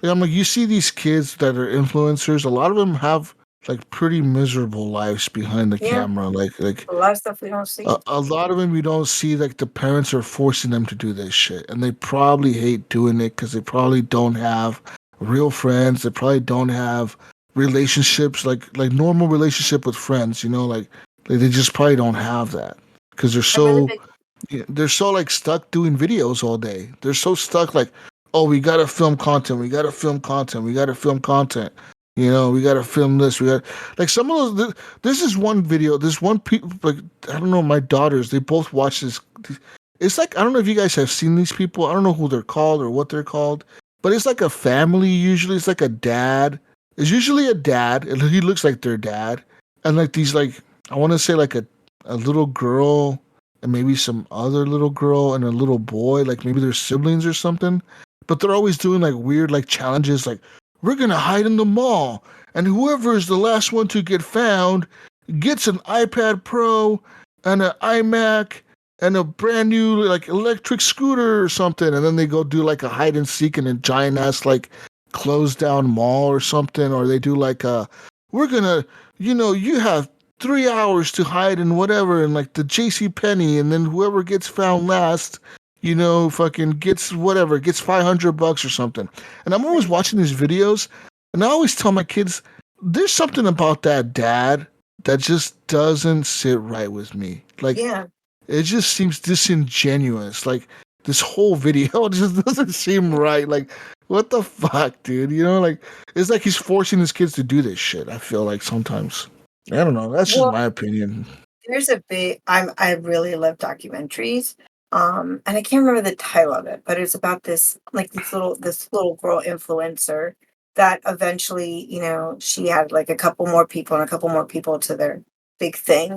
I'm like, you see these kids that are influencers. A lot of them have like pretty miserable lives behind the Yeah, camera. Like a lot of stuff we don't see. a lot of them you don't see. Like the parents are forcing them to do this shit, and they probably hate doing it because they probably don't have real friends. They probably don't have relationships like normal relationship with friends. You know, like they just probably don't have that because I'm really big. they're so like stuck doing videos all day. They're so stuck like, oh, we gotta film content. We gotta film content. We gotta film content. You know, we gotta film this. We got like some of those. This is one video. This one people like I don't know. My daughters, they both watch this. It's like I don't know if you guys have seen these people. I don't know who they're called or what they're called, but it's like a family. Usually, it's like a dad. It's usually a dad. And he looks like their dad, and like these like I want to say like a little girl and maybe some other little girl and a little boy, like maybe they're siblings or something. But they're always doing like weird like challenges, like we're gonna hide in the mall, and whoever is the last one to get found gets an iPad Pro and an iMac and a brand new like electric scooter or something, and then they go do like a hide and seek in a giant ass like closed down mall or something, or they do like a we're gonna you have 3 hours to hide in whatever and like the JC Penney, and then whoever gets found last, fucking gets whatever, gets $500 or something. And I'm always watching these videos, and I always tell my kids, there's something about that dad that just doesn't sit right with me. Like Yeah. it just seems disingenuous. Like this whole video just doesn't seem right. Like what the fuck, dude? Like it's like he's forcing his kids to do this shit. I feel like sometimes. I don't know. That's just Well, my opinion. there's a big. I really love documentaries. And I can't remember the title of it, but it's about this little girl influencer that eventually, she had like a couple more people and a couple more people to their big thing,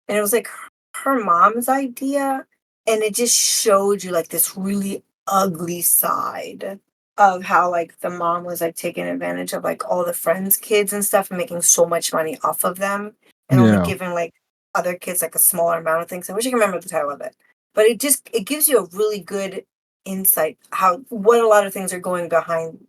and it was like her mom's idea, and it just showed you like this really ugly side of how like the mom was like taking advantage of like all the friends' kids and stuff and making so much money off of them and only Yeah. giving like other kids like a smaller amount of things. I wish I could remember the title of it. But it gives you a really good insight how what a lot of things are going behind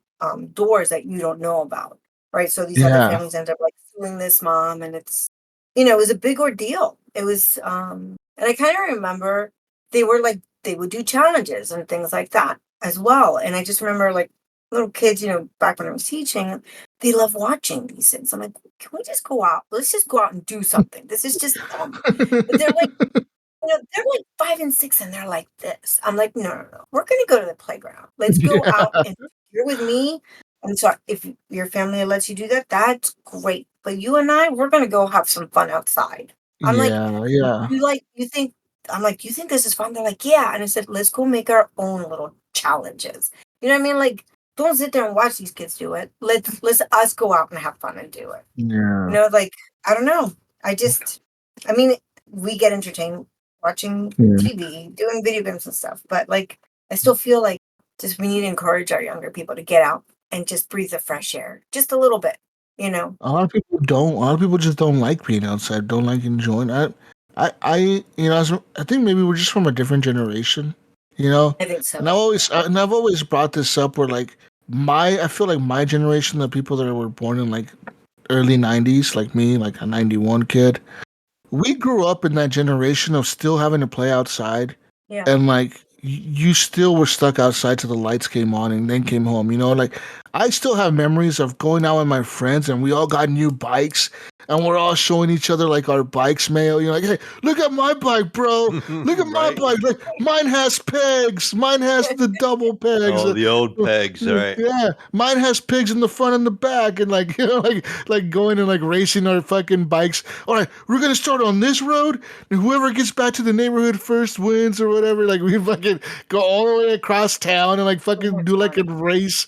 doors that you don't know about. Right. So these other Yeah. families end up like suing this mom, and it's it was a big ordeal. It was and I kind of remember they would do challenges and things like that as well. And I just remember like little kids, back when I was teaching, they love watching these things. I'm like, can we just go out? Let's just go out and do something. This is just dumb. But they're like 5 and 6 and they're like this. I'm like, no, no, no. We're gonna go to the playground. Let's go out Yeah. and you're with me. And so if your family lets you do that, that's great. But you and I, we're gonna go have some fun outside. I'm like, Yeah. Yeah. you think I'm like, you think this is fun? They're like, yeah. And I said, let's go make our own little challenges. You know what I mean? Like, don't sit there and watch these kids do it. Let's us go out and have fun and do it. Yeah. Like I don't know. I mean, we get entertained watching Yeah. TV, doing video games and stuff, but like I still feel like just we need to encourage our younger people to get out and just breathe the fresh air just a little bit, you know. A lot of people don't. A lot of people just don't like being outside. Don't like enjoying. I think maybe we're just from a different generation. You know, I think so. and I've always brought this up where like I feel like my generation, the people that were born in like early '90s, like me, like a '91 kid, we grew up in that generation of still having to play outside, Yeah. and like you still were stuck outside till the lights came on and then came home. Like I still have memories of going out with my friends and we all got new bikes and we're all showing each other like our bikes, Mayo. Like, hey, look at my bike, bro. Look at my Right? bike. Like mine has pegs. Mine has the double pegs. Oh, the old pegs, right? Yeah, mine has pigs in the front and the back, and like like going and like racing our fucking bikes. All right, we're gonna start on this road, and whoever gets back to the neighborhood first wins or whatever. Like we fucking go all the way across town and like fucking do like a race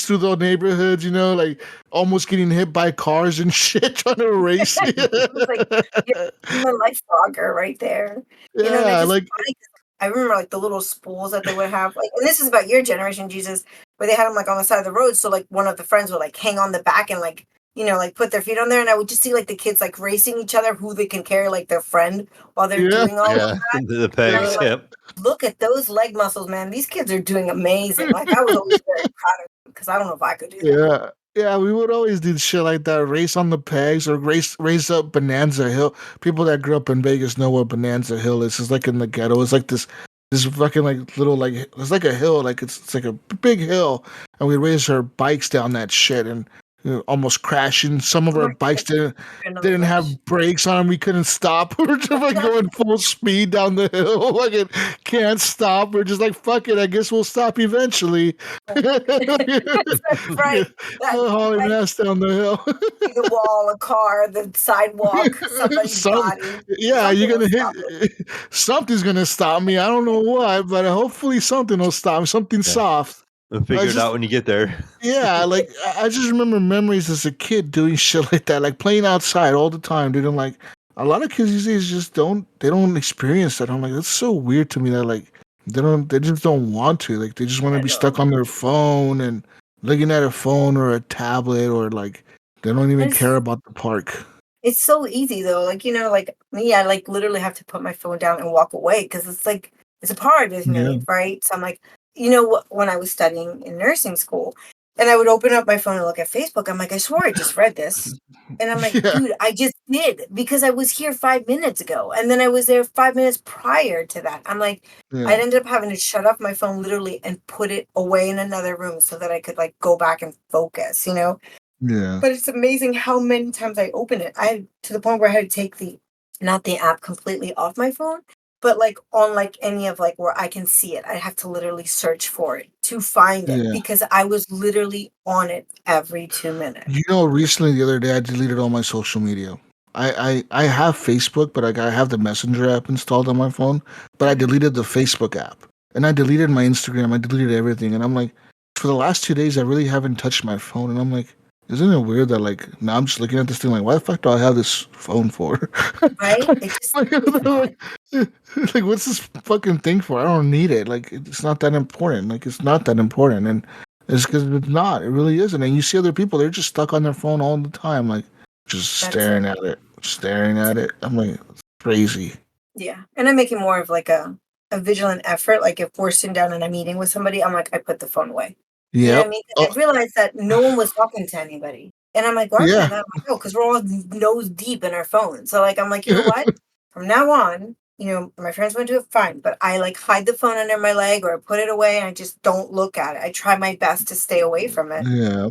through the neighborhoods. Like almost getting hit by cars and shit trying to race. It was like I'm a life blogger right there. And Yeah, it's just like funny 'cause I remember like the little spools that they would have, like, and this is about your generation, Jesus, where they had them like on the side of the road. So like one of the friends would like hang on the back and like like put their feet on there, and I would just see like the kids like racing each other who they can carry like their friend while they're yeah, doing all of Yeah, that. the And I pegs. was like, Yep. look at those leg muscles, man. These kids are doing amazing. Like I was always very proud of them because I don't know if I could do that. yeah. Yeah, we would always do shit like that. Race on the pegs or race up Bonanza Hill. People that grew up in Vegas know what Bonanza Hill is. It's like in the ghetto. It's like this fucking like little like it's like a hill. Like it's like a big hill, and we race our bikes down that shit and almost crashing. Some of Oh our my bikes God, didn't adrenaline have brakes on them. We couldn't stop. We were just like rush. going full speed down the hill. Like it can't stop. We're just like fuck it. I guess we'll stop eventually. That's right. That's Hauling right. ass down the hill. See the wall, a car, the sidewalk, somebody's Some, body. yeah, you're Something will gonna stop it. hit. Something's gonna stop me. I don't know what, but hopefully something will stop me. Something Yeah. soft. We'll figure it out when you get there. Yeah, like I just remember memories as a kid doing shit like that, like playing outside all the time, dude. And like a lot of kids these days just don't experience that. I'm like, that's so weird to me that like they just don't want to. Like they just want to I be stuck know. on their phone and looking at a phone or a tablet or like they don't even care about the park. It's so easy though. Like, like me, I like literally have to put my phone down and walk away because it's like it's a part of Yeah. me, right? So I'm like, when I was studying in nursing school and I would open up my phone and look at Facebook, I'm like, I swore I just read this. And I'm like, Yeah. dude, I just did because I was here 5 minutes ago. And then I was there 5 minutes prior to that. I'm like, I Yeah. ended up having to shut off my phone literally and put it away in another room so that I could like go back and focus, Yeah. But it's amazing how many times I open it. To the point where I had to take not the app completely off my phone, but like on like any of like where I can see it. I have to literally search for it to find it Yeah. because I was literally on it every 2 minutes. Recently the other day I deleted all my social media. I have Facebook, but I have the Messenger app installed on my phone. But I deleted the Facebook app. And I deleted my Instagram. I deleted everything. And I'm like, for the last 2 days, I really haven't touched my phone. And I'm like, isn't it weird that like now I'm just looking at this thing like, why the fuck do I have this phone for? Right? like, It just like, it's like, what's this fucking thing for? I don't need it. Like, it's not that important. Like, it's not that important. And it's because it's not. It really isn't. And you see other people, they're just stuck on their phone all the time, like just that's staring at it, staring at it. I'm like, it's crazy. Yeah. And I'm making more of like a vigilant effort. Like if we're sitting down in a meeting with somebody, I'm like, I put the phone away. You know what I Yep. mean? 'Cause Oh, I realized that no one was talking to anybody. And I'm like, why am I yeah. that? Because we're all nose deep in our phones. So like I'm like, you know what? From now on, my friends want to do it fine, but I like hide the phone under my leg or I put it away and I just don't look at it. I try my best to stay away from it Yeah.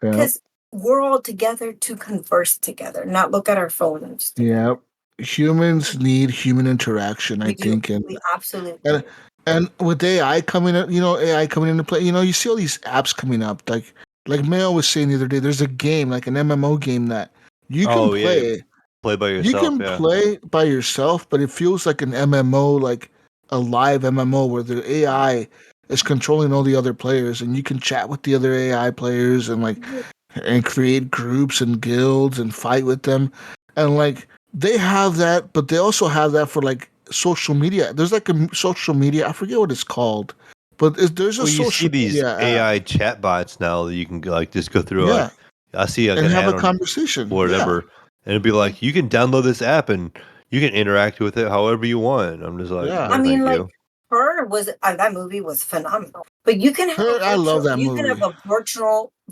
Yeah. because we're all together to converse together, not look at our phones together. Yeah. Humans need human interaction, I We do. think, and We absolutely and do. and with AI coming up, AI coming into play, you see all these apps coming up, like Mayo was saying the other day. There's a game, like an MMO game that you can Oh yeah, play. play by You yourself. can Yeah. play by yourself, but it feels like an MMO, like a live MMO where the AI is controlling all the other players, and you can chat with the other AI players and create groups and guilds and fight with them, and like they have that, but they also have that for like social media. There's like a social media, I forget what it's called, but there's a Well, you see social these media app, AI chatbots now that you can like just go through. yeah, I see like and an have ad a on conversation, yeah. whatever, and it'd be like you can download this app and you can interact with it however you want. I'm just like, Yeah. I no, mean, thank like you. her that movie was phenomenal. But I love that you can have movie. a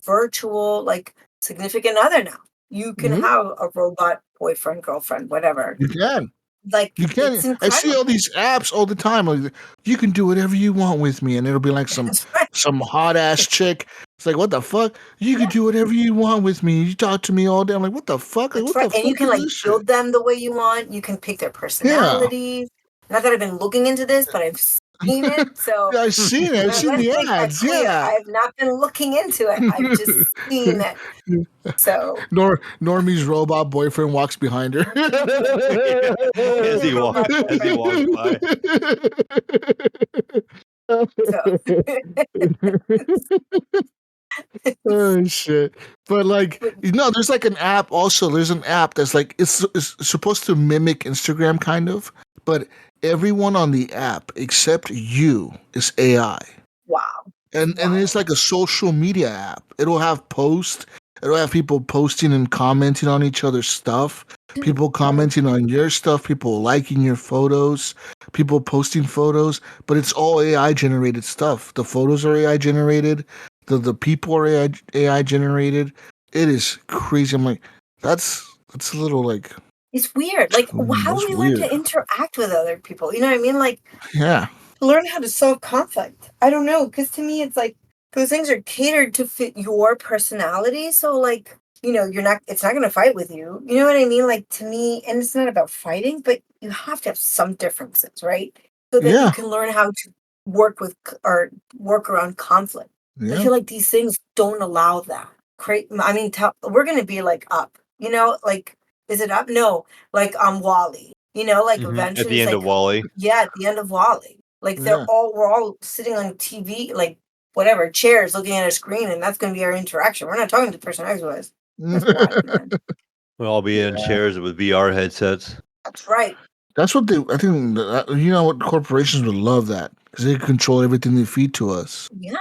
virtual like significant other now. You can Mhm. have a robot boyfriend, girlfriend, whatever. You can. Like You it's can. I see all incredible. these apps all the time. Like, you can do whatever you want with me, and it'll be like That's right. some hot ass chick. It's like, what the fuck? You can Yeah, do whatever you want with me. You talk to me all day. I'm like, what the fuck? Like, that's what right. the And you fuck can is like this shit? build them the way you want. You can pick their Yeah, personalities. Not that I've been looking into this, but I've seen it. So yeah, I've seen it. I've seen let's the make that ads. clear. Yeah. I have not been looking into it. I've just seen it. So Normie's robot boyfriend walks behind her. as he walk robot as he boyfriend. walks by. So Oh shit! But like, but there's like an app. Also, there's an app that's like it's supposed to mimic Instagram, kind of. But everyone on the app except you is AI, wow, and it's wild. like a social media app. It'll have posts. It'll have people posting and commenting on each other's stuff. Dude, People commenting on your stuff. People liking your photos. People posting photos. But it's all AI generated stuff. The photos are AI generated. the people are AI generated. It is crazy. I'm like, that's a little like It's weird. Like, how do that's we learn weird. to interact with other people? You know what I mean? Like, Yeah. learn how to solve conflict. I don't know, because to me, it's like those things are catered to fit your personality. So, like, it's not going to fight with you. You know what I mean? Like, to me, and it's not about fighting, but you have to have some differences, right? So that you Yeah. can learn how to or work around conflict. I Yeah. feel like these things don't allow that. I mean, we're going to be like up, like, is it up? No, like Wally, like At eventually the it's end like, of Wally. yeah, at the end of Wally. Like Yeah. we're all sitting on TV, like whatever, chairs looking at a screen, and that's going to be our interaction. We're not talking to the person next to us. That's wild, man. We'll all be in chairs with VR headsets. That's right. That's what I think. What corporations would love that because they control everything they feed to us. Yeah.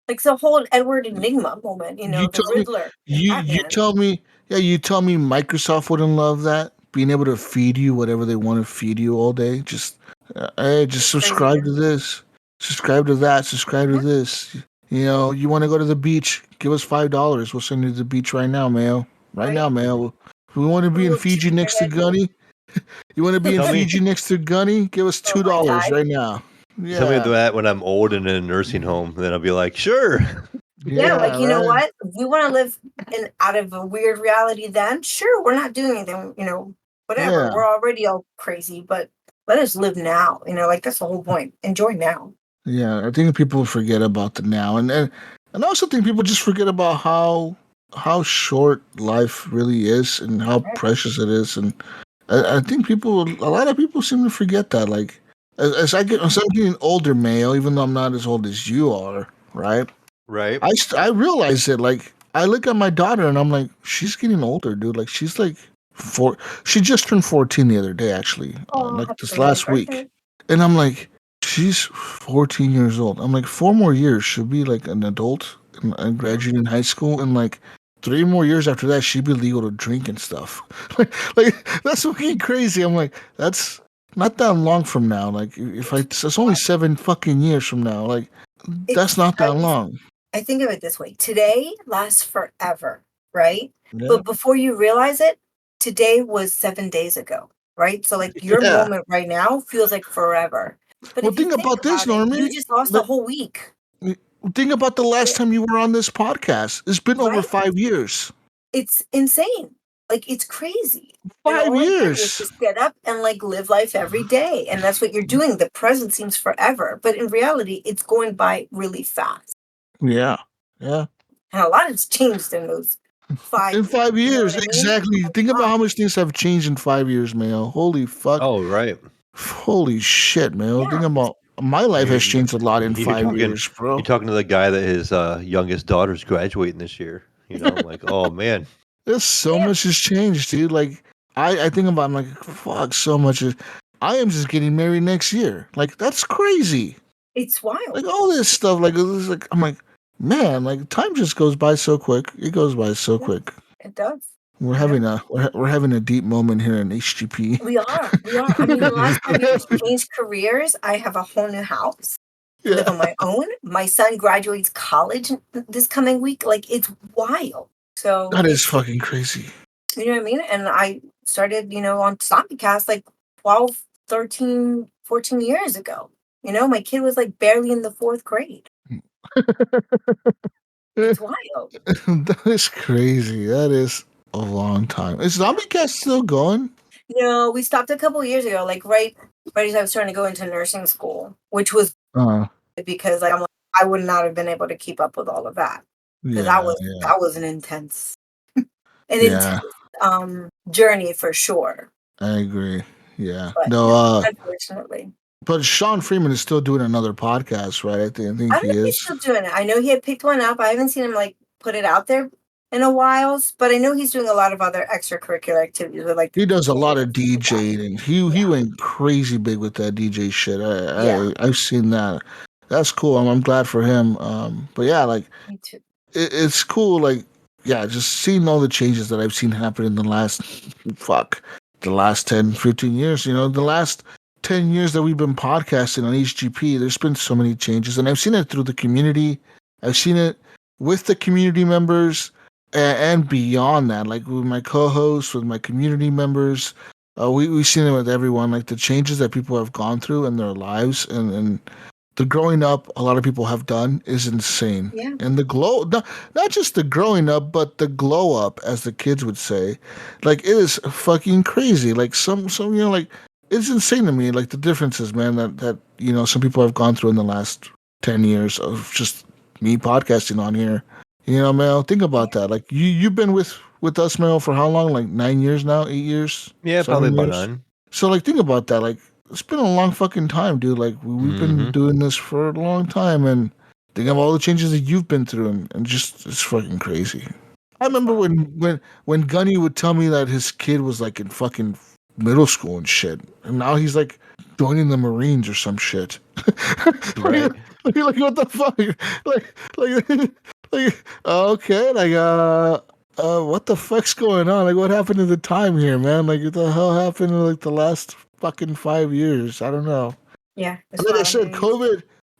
Like the whole Edward Enigma moment, You the tell me, Riddler, you Batman. tell me, yeah, you tell me Microsoft wouldn't love that, being able to feed you whatever they want to feed you all day. Just, hey, just It's crazy, subscribe man. to this, subscribe to that, subscribe to Yeah. this. You want to go to the beach? Give us $5. We'll send you to the beach right now, Mayo. Right now, Right? Mayo. We want to be in Little Fiji next to cheesehead. Gunny. You want to be in Tell me, Fiji next to Gunny? Give us Oh, $2 my tie. right now. tell me Yeah, that when I'm old and in a nursing home, then I'll be like, sure. Yeah, yeah, like you know right. what? If we want to live out of a weird reality, then sure, we're not doing anything. Whatever. Yeah. We're already all crazy, but let us live now. Like that's the whole point. Enjoy now. Yeah, I think people forget about the now, and I also think people just forget about how short life really is and how Right. precious it is, and I think a lot of people seem to forget that. Like as I'm getting older, Mayo, even though I'm not as old as you are, right? Right. I realize that like I look at my daughter and I'm like, she's getting older, dude. Like she's like four. She just turned 14 the other day, actually, Oh, like happy this belated last week. birthday. And I'm like, she's 14 years old. I'm like, 4 more years, she'll be like an adult and graduating high school. And like 3 more years after that, she'd be legal to drink and stuff. like that's fucking crazy. I'm like, that's not that long from now. Like, if it's only 7 fucking years from now. Like, that's It's not that long. I think of it this way. Today lasts forever, right? Yeah. But before you realize it, today was 7 days ago, right? So like your Yeah. moment right now feels like forever. But Well, if you think think about this, about it, you Normie. just lost a Like, whole week. think about the last Yeah, time you were on this podcast. It's been over right? 5 years. It's insane. Like it's crazy. And Five all I can do is years. just get up and like live life every day. And that's what you're doing. The present seems forever. But in reality, it's going by really fast. Yeah. Yeah. And a lot has changed in those 5 In years. five You know years, what I mean? exactly. Think A about lot. how much things have changed in 5 years, Mayo. Holy fuck. Oh, right. Holy shit, Mayo. Think Yeah. about my life has You, changed a lot in you're five talking, years, bro. you're talking to the guy that his youngest daughter's graduating this year. Like, oh man. There's so Yeah. much has changed, dude. Like, I think about, I'm like, fuck, so much is. I am just getting married next year. Like, that's crazy. It's wild. Like all this stuff, I'm like, man, like time just goes by so quick. It goes by so Yeah, quick. it does. We're You know? having we're having a deep moment here in HGP. We are. We are. I mean, in the last 5 years, changed careers. I have a whole new house. Live Yeah, on my own. My son graduates college this coming week. Like it's wild. So that is it's fucking crazy. you know what I mean? And I started, on Zombie like 12, 13, 14 years ago. My kid was like barely in the fourth grade. It's wild. That is crazy. That is a long time. Is Zombie Cat still going? We stopped a couple years ago, like right as I was starting to go into nursing school, which was Uh, because like I'm like I would not have been able to keep up with all of that because that yeah, was yeah, that was an yeah. intense journey for sure. I agree. Yeah. But No. unfortunately, But Sean Freeman is still doing another podcast, right? I think I don't he know if he's is. still doing it. I know he had picked one up. I haven't seen him like put it out there in a while, but I know he's doing a lot of other extracurricular activities with like He does a lot kids of and stuff like that. DJing, and he Yeah, went crazy big with that DJ shit. yeah, I've seen that. That's cool. I'm glad for him. But yeah, like me too. it's cool. Like yeah, just seeing all the changes that I've seen happen in the last the last 10, 15 years. The last 10 years that we've been podcasting on HGP, there's been so many changes, and I've seen it through the community. I've seen it with the community members and beyond that, like with my co-hosts, with my community members. We've seen it with everyone, like the changes that people have gone through in their lives and the growing up a lot of people have done is insane. Yeah. And the glow, not just the growing up, but the glow up, as the kids would say. Like, it is fucking crazy. Like, some like, it's insane to me, like, the differences, man, that some people have gone through in the last 10 years of just me podcasting on here. Mel, think about that. Like, you've been with us, Mel, for how long? Like 9 years now? 8 years? Yeah, 7 probably about years? 9. So, like, think about that. Like, it's been a long fucking time, dude. Like, we've been Mhm. doing this for a long time, and think of all the changes that you've been through, and just it's fucking crazy. I remember when Gunny would tell me that his kid was like in fucking middle school and shit, and now he's like joining the Marines or some shit. Right. Like, what the fuck? Like, okay, like what the fuck's going on? Like, what happened to the time here, man? Like, what the hell happened in like the last fucking 5 years? I don't know. Yeah. It's Like I wild. said,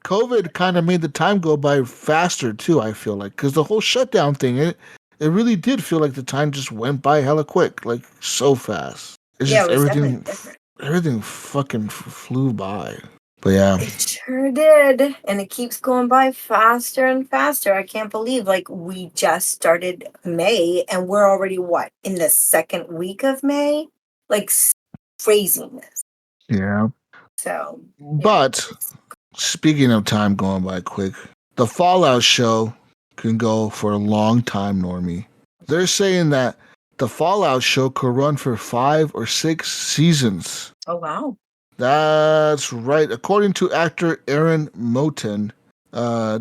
COVID kind of made the time go by faster too. I feel like because the whole shutdown thing, it really did feel like the time just went by hella quick, like so fast. It's Yeah, just it was definitely different. everything fucking flew by. But yeah, It sure did. And it keeps going by faster and faster. I can't believe, like, we just started May and we're already, what, in the second week of May? Like, craziness. yeah. So, But speaking of time going by quick, the Fallout show can go for a long time, Normie. They're saying that the Fallout show could run for 5 or 6 seasons. oh, wow. That's right. According to actor Aaron Moten,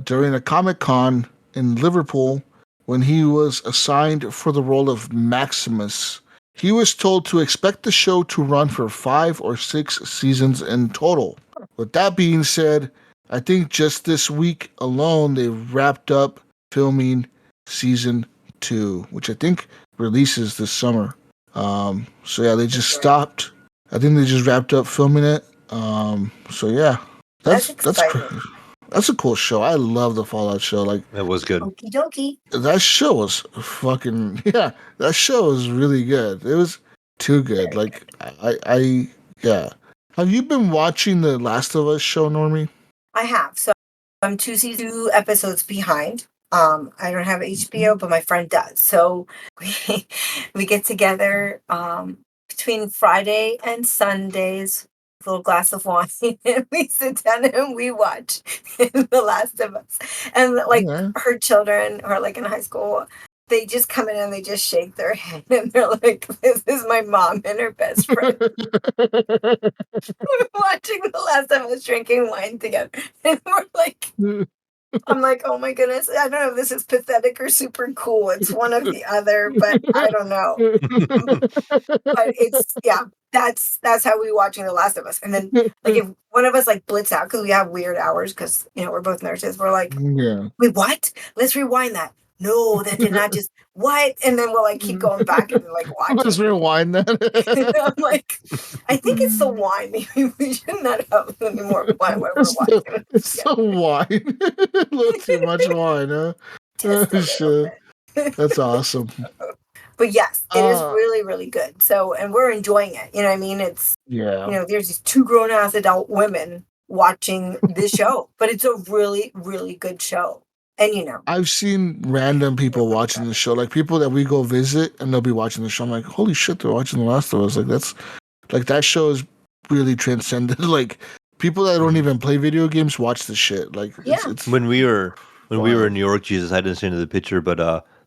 during a Comic-Con in Liverpool, when he was assigned for the role of Maximus, he was told to expect the show to run for 5 or 6 seasons in total. With that being said, I think just this week alone, they wrapped up filming season 2, which I think releases this summer. So yeah, they just stopped. I think they just wrapped up filming it. So yeah, That's that's exciting. that's a cool show. I love the Fallout show. Like, That was good. Okie dokie. that show was fucking yeah. That show was really good. It was too good. Like, I yeah. Have you been watching the Last of Us show, Normie? I have. So I'm 2 episodes behind. I don't have HBO, but my friend does. So we get together between Friday and Sundays with a little glass of wine, and we sit down and we watch The Last of Us. And like Yeah. her children who are like in high school, they just come in and they just shake their head and they're like, "This is my mom and her best friend." We're watching The Last of Us drinking wine together. And we're like, I'm like, oh my goodness. I don't know if this is pathetic or super cool. It's one or the other, but I don't know. But it's, yeah, that's how we watching The Last of Us. And then like if one of us like blitz out because we have weird hours because we're both nurses, we're like, Yeah. wait, what? Let's rewind that. No, that did not just what? And then we'll like keep going back and like Let's watching. rewind that. I'm like, I think it's the wine. Maybe we should not have any more wine when we're watching. It's the wine. A little too much wine, huh? Just a little Shit. bit. That's awesome. But yes, it is really, really good. So, and we're enjoying it. You know what I mean? It's, Yeah. there's these 2 grown ass adult women watching this show, but it's a really, really good show. And I've seen random people watching the show, like people that we go visit and they'll be watching the show. I'm like, holy shit, they're watching The Last of Us. Like, that's like that show is really transcended. Like, people that don't even play video games watch the shit. Like, it's When we were in New York, Jesus, I didn't send you the picture, but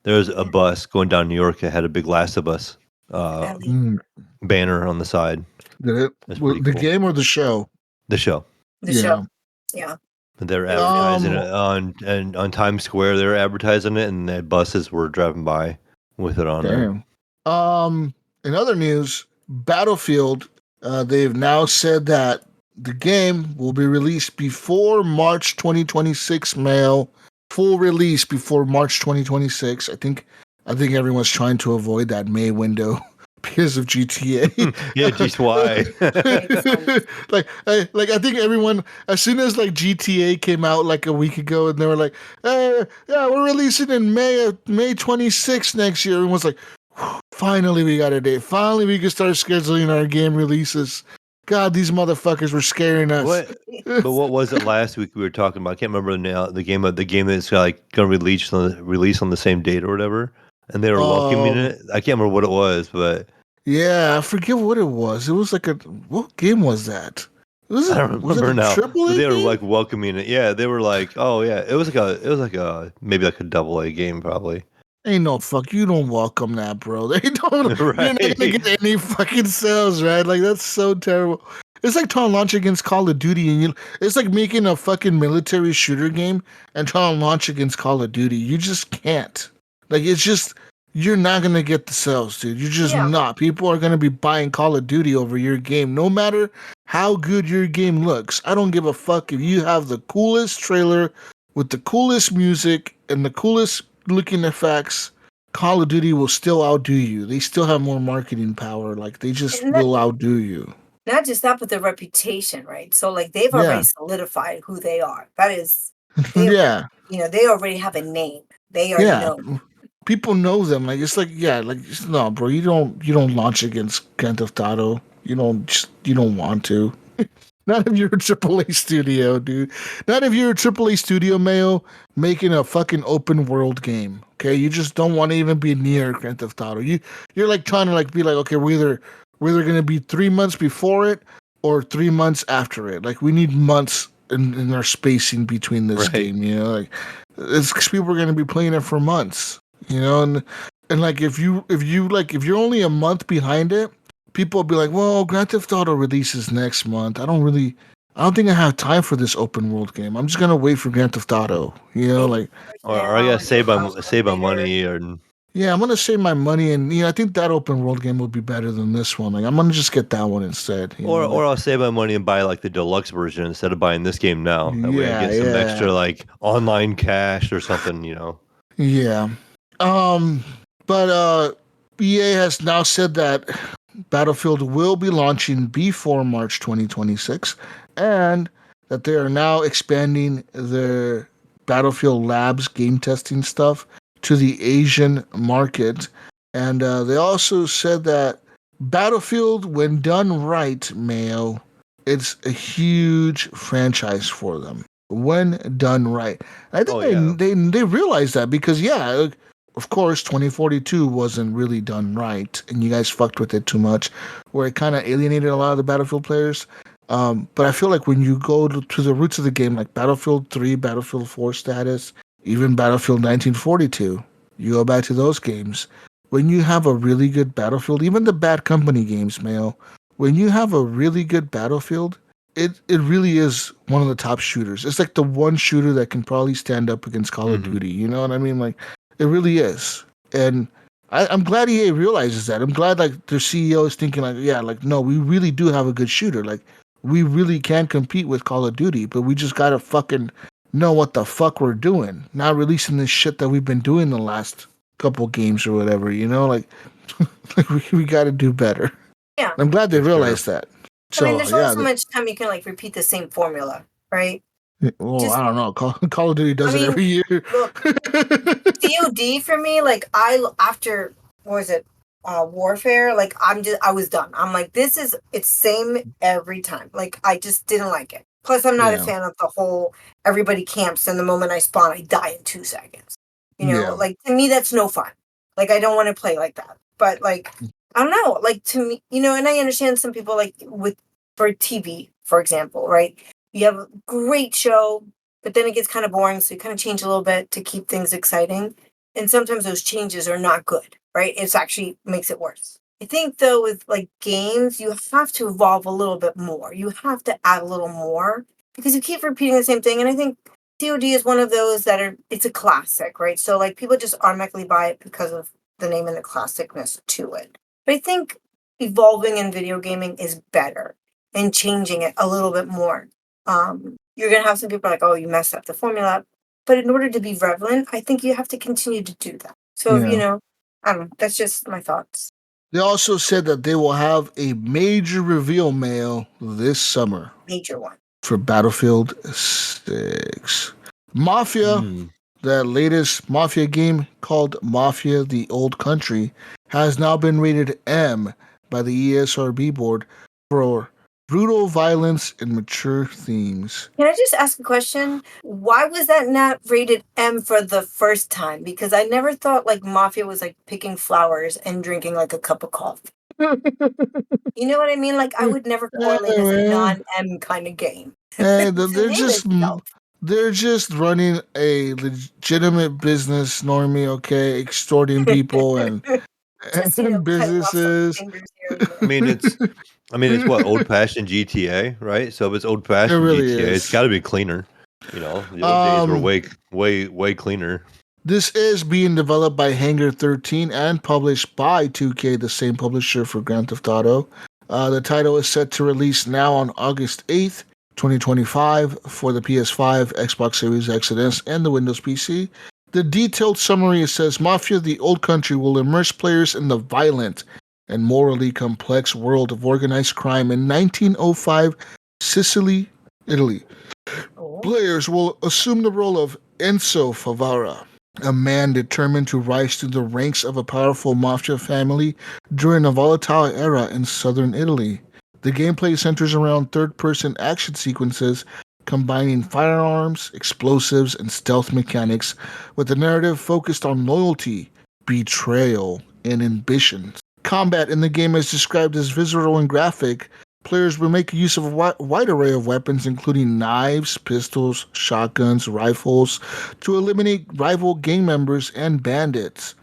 there was a bus going down New York that had a big Last of Us banner on the side. Did it? That's The pretty cool. game or the show? The show. the show. Yeah. They're advertising it on Times Square. They're advertising it, and the buses were driving by with it on there. Damn. In other news, Battlefield, they've now said that the game will be released before March 2026. Full release before March 2026. I think everyone's trying to avoid that May window, because of GTA. Yeah, geez, why? Makes sense. I think everyone, as soon as like GTA came out like a week ago, and they were like, yeah, we're releasing in May 26th next year. Everyone's like, finally we got a date. Finally we can start scheduling our game releases. God, these motherfuckers were scaring us. What? But what was it last week we were talking about? I can't remember now. The game that's like going to release on the same date or whatever, and they were welcoming it. I can't remember what it was, but Yeah, I forget what it was. It was like what game was that? I don't Was it remember a now. triple But A they were game? like welcoming it. Yeah, they were like, oh yeah, it was like a maybe like a double A game probably. Ain't no fuck. You don't welcome that, bro. They don't. You're not gonna Right. get any fucking sales, right? Like that's so terrible. It's like trying to launch against Call of Duty, and it's like making a fucking military shooter game and trying to launch against Call of Duty. You just can't. Like it's just you're not gonna get the sales, dude. You're just Yeah. not. People are gonna be buying Call of Duty over your game, no matter how good your game looks. I don't give a fuck if you have the coolest trailer with the coolest music and the coolest looking effects. Call of Duty will still outdo you. They still have more marketing power. Like they just And will outdo you. not just that, but their reputation, right? So like they've Yeah. already solidified who they are. That is, they, Yeah. they already have a name. They are Yeah. known. People know them. Like it's like no, bro. You don't launch against Grand Theft Auto. You don't want to. Not if you're a AAA studio, dude. Not if you're a AAA studio, Mayo, making a fucking open world game. Okay, you just don't want to even be near Grand Theft Auto. You're like trying to like be like, okay, we're either gonna be 3 months before it or 3 months after it. Like we need months in our spacing between this Right. game. Like it's 'cause people are gonna be playing it for months. And like if you're only a month behind it, people will be like, well, Grand Theft Auto releases next month. I don't think I have time for this open world game. I'm just gonna wait for Grand Theft Auto. Like Or I gotta save my money or yeah, I'm gonna save my money, and I think that open world game would be better than this one. Like I'm gonna just get that one instead. or I'll save my money and buy like the deluxe version instead of buying this game now. That way I Yeah, get some yeah. extra like online cash or something, Yeah. But EA has now said that Battlefield will be launching before March 2026, and that they are now expanding their Battlefield Labs game testing stuff to the Asian market. And they also said that Battlefield, when done right, Mayo, it's a huge franchise for them. When done right. I think they realize that because, of course, 2042 wasn't really done right, and you guys fucked with it too much, where it kind of alienated a lot of the Battlefield players. But I feel like when you go to the roots of the game, like Battlefield 3, Battlefield 4 status, even Battlefield 1942, you go back to those games. When you have a really good Battlefield, even the Bad Company games, Mayo, when you have a really good Battlefield, it really is one of the top shooters. It's like the one shooter that can probably stand up against Call of Duty. You know what I mean? Like, it really is. And I'm glad EA realizes that. I'm glad like their CEO is thinking like, yeah, like no, we really do have a good shooter. Like we really can compete with Call of Duty, but we just gotta fucking know what the fuck we're doing. Not releasing this shit that we've been doing the last couple games or whatever, like we gotta do better. Yeah. I'm glad they For sure. realized that. So there's only so much time you can like repeat the same formula, right? Well, I don't know. Call of Duty does it every year. Look, COD for me, like after what was it, Warfare? Like I was done. I'm like, it's same every time. Like I just didn't like it. Plus, I'm not a fan of the whole everybody camps and the moment I spawn, I die in 2 seconds. Like to me, that's no fun. Like I don't want to play like that. But like I don't know. Like to me, and I understand some people like for TV, for example, right? You have a great show, but then it gets kind of boring, so you kind of change a little bit to keep things exciting. And sometimes those changes are not good, right? It actually makes it worse. I think, though, with like games, you have to evolve a little bit more. You have to add a little more because you keep repeating the same thing. And I think COD is one of those it's a classic, right? So like people just automatically buy it because of the name and the classicness to it. But I think evolving in video gaming is better and changing it a little bit more. You're going to have some people like, oh, you messed up the formula. But in order to be relevant, I think you have to continue to do that. So, I don't know. That's just my thoughts. They also said that they will have a major reveal mail this summer Major one. for Battlefield 6. Mafia, Hmm. the latest Mafia game called Mafia the Old Country, has now been rated M by the ESRB board for brutal violence and mature themes. Can I just ask a question? Why was that not rated M for the first time? Because I never thought like Mafia was like picking flowers and drinking like a cup of coffee. You know what I mean? Like I would never correlate as a non-M kind of game. And It's the name itself. they're just running a legitimate business, Normie, okay, extorting people and Just and cutting off some businesses. fingers here and I there. mean, it's what, old fashioned GTA, right? So if it's old It fashioned really GTA, it's is. got to be cleaner. The old days were Um, way cleaner. This is being developed by Hangar 13 and published by 2K, the same publisher for Grand Theft Auto. The title is set to release now on August 8th, 2025 for the PS5, Xbox Series X and S, and the Windows PC. The detailed summary says Mafia the Old Country will immerse players in the violent and morally complex world of organized crime in 1905 Sicily, Italy. Oh. Players will assume the role of Enzo Favara, a man determined to rise to the ranks of a powerful mafia family during a volatile era in southern Italy. The gameplay centers around third-person action sequences combining firearms, explosives, and stealth mechanics, with the narrative focused on loyalty, betrayal, and ambition. Combat in the game is described as visceral and graphic. Players will make use of a wide array of weapons, including knives, pistols, shotguns, rifles, to eliminate rival gang members and bandits.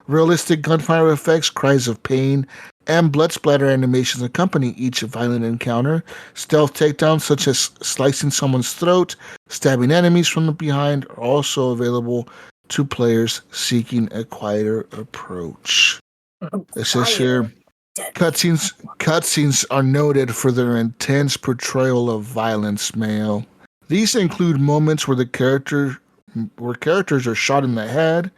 Realistic gunfire effects, cries of pain, and blood splatter animations accompany each violent encounter. Stealth takedowns, such as slicing someone's throat, stabbing enemies from behind, are also available to players seeking a quieter approach. It says here, Cutscenes are noted for their intense portrayal of violence, Mayo. These include moments where characters are shot in the head,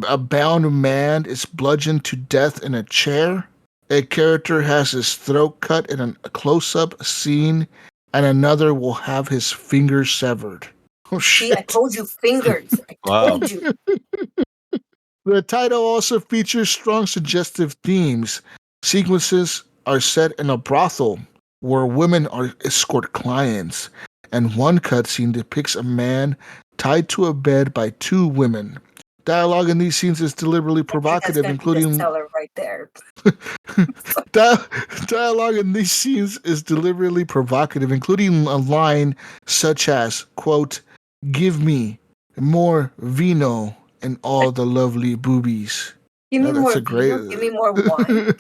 a bound man is bludgeoned to death in a chair, a character has his throat cut in a close-up scene, and another will have his fingers severed. Oh shit. See, I told you fingers. I Wow. told you. The title also features strong suggestive themes. Sequences are set in a brothel where women are escort clients, and one cutscene depicts a man tied to a bed by two women. Dialogue in these scenes is deliberately provocative, including right there. dialogue in these scenes is deliberately provocative, including a line such as, quote, "Give me more vino and all the lovely boobies." Give me That's more a great. vino, give me more wine.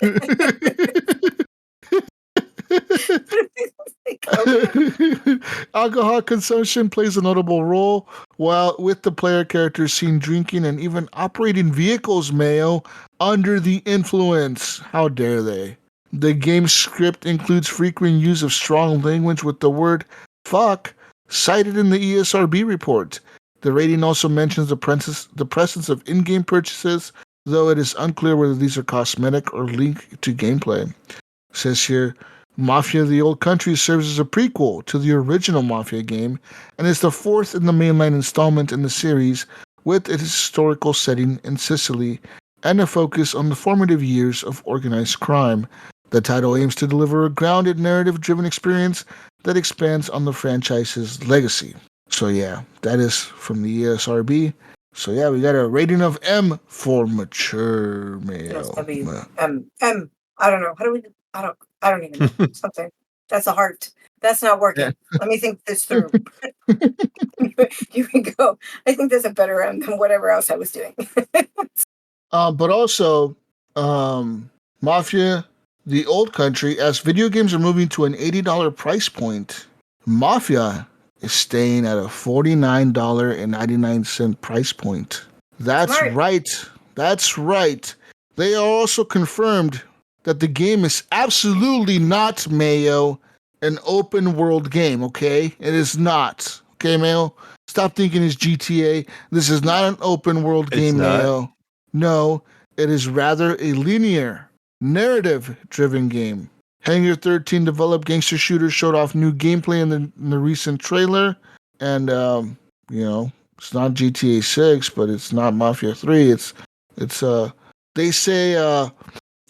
Alcohol consumption plays a notable role, while with the player characters seen drinking and even operating vehicles, Mayo, under the influence. How dare they? The game's script includes frequent use of strong language with the word fuck cited in the ESRB report. The rating also mentions the presence of in-game purchases, though it is unclear whether these are cosmetic or linked to gameplay. It says here, Mafia the Old Country serves as a prequel to the original Mafia game and is the fourth in the mainline installment in the series, with its historical setting in Sicily and a focus on the formative years of organized crime. The title aims to deliver a grounded narrative-driven experience that expands on the franchise's legacy. So yeah, that is from the ESRB. So yeah, we got a rating of M for mature male. W M. I don't know. How do we? I don't even know. Something. That's a heart. That's not working. Yeah. Let me think this through. Here we go. I think there's a better M than whatever else I was doing. But also, Mafia, the Old Country, as video games are moving to an $80 price point, Mafia is staying at a $49.99 price point. That's Smart. right. That's right. They are also confirmed that the game is absolutely not, Mayo, an open world game, okay? It is not. Okay, Mayo? Stop thinking it's GTA. This is not an open world It's game, not? Mayo. No, it is rather a linear narrative-driven game. Hangar 13 developed gangster shooter showed off new gameplay in the recent trailer, and it's not GTA 6, but it's not Mafia 3. It's they say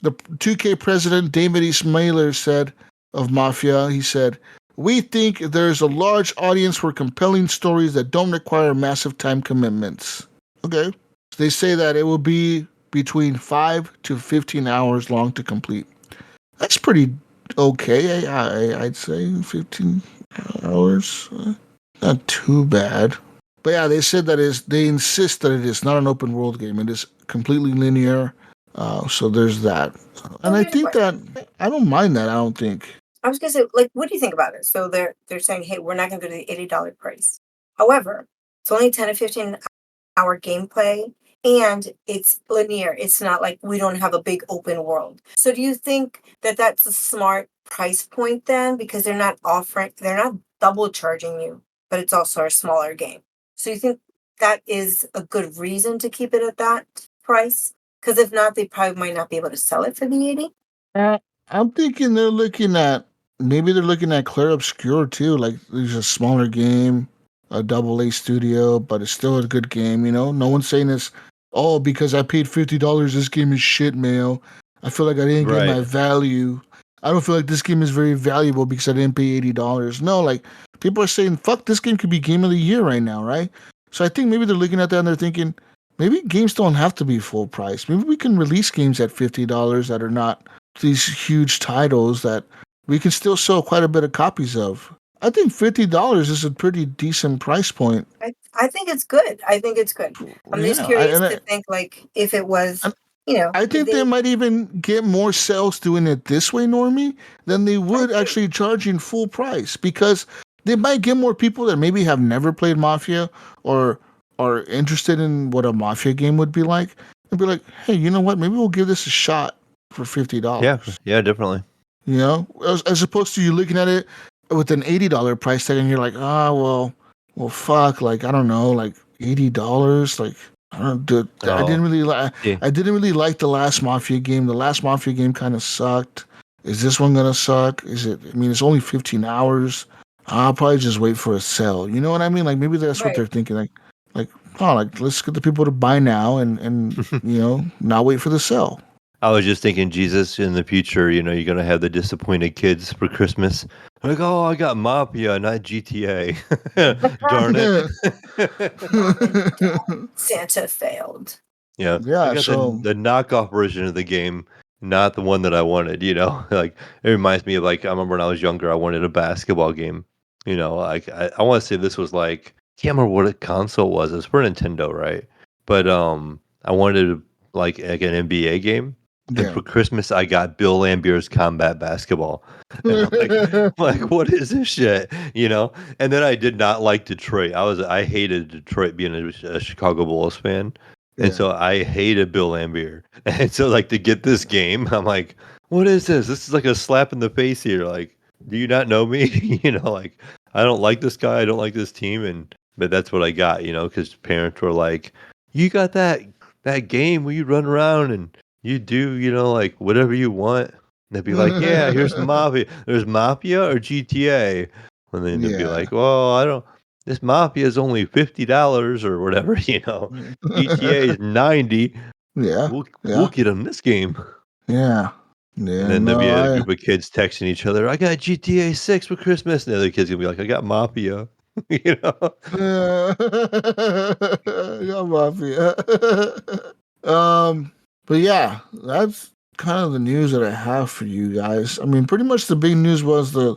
the 2K president David E. Smaler said of Mafia, he said, "We think there's a large audience for compelling stories that don't require massive time commitments." Okay. They say that it will be between 5 to 15 hours long to complete. That's pretty okay. I'd say 15 hours. Not too bad. But yeah, they said that they insist that it is not an open world game. It is completely linear. So there's that. And I here's a think that question. I don't mind that. I don't think. I was gonna say, like, what do you think about it? So they're saying, hey, we're not gonna go to the $80 price. However, it's only 10 to 15 hour gameplay and it's linear. It's not like we don't have a big open world. So do you think that that's a smart price point then? Because they're not double charging you, but it's also a smaller game. So you think that is a good reason to keep it at that price? Because if not, they probably might not be able to sell it for the 80. I'm thinking they're looking at Claire Obscure too. Like there's a smaller game, a double A studio, but it's still a good game. No one's saying this. Oh, because I paid $50, this game is shit, Mayo. I feel like I didn't get my Right. value. I don't feel like this game is very valuable because I didn't pay $80. No, like people are saying, fuck, this game could be game of the year right now, right? So I think maybe they're looking at that and they're thinking, maybe games don't have to be full price. Maybe we can release games at $50 that are not these huge titles that we can still sell quite a bit of copies of. I think $50 is a pretty decent price point. I think it's good. I think it's good. I'm just Yeah, curious to think like if it was, I if think they they might even get more sales doing it this way, Normie, than they I would agree. actually charging full price because they might get more people that maybe have never played Mafia or are interested in what a Mafia game would be like and be like, hey, you know what? Maybe we'll give this a shot for Yeah. $50. Yeah. Definitely. As opposed to you looking at it with an $80 price tag and you're like, well, fuck, like I don't know, like $80, like I don't do. I Oh. didn't really like. Yeah. I didn't really like the last Mafia game. The last Mafia game kind of sucked. Is this one gonna suck? Is it? I mean, it's only 15 hours. I'll probably just wait for a sale. You know what I mean? Like maybe that's what right. they're thinking. Like let's get the people to buy now and not wait for the sale. I was just thinking, Jesus, in the future, you're gonna have the disappointed kids for Christmas. Like, oh, I got Mafia, not GTA. Darn it. Mom and Dad, Santa failed. Yeah, I Yeah. got the So the knockoff version of the game, not the one that I wanted. Like it reminds me of like I remember when I was younger, I wanted a basketball game. Like I want to say this was like can't remember what a console was. It was for Nintendo, right? But I wanted like an NBA game. And yeah. for Christmas, I got Bill Lambier's Combat Basketball, and I'm like, what is this shit? And then I did not like Detroit. I hated Detroit being a Chicago Bulls fan, and Yeah. so I hated Bill Lambier. And so like to get this game, I'm like, what is this? This is like a slap in the face here. Like, do you not know me? Like I don't like this guy. I don't like this team, but that's what I got. Because parents were like, you got that game where you run around and you do, like whatever you want. And they'd be like, yeah, here's Mafia. There's Mafia or GTA. And then they'd be Yeah. like, well, I don't. This Mafia is only $50 or whatever. GTA is 90. Yeah. We'll Yeah. get them this game. Yeah. And Yeah. then there'd No, be a I. group of kids texting each other. I got GTA 6 for Christmas. And the other kids gonna be like, I got Mafia. you know. Yeah. Yeah, Mafia. But yeah, that's kind of the news that I have for you guys. I mean, pretty much the big news was the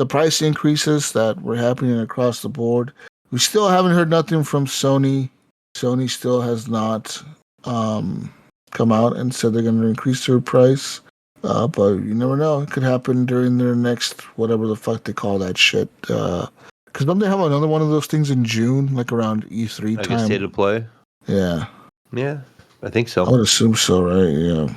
price increases that were happening across the board. We still haven't heard nothing from Sony. Sony still has not um, come out and said they're going to increase their price. But you never know. It could happen during their next whatever the fuck they call that shit. Because don't they have another one of those things in June, like around E3 I guess state time? of play. Yeah, Yeah, I think I so. would assume so, right? Yeah.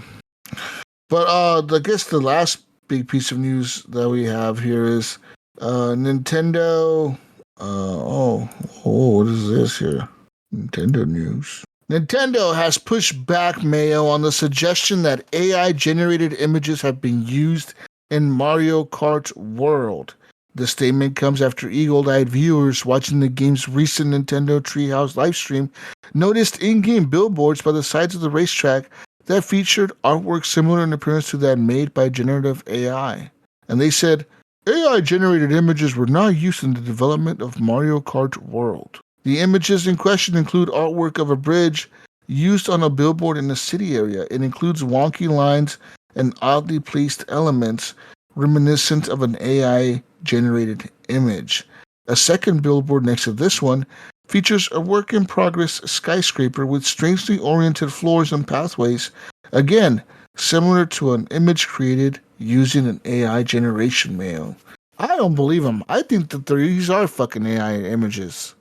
But I guess the last big piece of news that we have here is Nintendo. What is this here? Nintendo news. Nintendo has pushed back Mayo on the suggestion that AI-generated images have been used in Mario Kart World. The statement comes after eagle-eyed viewers watching the game's recent Nintendo Treehouse livestream noticed in-game billboards by the sides of the racetrack that featured artwork similar in appearance to that made by generative AI. And they said, AI-generated images were not used in the development of Mario Kart World. The images in question include artwork of a bridge used on a billboard in a city area. It includes wonky lines and oddly placed elements reminiscent of an AI-generated image. A second billboard next to this one features a work-in-progress skyscraper with strangely oriented floors and pathways, again, similar to an image created using an AI generation mail. I don't believe them. I think that these are fucking AI images.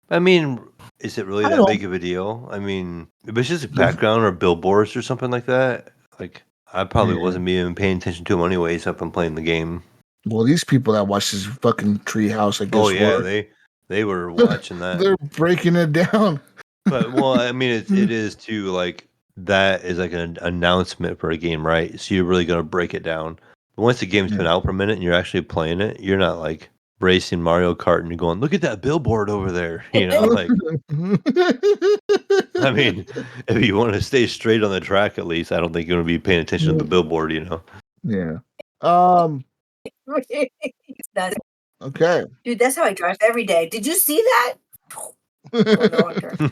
I mean, is it really I that don't- big of a deal? I mean, if it's just a background or billboards or something like that, like I probably Yeah. wasn't even paying attention to them anyways up and playing the game. Well, these people that watch this fucking treehouse, I guess, Oh yeah, were. they were watching that. They're breaking it down. But well, I mean, it is too like that is like an announcement for a game, right? So you're really gonna break it down. But once the game's been out for a minute and you're actually playing it, you're not like racing Mario Kart and you're going, look at that billboard over there. You know, like I mean, if you want to stay straight on the track, at least I don't think you're gonna be paying attention to the billboard. You know. Yeah. That's, Okay. dude, that's how I drive every day. Did you see that? Going the wrong direction.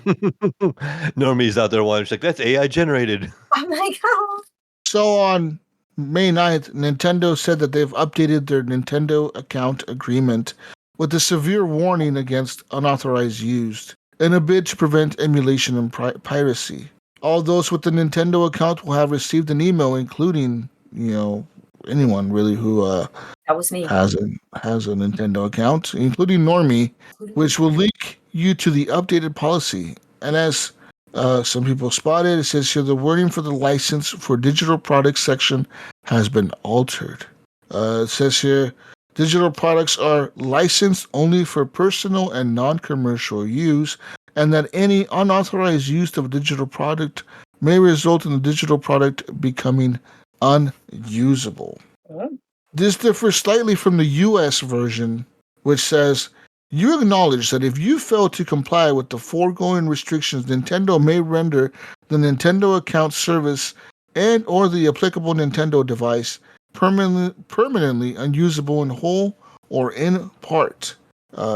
Normie's out there watching. She's like, that's AI generated. I'm like, oh. So on May 9th, Nintendo said that they've updated their Nintendo account agreement with a severe warning against unauthorized use in a bid to prevent emulation and piracy. All those with the Nintendo account will have received an email, including, anyone really who That was me. has a Nintendo account, including Normie, which will link you to the updated policy. And as some people spotted, it says here the wording for the license for digital products section has been altered. It says here digital products are licensed only for personal and non-commercial use, and that any unauthorized use of a digital product may result in the digital product becoming unusable. This differs slightly from the US version, which says, you acknowledge that if you fail to comply with the foregoing restrictions, Nintendo may render the Nintendo account service and or the applicable Nintendo device permanently unusable in whole or in part.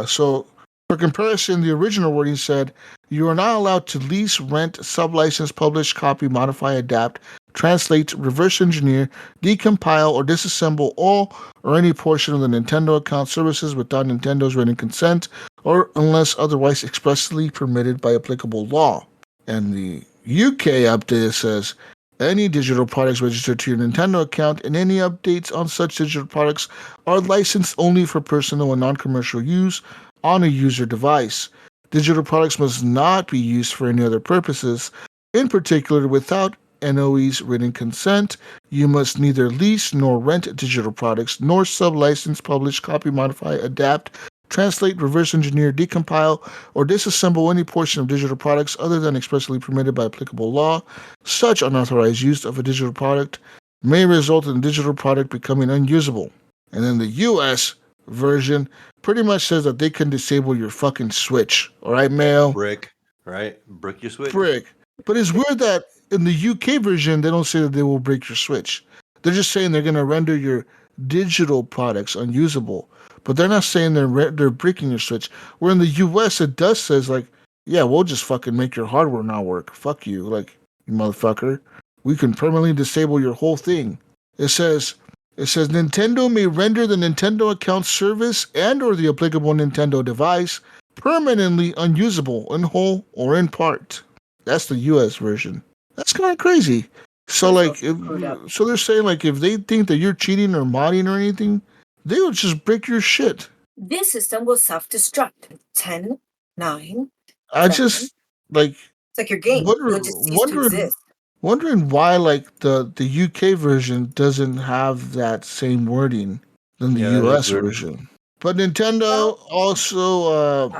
So, for comparison, the original wording said, you are not allowed to lease, rent, sublicense, publish, copy, modify, adapt, translate, reverse engineer, decompile, or disassemble all or any portion of the Nintendo account services without Nintendo's written consent or unless otherwise expressly permitted by applicable law. And the UK update says, any digital products registered to your Nintendo account and any updates on such digital products are licensed only for personal and non-commercial use on a user device. Digital products must not be used for any other purposes, in particular without NOE's written consent. You must neither lease nor rent digital products, nor sublicense, publish, copy, modify, adapt, translate, reverse engineer, decompile, or disassemble any portion of digital products other than expressly permitted by applicable law. Such unauthorized use of a digital product may result in the digital product becoming unusable. And then the US version pretty much says that they can disable your fucking Switch. All right, Mail? Brick, right? Brick your Switch. Brick. But it's weird that in the UK version, they don't say that they will break your Switch. They're just saying they're going to render your digital products unusable. But they're not saying they're breaking your Switch. Where in the US, it does says, like, yeah, we'll just fucking make your hardware not work. Fuck you, like, you motherfucker. We can permanently disable your whole thing. It says Nintendo may render the Nintendo account service and or the applicable Nintendo device permanently unusable in whole or in part. That's the US version. That's kind of crazy. So like, so they're saying like if they think that you're cheating or modding or anything, they would just break your shit. This system will self-destruct. 10, 9. I just like It's like your game. It'll just cease to exist. Wondering why like the UK version doesn't have that same wording than the US version. But Nintendo also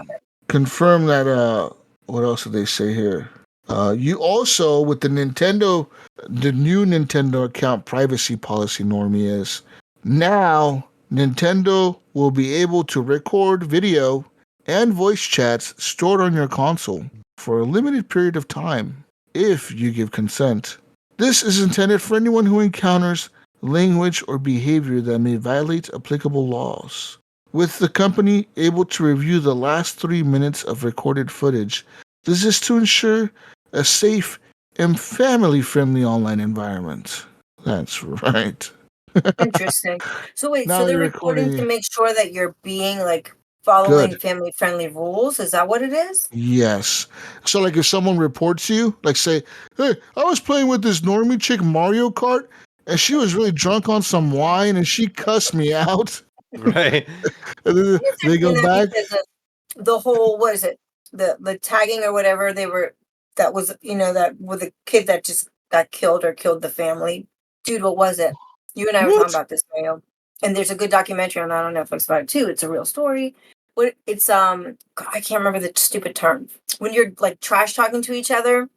confirmed that what else did they say here? You also, with the new Nintendo account privacy policy, Normie, is now Nintendo will be able to record video and voice chats stored on your console for a limited period of time if you give consent. This is intended for anyone who encounters language or behavior that may violate applicable laws. With the company able to review the last 3 minutes of recorded footage, this is to ensure a safe and family-friendly online environment. That's right. Interesting. So wait, so Now they're you're recording to recording. make sure that you're being like following Good. family friendly rules. Is that what it is? Yes. So, like, if someone reports you, like, say, hey, I was playing with this normie chick Mario Kart, and she was really drunk on some wine, and she cussed me out. Right. And then I guess they're they go doing that back. because of the whole what is it? The tagging or whatever they were that was that with the kid that just got killed or killed the family. Dude, what was it? You and I were talking What? about this, Mayo. And there's a good documentary on that on Netflix about it too. It's a real story. What it's God, I can't remember the stupid term. When you're like trash talking to each other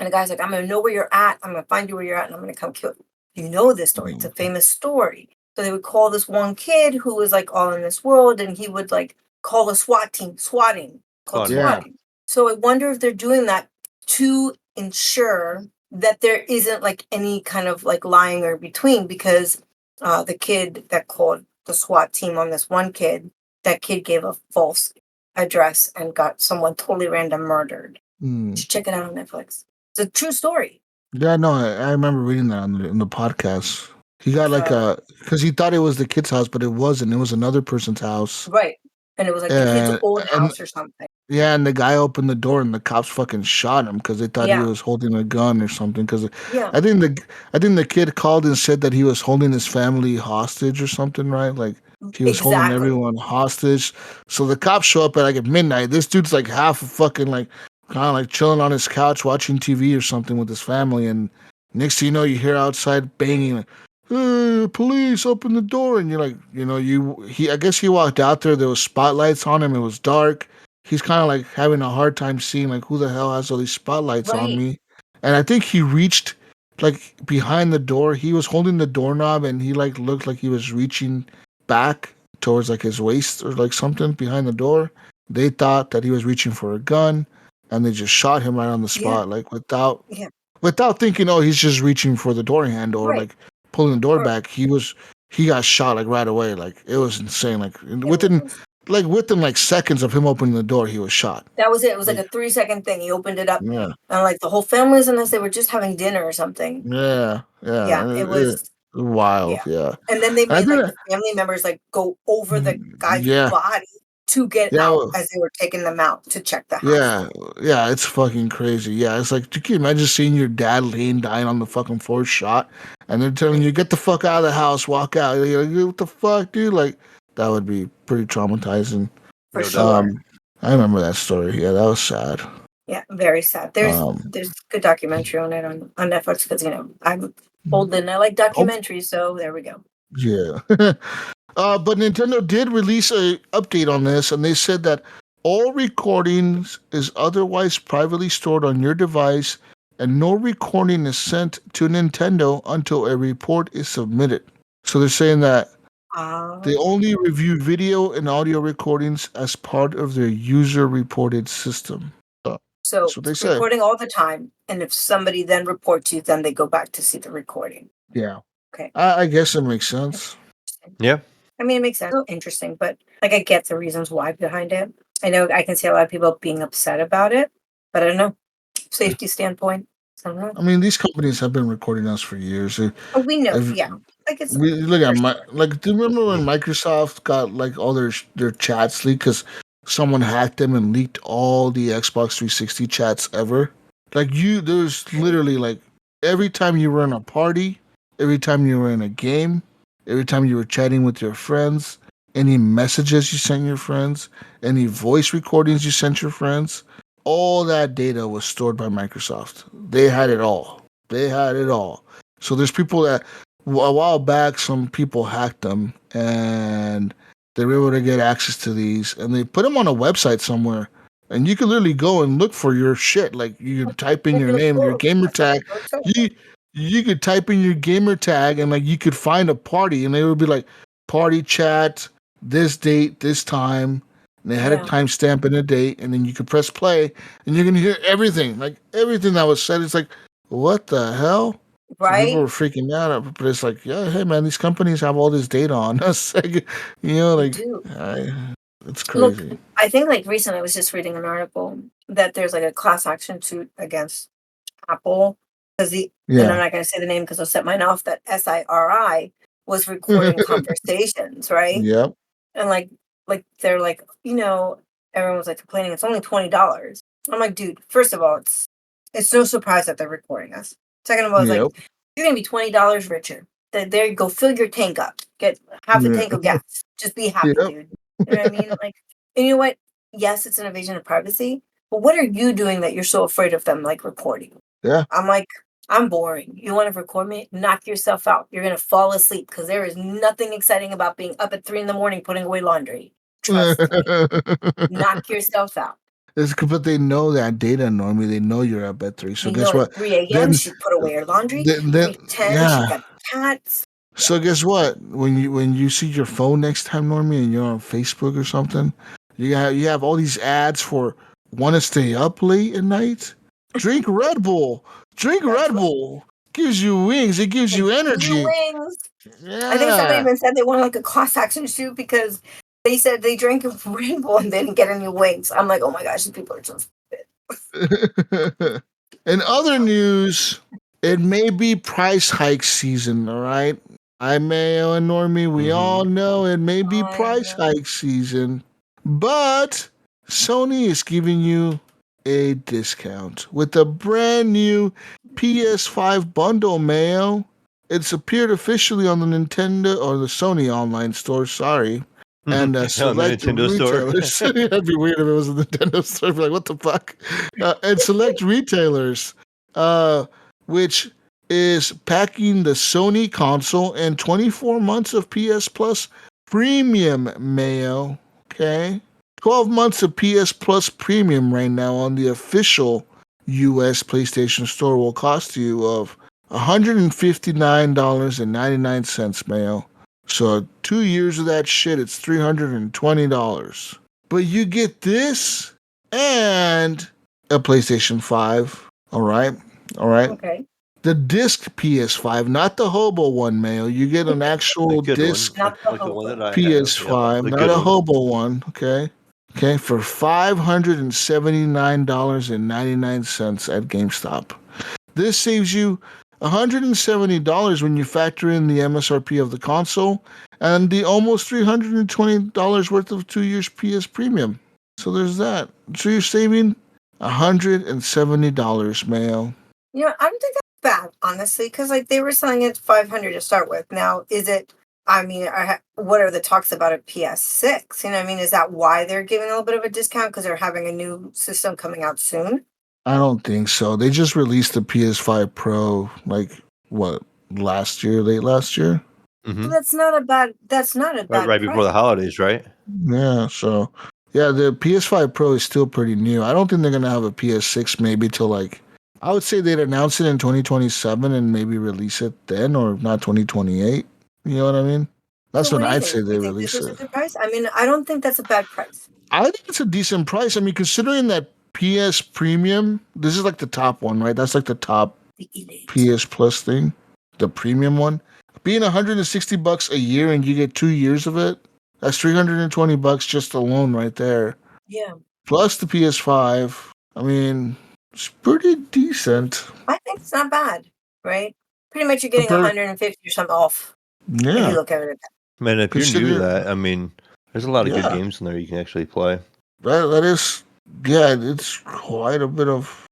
and the guy's like, I'm gonna know where you're at, I'm gonna find you where you're at, and I'm gonna come kill you. You know this story. It's a famous story. So they would call this one kid who was like all in this world, and he would like call a SWAT team, swatting, called Swatting. Yeah. swatting. So I wonder if they're doing that to ensure that there isn't like any kind of like lying or between because the kid that called the SWAT team on this one kid, that kid gave a false address and got someone totally random murdered. Hmm. You should check it out on Netflix. It's a true story. Yeah, no, I remember reading that in the podcast. He got like So, because he thought it was the kid's house, but it wasn't. It was another person's house. right. And it was like the kid's And, old and house or something. yeah, and the guy opened the door, and the cops fucking shot him because they thought he Yeah. was holding a gun or something. Because Yeah. I think the kid called and said that he was holding his family hostage or something, right? Like he was holding Exactly. everyone hostage. So the cops show up at like at midnight. This dude's like half fucking like kind of like chilling on his couch watching TV or something with his family, and next thing you know, you hear outside banging. Like, hey, police, open the door. And you're like, I guess he walked out there. There was spotlights on him. It was dark. He's kind of like having a hard time seeing like who the hell has all these spotlights on Right. me. And I think he reached like behind the door. He was holding the doorknob and he like looked like he was reaching back towards like his waist or like something behind the door. They thought that he was reaching for a gun and they just shot him right on the Yeah. spot, like without Yeah. thinking, oh, he's just reaching for the door handle or Right. like pulling the door Or back. He got shot like right away. Like it was insane. Like it within was, within seconds of him opening the door, he was shot. that was it. It was like Like, a 3 second thing. He opened it up yeah, and like the whole family was in this. They were just having dinner or something. yeah, yeah. Yeah. And It was wild, yeah. yeah. And then they And I made like think the family members like go over the guy's yeah, body to get yeah, out well, as they were taking them out to check the house. yeah, yeah. It's fucking crazy. Yeah, it's like, can you imagine seeing your dad laying dying on the fucking floor, shot, and they're telling you, get the fuck out of the house, walk out. You're like, what the fuck, dude? Like that would be pretty traumatizing. For No doubt. sure. I remember that story. Yeah, that was sad. Yeah, very sad. There's Um, there's good documentary on it on Netflix because I'm old and I like hope, documentaries, so there we go. yeah. But Nintendo did release a update on this, and they said that all recordings is otherwise privately stored on your device, and no recording is sent to Nintendo until a report is submitted. So they're saying that they only review video and audio recordings as part of their user-reported system. So That's what they say. recording all the time, and if somebody then reports you, then they go back to see the recording. Yeah. Okay. I guess it makes sense. Yeah. I mean, it makes sense. So interesting, but like I get the reasons why behind it. I know I can see a lot of people being upset about it, but I don't know. Safety standpoint, I don't know. I mean, these companies have been recording us for years. Oh, we know, I've- yeah. Like it's We look at for my sure. like. Do you remember when Microsoft got like all their chats leaked because someone hacked them and leaked all the Xbox 360 chats ever? Like there's literally like every time you were in a party, every time you were in a game, every time you were chatting with your friends, any messages you sent your friends, any voice recordings you sent your friends, all that data was stored by Microsoft. They had it all. They had it all. So there's people that a while back, some people hacked them and they were able to get access to these, and they put them on a website somewhere. and you can literally go and look for your shit. Like you could type in Look your at the name, your book. gamer That's what tag. I wrote. You could type in your gamer tag, and like you could find a party, and it would be like party chat, this date, this time. And they had a Yeah. timestamp and a date, and then you could press play, and you're gonna hear everything, like everything that was said. It's like, what the hell? So people Right? were freaking out, but it's like, yeah, hey man, these companies have all this data on us. Like, You like do. it's Look, crazy. I think like recently I was just reading an article that there's like a class action suit against Apple because and I'm Yeah. not going to say the name because I'll set mine off, that SIRI was recording conversations, right? Yep. And like they're like, everyone was like complaining it's only $20. I'm like, dude, first of all, it's no surprise that they're recording us. Second of all, it's like Yep. you're gonna be $20 richer. There you go, fill your tank up. Get half a Yeah. tank of gas. Just be happy, Yep. dude. You know what I mean? Like, and you know what? Yes, it's an invasion of privacy, but what are you doing that you're so afraid of them like recording? Yeah. I'm like, I'm boring. You want to record me? Knock yourself out. You're gonna fall asleep because there is nothing exciting about being up at 3 a.m. putting away laundry. Trust me. Knock yourself out. But they know that data normally. They know you're up at 3. So You guess know, at what? 3 a.m. Then, she put away her laundry. then 3:10, she yeah. got cats. So guess what? When you see your phone next time, Normie, and you're on Facebook or something, you have all these ads for want to stay up late at night. Drink Red Bull. Drink That's Red right. Bull. Gives you wings. It gives It you gives you energy. wings. I think somebody Yeah. even said they wanted like a class action suit because they said they drank a Red Bull and didn't get any wings. I'm like, oh my gosh, these people are so stupid. In other news, it may be price hike season, all right? I Mayo and Normie, we all know it may be I price know. hike season, but Sony is giving you a discount with a brand new PS5 bundle, Mayo. It's appeared officially on the Nintendo or the Sony online store, sorry, and On the select Nintendo store. retailers. It'd be weird if it was a Nintendo store. I'd be like, what the fuck? And select retailers, which is packing the Sony console and 24 months of PS Plus Premium, Mayo. Okay. 12 months of PS Plus Premium right now on the official US PlayStation Store will cost you of $159.99, Mayo. So 2 years of that shit, it's $320. But you get this and a PlayStation 5. All right. All right. Okay. The disc PS5, not the hobo one, Mayo. You get an The actual good one, disc Not the like the one hobo. that I have. Yep, PS5, the not good a one. hobo one. Okay. Okay. For $579.99 at GameStop. This saves you $170 when you factor in the MSRP of the console and the almost $320 worth of 2 years PS Premium. So there's that. So you're saving $170, Mayo. I don't think that's bad, honestly, because like they were selling it 500 to start with. Now, is it? I mean, what are the talks about a PS6? You know, what I mean, is that why they're giving a little bit of a discount because they're having a new system coming out soon? I don't think so. They just released the PS5 Pro like what late last year. So that's not a bad. That's not a bad Right before price. the holidays, right? Yeah, so yeah, the PS5 Pro is still pretty new. I don't think they're gonna have a PS6 maybe till like I would say they'd announce it in 2027 and maybe release it then or not 2028. You know what I mean? That's So when what do you I'd think? say Do they you think this release is a it. good price? I mean, I don't think that's a bad price. I think it's a decent price. I mean, considering that PS Premium, this is like the top one, right? That's like the top The elite. PS Plus thing, the premium one. Being $160 a year and you get 2 years of it, that's $320 just alone right there. Yeah, Plus the PS5. I mean, it's pretty decent. I think it's not bad, right? Pretty much, you're getting Compare, 150 or something off if you yeah. look at it. Man, if you're new to Consider, that, I mean, there's a lot of good yeah. games in there you can actually play. That is, yeah. It's quite a bit of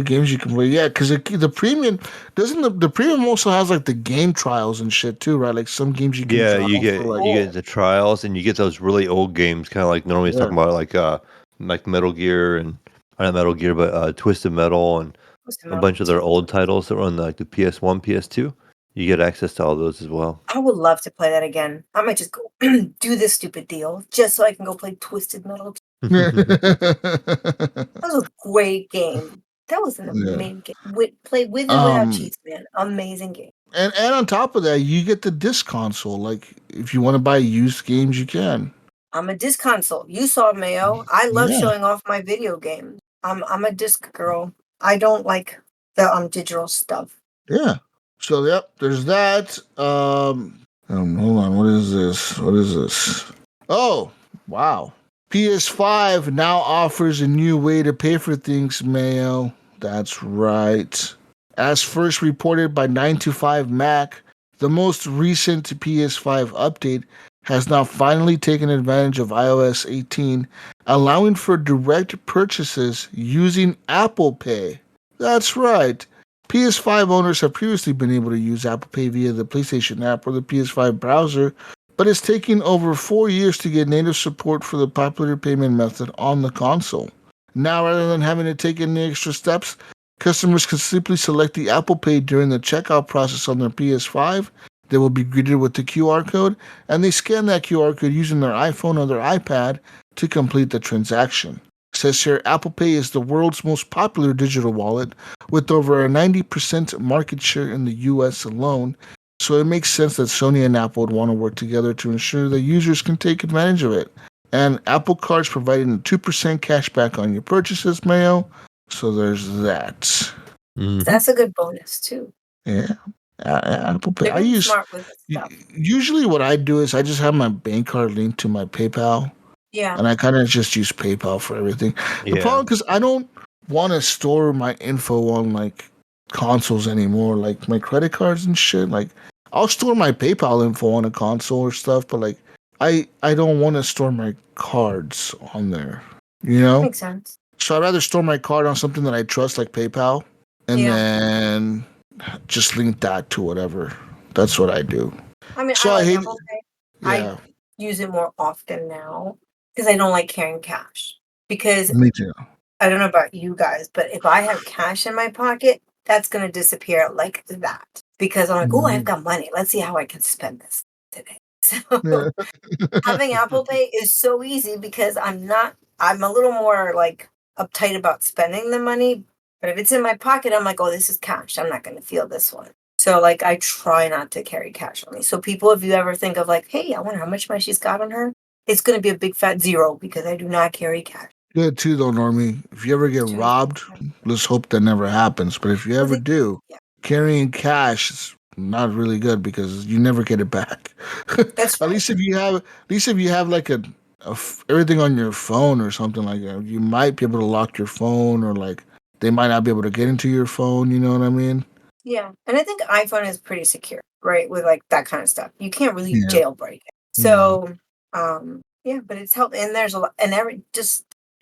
games you can play. Yeah, because the premium doesn't the premium also has like the game trials and shit too, right? Like some games you can Yeah, trial for like you get the trials and you get those really old games, kind of like normally it's yeah. talking about like Metal Gear and not Metal Gear, but Twisted Metal and a bunch of their old titles that were on like the PS1, PS2. You get access to all those as well. I would love to play that again. I might just go do this stupid deal just so I can go play Twisted Metal. That was a great game. That was an Yeah. amazing game. Play with and without Um, cheats, man. Amazing game. and on top of that, you get the disc console. Like, if you want to buy used games, you can. I'm a disc console. You saw Mayo. I love Yeah. showing off my video games. I'm a disc girl. I don't like the digital stuff. Yeah. So yep, there's that. Hold on. What is this? What is this? Oh, wow. PS5 now offers a new way to pay for things, Mayo. That's right. As first reported by 9to5 Mac, the most recent PS5 update has now finally taken advantage of iOS 18, allowing for direct purchases using Apple Pay. That's right. PS5 owners have previously been able to use Apple Pay via the PlayStation app or the PS5 browser, but it's taking over 4 years to get native support for the popular payment method on the console. Now, rather than having to take any extra steps, customers can simply select the Apple Pay during the checkout process on their PS5. They will be greeted with the QR code, and they scan that QR code using their iPhone or their iPad to complete the transaction. It says here, Apple Pay is the world's most popular digital wallet, with over a 90% market share in the US alone, so it makes sense that Sony and Apple would want to work together to ensure that users can take advantage of it. And Apple Card's providing a 2% cashback on your purchases, Mayo, so there's that. Mhm. That's a good bonus too. Yeah. Apple Pay. They're I being use smart with this stuff. usually what I do is I just have my bank card linked to my PayPal, Yeah. and I kind of just use PayPal for everything. The Yeah. problem because I don't want to store my info on like consoles anymore, like my credit cards and shit. Like I'll store my PayPal info on a console or stuff, but like I don't want to store my cards on there. You know? Makes sense. So I'd rather store my card on something that I trust, like PayPal, and Yeah. then just link that to whatever. That's what I do. I mean, So I I like hate. Apple Pay. Yeah, I use it more often now because I don't like carrying cash. Because me too. I don't know about you guys, but if I have cash in my pocket, that's going to disappear like that. Because I'm like, oh, I've got money. Let's see how I can spend this today. So Yeah. having Apple Pay is so easy because I'm a little more like uptight about spending the money. But if it's in my pocket, I'm like, oh, this is cash. I'm not going to feel this one. So like I try not to carry cash on me. So people, if you ever think of like, hey, I wonder how much money she's got on her, it's going to be a big fat zero because I do not carry cash. Good too, though, Normie. If you ever get Too robbed, easy. let's hope that never happens. But if you Well, ever do, yeah, carrying cash is not really good because you never get it back. that's At right. least if you have like everything on your phone or something like that, you might be able to lock your phone or like they might not be able to get into your phone. You know what I mean? Yeah. And I think iPhone is pretty secure, right? With like that kind of stuff. You can't really Yeah. jailbreak it. No. So, yeah, but it's helped. And there's a lot, and I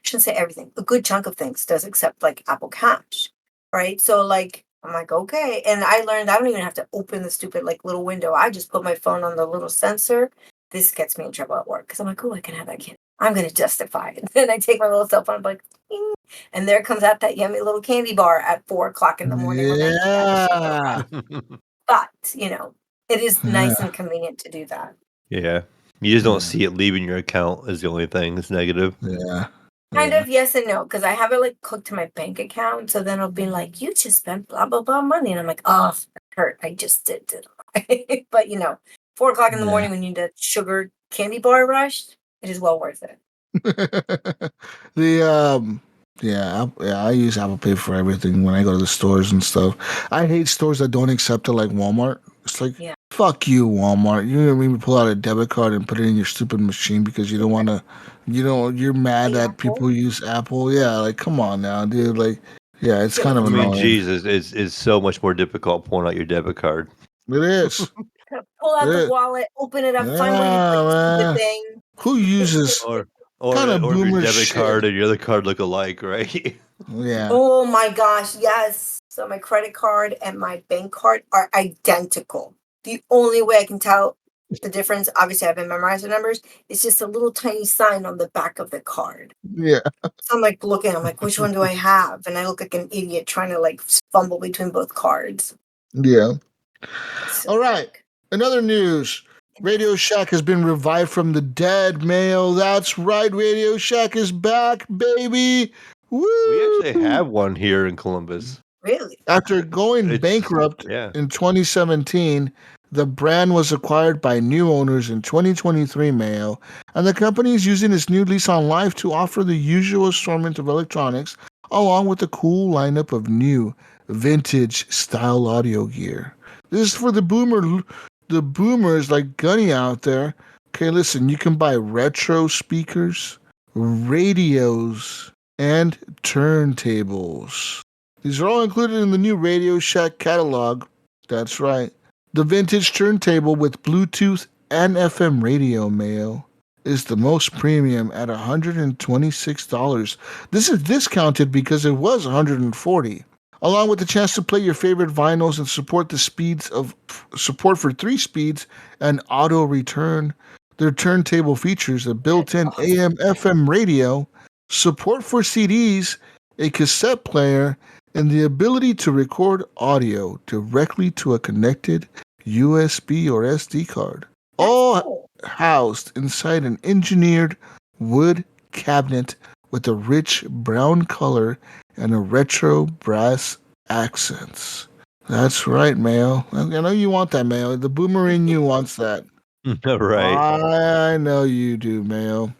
shouldn't say everything. A good chunk of things does accept like Apple Cash, right? So, like, I'm like, okay. And I learned I don't even have to open the stupid like little window. I just put my phone on the little sensor. This gets me in trouble at work because I'm like, oh, I can have that candy. I'm going to justify it. And then I take my little cell phone, I'm like, "Ding," and there comes out that yummy little candy bar at 4 o'clock in the morning when I need that. Yeah. But, it is nice Yeah. and convenient to do that. Yeah. You just don't Yeah. see it leaving your account is the only thing that's negative. Yeah. Kind Yeah. of yes and no, because I have it like hooked to my bank account. So then it'll be like, you just spent blah, blah, blah money. And I'm like, oh, that hurt. I just did. But, 4 o'clock in the Yeah. morning when you need a sugar candy bar rush, it is well worth it. I use Apple Pay for everything when I go to the stores and stuff. I hate stores that don't accept it, like Walmart. It's like, Yeah. fuck you, Walmart. You know what I mean? Pull out a debit card and put it in your stupid machine because you don't want to. You're mad Hey, that Apple. people use Apple. Yeah, like come on now, dude. Like, yeah, it's Yeah, kind of I mean, annoying. Jesus, it's so much more difficult pulling out your debit card. It is. Pull out the It, wallet, open it up, find where you yeah, put the stupid man. thing. Who uses Or kind of or if your boomer debit shit? card and your other card look alike, right? Yeah. Oh my gosh, yes. So my credit card and my bank card are identical. The only way I can tell the difference, obviously I've been memorizing the numbers, it's just a little tiny sign on the back of the card. Yeah. So I'm like looking, I'm like, which one do I have? And I look like an idiot trying to like fumble between both cards. Yeah. It's All right. sick. Another news. Radio Shack has been revived from the dead, Mayo. That's right. Radio Shack is back, baby. Woo! We actually have one here in Columbus. Really? After going bankrupt in 2017, the brand was acquired by new owners in 2023, Mayo, and the company is using its new lease on life to offer the usual assortment of electronics, along with a cool lineup of new vintage style audio gear. This is for the boomers like Gunny out there. Okay, listen, you can buy retro speakers, radios, and turntables. These are all included in the new Radio Shack catalog. That's right. The vintage turntable with Bluetooth and FM radio, Mayo, is the most premium at $126. This is discounted because it was $140. Along with the chance to play your favorite vinyls and support for 3 speeds and auto return. Their turntable features a built-in AM/FM radio, support for CDs, a cassette player, and the ability to record audio directly to a connected USB or SD card, all housed inside an engineered wood cabinet with a rich brown color and a retro brass accents. That's right, Mayo. I know you want that, Mayo. The boomer in you wants that. Right. I know you do, Mayo.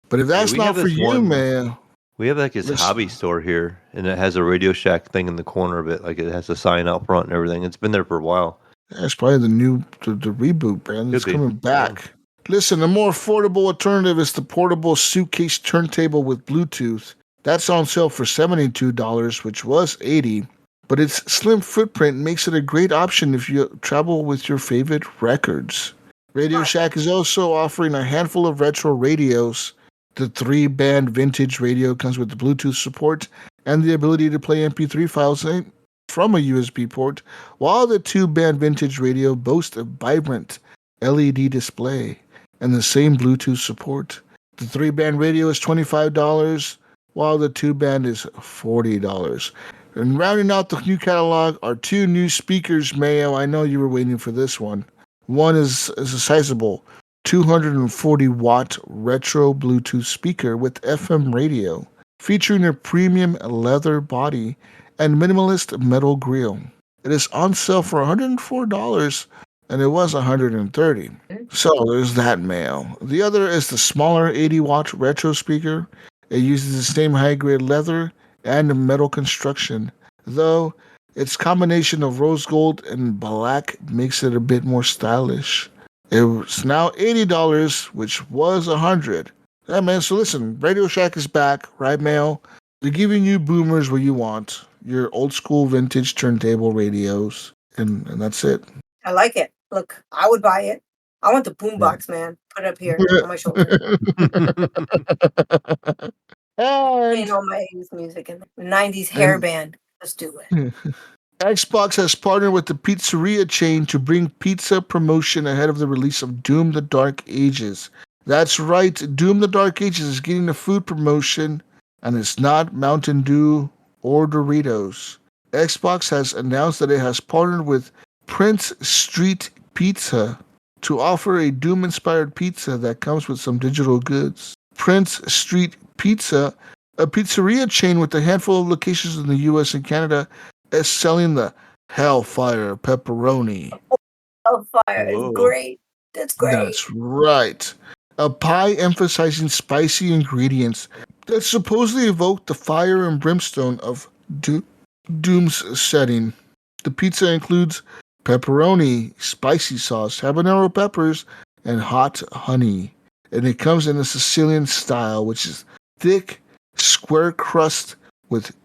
But if that's not for you, Mayo. We have like this hobby store here, and it has a Radio Shack thing in the corner of it. Like it has a sign out front and everything. It's been there for a while. That's probably the reboot brand that's coming back. Yeah. Listen, a more affordable alternative is the portable suitcase turntable with Bluetooth. That's on sale for $72, which was $80. But its slim footprint makes it a great option if you travel with your favorite records. Radio Shack is also offering a handful of retro radios. The 3-band vintage radio comes with the Bluetooth support and the ability to play MP3 files from a USB port, while the 2-band vintage radio boasts a vibrant LED display and the same Bluetooth support. The 3-band radio is $25, while the 2-band is $40. And rounding out the new catalog are 2 new speakers, Mayo. I know you were waiting for this one. One is a sizable 240-watt retro Bluetooth speaker with FM radio, featuring a premium leather body and minimalist metal grille. It is on sale for $104, and it was $130. So there's that, Mayo. The other is the smaller 80-watt retro speaker. It uses the same high-grade leather and metal construction, though its combination of rose gold and black makes it a bit more stylish. It's now $80, which was $100. Yeah, man, so listen, Radio Shack is back, right, Mayo? They're giving you boomers what you want. Your old school vintage turntable radios, and that's it. I like it. Look, I would buy it. I want the boombox, man. Put it up here on my shoulder. And all my 80s music and 90s hair band. Let's do it. Xbox has partnered with the pizzeria chain to bring pizza promotion ahead of the release of Doom the Dark Ages. That's right, Doom the Dark Ages is getting a food promotion, and it's not Mountain Dew or Doritos. Xbox has announced that it has partnered with Prince Street Pizza to offer a Doom-inspired pizza that comes with some digital goods. Prince Street Pizza, a pizzeria chain with a handful of locations in the U.S. and Canada, is selling the Hellfire pepperoni. Hellfire is great. That's great. That's right. A pie emphasizing spicy ingredients that supposedly evoke the fire and brimstone of Doom's setting. The pizza includes pepperoni, spicy sauce, habanero peppers, and hot honey. And it comes in a Sicilian style, which is thick, square crust with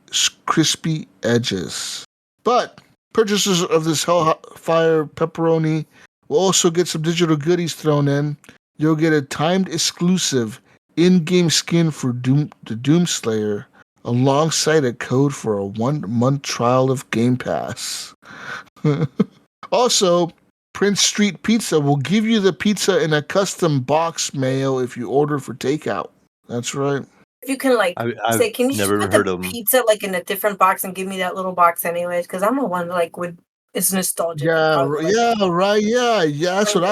crispy edges. But purchasers of this Hellfire pepperoni will also get some digital goodies thrown in. You'll get a timed exclusive in-game skin for the Doomslayer, alongside a code for a 1-month trial of Game Pass. Also, Prince Street Pizza will give you the pizza in a custom box, Mayo, if you order for takeout. That's right. If you can, say, can you just put the pizza, in a different box and give me that little box anyways? Because I'm the one, it's nostalgic. Yeah, right. Yeah, that's what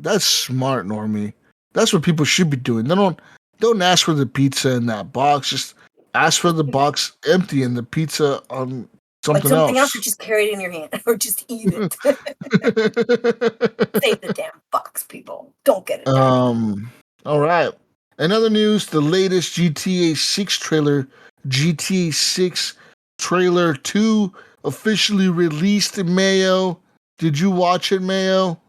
That's smart, Normie. That's what people should be doing. Don't ask for the pizza in that box. Just ask for the box empty and the pizza on Like something something else. else, or just carry it in your hand, or just eat it. Save the damn box, people. Don't get it dirty. All right. In other news, the latest GTA 6 trailer, GTA 6 trailer 2, officially released in Mayo. Did you watch it, Mayo?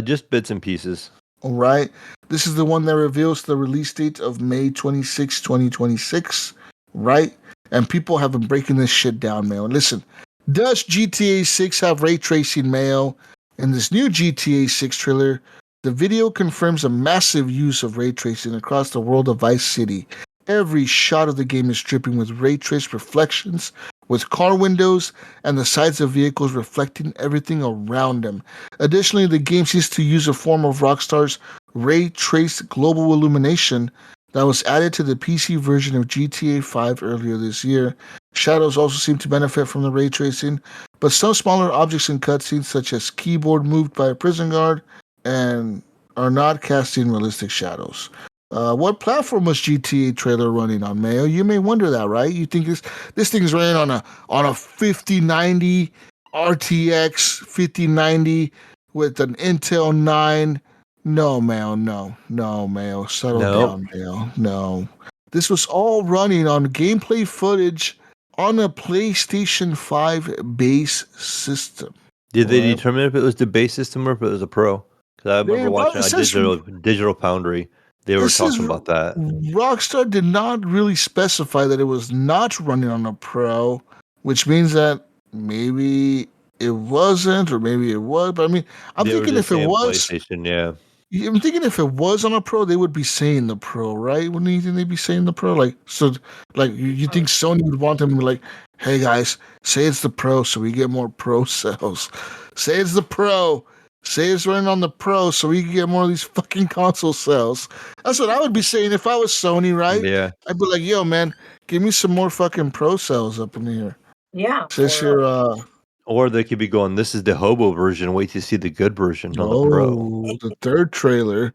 Just bits and pieces. All right. This is the one that reveals the release date of May 26, 2026, right? And people have been breaking this shit down, Mayo. Listen, does GTA 6 have ray tracing, Mayo? In this new GTA 6 trailer, the video confirms a massive use of ray tracing across the world of Vice City. Every shot of the game is dripping with ray traced reflections, with car windows and the sides of vehicles reflecting everything around them. Additionally, the game seems to use a form of Rockstar's ray traced global illumination that was added to the PC version of GTA 5 earlier this year. Shadows also seem to benefit from the ray tracing, but some smaller objects in cutscenes, such as keyboard moved by a prison guard, and are not casting realistic shadows. What platform was GTA trailer running on, Mayo? You may wonder that, right? You think this thing's running on a 5090 RTX 5090 with an Intel 9? No, Mayo, no, Mayo. Settle down, Mayo. No. This was all running on gameplay footage on a PlayStation 5 base system. Did they Right. determine if it was the base system or if it was a pro? Because I remember watching It on says Digital Foundry. They were It says talking about that. Rockstar did not really specify that it was not running on a Pro, which means that maybe it wasn't, or maybe it was. But I mean, I'm They were thinking just if it saying was, PlayStation, yeah. I'm thinking if it was on a Pro, they would be saying the Pro, right? Wouldn't you think they'd be saying the Pro? Like, so, like you think Sony would want them to be like, hey guys, say it's the Pro so we get more Pro sales. Say it's the Pro. Say it's running on the Pro so we can get more of these fucking console sales. That's what I would be saying if I was Sony, right? Yeah. I'd be like, yo, man, give me some more fucking Pro sales up in here. Yeah. Says here, Or they could be going, this is the hobo version. Wait to see the good version on the Pro. the third trailer.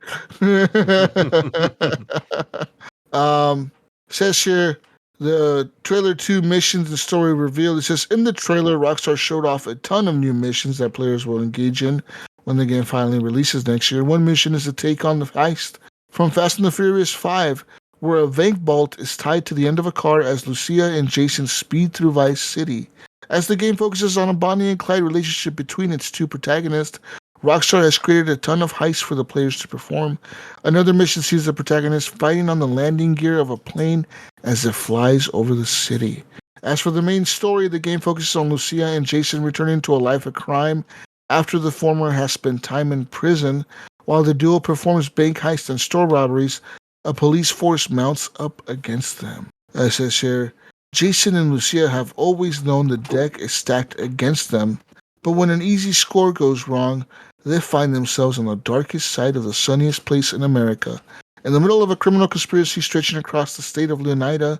Says here, the trailer 2 missions and story revealed. It says, in the trailer, Rockstar showed off a ton of new missions that players will engage in when the game finally releases next year. One mission is to take on the heist from Fast and the Furious 5, where a bank vault is tied to the end of a car as Lucia and Jason speed through Vice City. As the game focuses on a Bonnie and Clyde relationship between its two protagonists, Rockstar has created a ton of heists for the players to perform. Another mission sees the protagonist fighting on the landing gear of a plane as it flies over the city. As for the main story, the game focuses on Lucia and Jason returning to a life of crime after the former has spent time in prison. While the duo performs bank heists and store robberies, a police force mounts up against them. As it says here, Jason and Lucia have always known the deck is stacked against them, but when an easy score goes wrong, they find themselves on the darkest side of the sunniest place in America, in the middle of a criminal conspiracy stretching across the state of Leonida,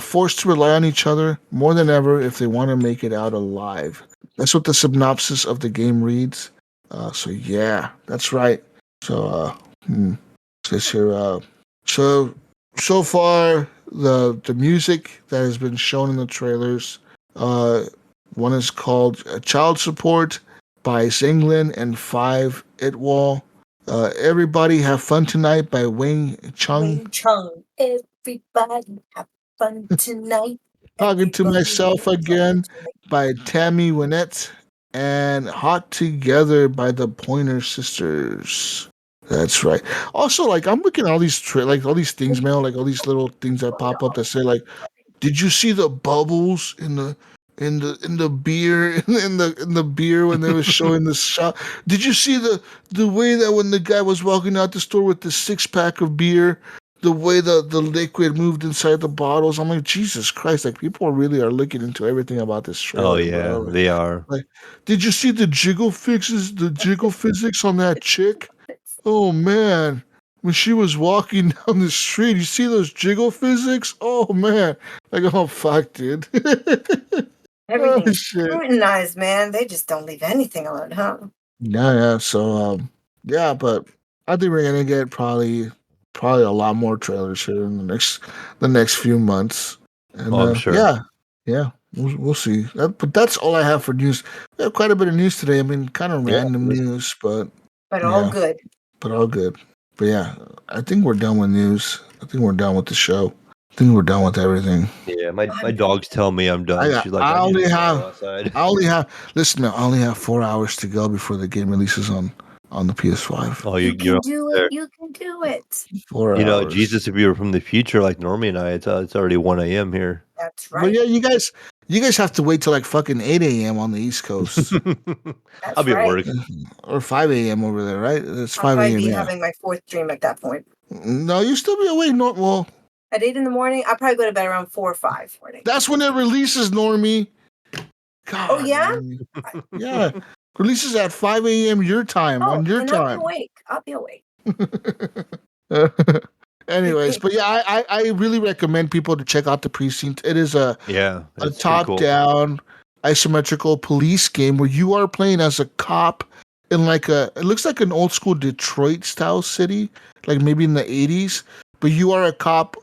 forced to rely on each other more than ever if they want to make it out alive. That's what the synopsis of the game reads. So yeah, that's right. So says here, so far the music that has been shown in the trailers, one is called Child Support by Zinglin and 5 Itwall. Everybody Have Fun Tonight by Wing Chung. Wing Chung. Everybody have fun tonight. Talking to Everybody Myself have fun Again tonight. by Tammy Wynette. And Hot Together by the Pointer Sisters. That's right. Also, like, I'm looking at all these all these things, man, like all these little things that pop up that say, like, did you see the bubbles in the beer in the beer when they were showing the shot? Did you see the way that when the guy was walking out the store with the 6-pack of beer, the way the liquid moved inside the bottles? I'm like, Jesus Christ! Like, people really are looking into everything about this trailer. Oh yeah, bro. they are. Like, did you see the jiggle physics on that chick? Oh man, when she was walking down the street, you see those jiggle physics? Oh man, like, oh fuck, dude. Oh Everything's shit. scrutinized, man. They just don't leave anything alone, huh? Yeah. So Yeah, but I think we're gonna get probably a lot more trailers here in the next few months. And Oh, I'm sure. yeah, we'll see. But that's all I have for news. We have quite a bit of news today. I mean, kind of Yeah, random news, but But all yeah, good. but all good. But yeah, I think we're done with news. I think we're done with the show. I think we're done with everything. Yeah, my I'm dogs tell me I'm done. She's like, I I need only to go have outside. I only have listen. I only have 4 hours to go before the game releases on the PS5. Oh, You you're can do it. there. You can do it. 4 hours. Jesus, if you were from the future like Normie and I, it's already 1 a.m. here. That's But right. yeah, you guys have to wait till like fucking 8 a.m. on the East Coast I'll That's be at right. work. or 5 a.m. over there, right? It's I'll 5 probably a.m. be Yeah. having my fourth dream at that point. No, you still be awake. No, well, At 8 in the morning, I'll probably go to bed around 4 or 5 morning. that's when it releases, Normie. God. Oh, yeah? Normie. Yeah, releases at 5 a.m. your time Oh, on your then I'll be time. awake. I'll be awake. Anyways, but yeah, I really recommend people to check out the Precinct. It is Yeah, a it's pretty cool. top-down isometrical police game where you are playing as a cop in like it looks like an old school Detroit style city, like maybe in the 80s, but you are a cop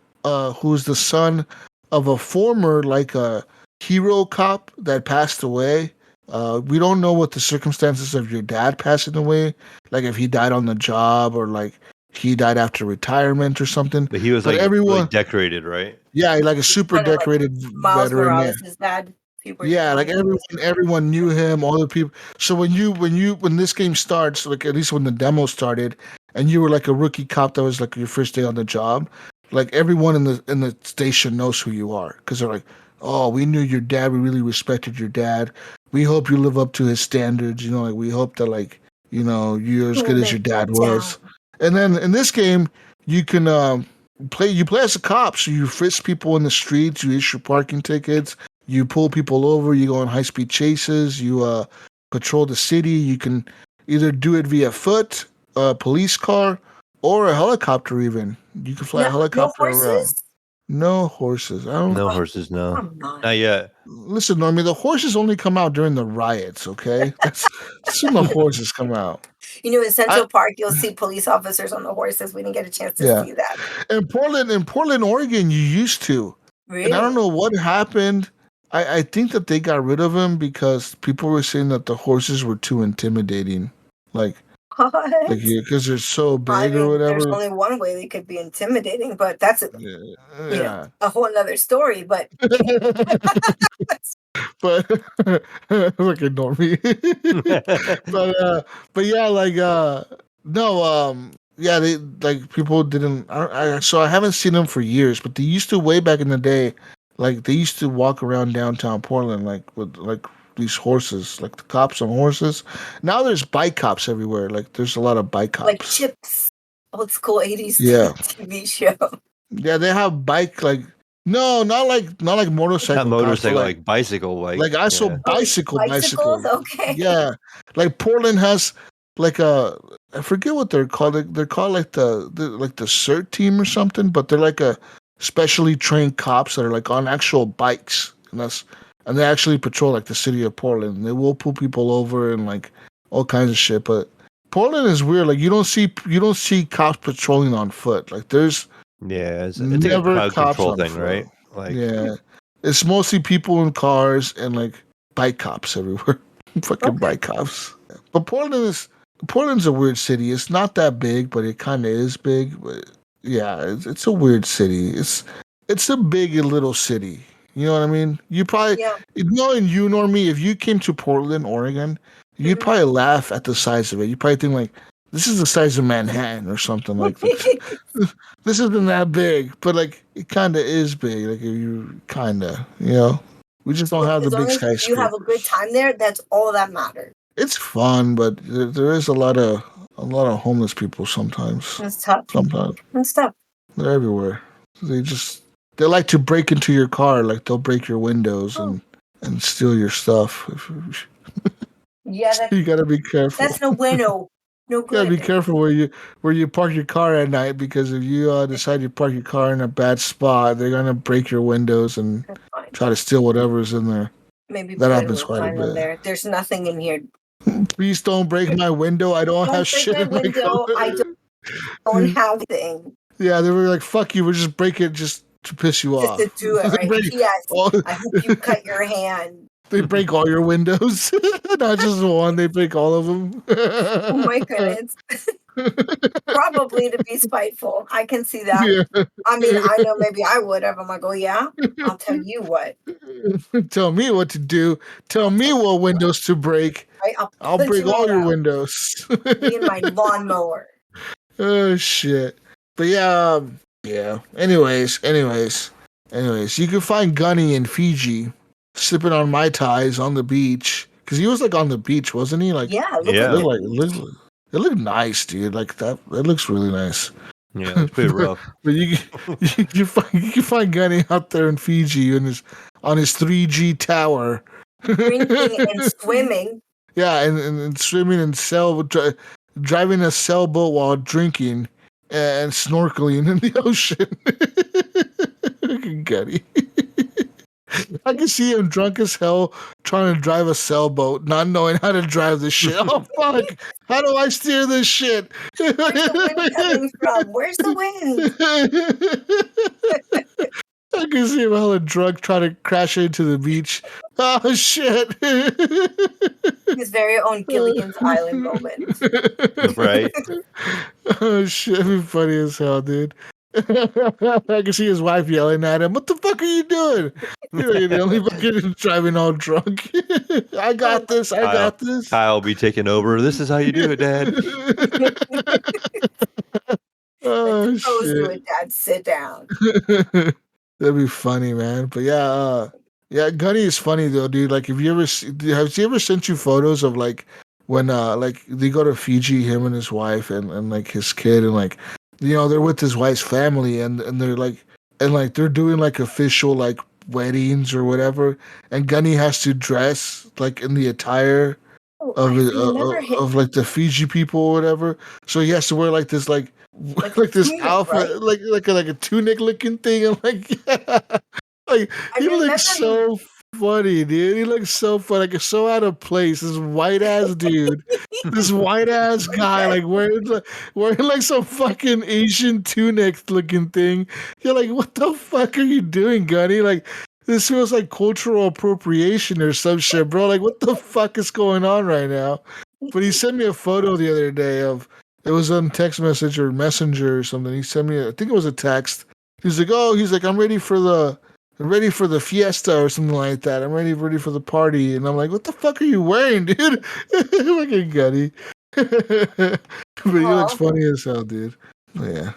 who's the son of a former like a hero cop that passed away. We don't know what the circumstances of your dad passing away, like if he died on the job or like he died after retirement or something. But he was But like really everyone, decorated, right? yeah, like a super Kind of like decorated Miles veteran. Yeah, Morales' dad. People are yeah, like telling me. everyone knew him. All the people. So when this game starts, like at least when the demo started, and you were like a rookie cop that was like your first day on the job, like everyone in the station knows who you are because they're like, oh, we knew your dad. We really respected your dad. We hope you live up to his standards. You know, like we hope that like you're as good Hold as your it dad down. was. And then in this game, you can play as a cop. So you frisk people in the streets. You issue parking tickets. You pull people over, you go on high speed chases, you patrol the city. You can either do it via foot, a police car, or a helicopter even. You can fly a No helicopter around. horses? No horses. I don't No Oh, horses, no. come Not on. yet. listen, Normie, the horses only come out during the riots, okay? That's when the horses come out. In I Central Park, you'll see police officers on the horses. We didn't get a chance to yeah. see that. In Portland, Oregon, you used to. And I don't Really? know what happened. I think that they got rid of him because people were saying that the horses were too intimidating. Like What? because they're so I big or mean, there's whatever. only one way they could be intimidating, but that's Yeah. a whole nother story. But But look at me. But yeah, like no, yeah, they like people didn't. So I haven't seen them for years, but they used to way back in the day. Like they used to walk around downtown Portland, like with like these horses, like the cops on horses. Now there's bike cops everywhere. Like there's a lot of bike like cops. Chips, old school 80s Yeah, TV show. yeah, they have bike like no, not like Not motorcycle cops, but motorcycle, like bicycle, like I saw yeah. Oh, like bicycle. bicycles? Okay. Yeah, like Portland has like I forget what they're called. They're called like the CERT team or something, but they're like a specially trained cops that are like on actual bikes, and they actually patrol like the city of Portland. They will pull people over and like all kinds of shit. But Portland is weird. Like you don't see cops patrolling on foot. Like there's Yeah, it's like a never crowd cops control on thing, foot. right? Like, Yeah, it's mostly people in cars and like bike cops everywhere. Fucking Okay. bike cops. But Portland's a weird city. It's not that big, but it kind of is big. But yeah, it's a weird city. It's a big and little city. You know what I mean? You probably Yeah. knowing you nor me, if you came to Portland, Oregon, you'd Mhm. probably laugh at the size of it. You probably think like this is the size of Manhattan or something like this. This isn't that big, but like it kind of is big. Like you kind of, we just don't Look, have the as big long as you have a good skyscrapers. time there, that's all that matters. It's fun, but there is a lot of homeless people sometimes. It's tough. Sometimes It's tough. they're everywhere. They like to break into your car. Like they'll break your windows Oh, and steal your stuff. yeah, So you gotta be careful. that's no bueno. No You gotta be good. careful where you park your car at night because if you decide to park your car in a bad spot, they're gonna break your windows and That's fine. try to steal whatever's in there. Maybe That Blaine happens will quite a find them bit. there. There's nothing in here Please don't break my window. I don't have Don't break shit my in my window. car. I don't have anything. Yeah, they were like, "Fuck you. We'll just break it just to piss you Just off." to do it, They right? break P.S. all, I hope you cut your hand. they break all your windows, not just one. They break all of them. Oh my goodness. Probably to be spiteful. I can see that. Yeah. I mean, I know maybe I would have. I'm like, oh yeah, I'll tell you what. Tell me what to do. Tell I'll me tell what you what. windows to break. Right? I'll I'll punch break it all all your out. windows. Me and my lawnmower. Oh shit. But yeah, yeah. Anyways, you can find Gunny in Fiji sipping on Mai Tais on the beach. Cause he was like on the beach, wasn't he? Like Yeah, it looked Yeah. like it looked nice, dude. Like that it looks really nice. Yeah, it's pretty rough. But you can find Gunny out there in Fiji on his 3G tower. drinking and swimming. Yeah, and swimming and driving a sailboat while drinking and snorkeling in the ocean. Fucking Gutty. I can see him drunk as hell trying to drive a sailboat, not knowing how to drive this shit. Oh fuck! How do I steer this shit? Where's the wind coming from? Where's the wind? I can see him hella drunk trying to crash into the beach. Oh shit! His very own Gilligan's Island moment. Right? Oh shit, it'd be funny as hell, dude. I can see his wife yelling at him, "What the fuck are you doing? You're the only fucking driving all drunk." I got this. I got this. Kyle will be taking over. This is how you do it, Dad. Oh Suppose to shit. it, Dad. Sit down. That'd be funny, man. But yeah, yeah, Gunny is funny though, dude. Like, have he ever sent you photos of like when like they go to Fiji, him and his wife and like his kid, and like they're with his wife's family, and they're like they're doing like official like weddings or whatever, and Gunny has to dress like in the attire Oh, of I it, remember him. of like the Fiji people or whatever. So he has to wear like this like Like like a this tunic, outfit, right? like a tunic looking thing, and like yeah, like I he remember looks so funny, dude. He looks so funny, like so out of place. This white ass dude, this white ass guy, like wearing like some fucking Asian tunic looking thing. You're like, what the fuck are you doing, Gunny? Like, this feels like cultural appropriation or some shit, bro. Like, what the fuck is going on right now? But he sent me a photo the other day of it was on text message or messenger or something. He sent me, I think it was a text. He's like, I'm ready for the fiesta or something like that. I'm ready for the party. And I'm like, what the fuck are you wearing, dude? Fucking Gutty. But he looks Aw. funny as hell, dude. Yeah.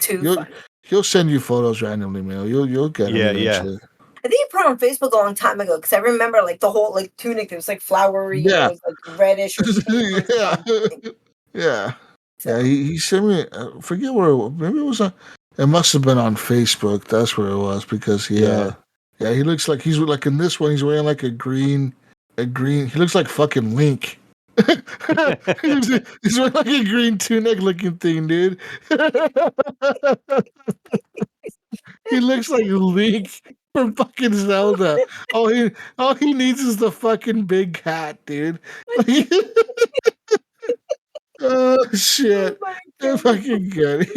Too funny. He'll send you photos randomly, man. You'll get him Yeah, eventually. I think he put it on Facebook a long time ago because I remember like the whole like tunic. It was like flowery. Yeah. It was like reddish or pink or Yeah. something. Yeah. So, Yeah, he sent me. Forget where it was. Maybe it was on. It must have been on Facebook. That's where it was because Yeah. he looks like he's like in this one. He's wearing like a green. He looks like fucking Link. He's wearing like a green tunic looking thing, dude. He looks like Link from fucking Zelda. All he needs is the fucking big hat, dude. Oh shit! oh my They're God. fucking good.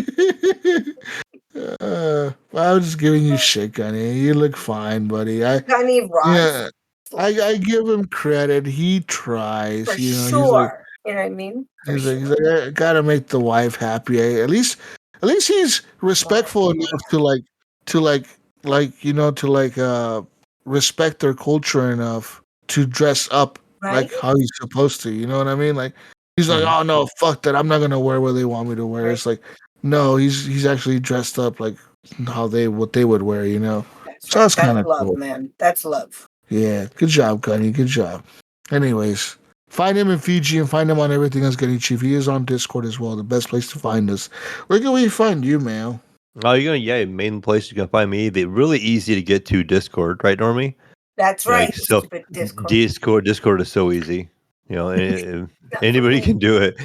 Well, I'm just giving you shit, Gunny. You look fine, buddy. Gunny rocks I give him credit. He tries. for He's like sure. You know what I mean? For he's sure. like I gotta make the wife happy. At least he's respectful enough to respect their culture enough to dress up Right? like how he's supposed to. You know what I mean? Like he's like, Mhm. oh no, fuck that. I'm not gonna wear what they want me to wear. Right. It's like, no, he's actually dressed up like what they would wear. You know? That's So right. that's kind That's of love, cool. man. That's love. Yeah, good job, Gunny. Good job. Anyways, find him in Fiji and find him on everything else Gunny Chief. He is on Discord as well. The best place to find us. Where can we find you, man? Oh, main place you can find me. They're really easy to get to Discord, right, Normie? That's right. So Stupid Discord. Discord is so easy. Anybody can do it.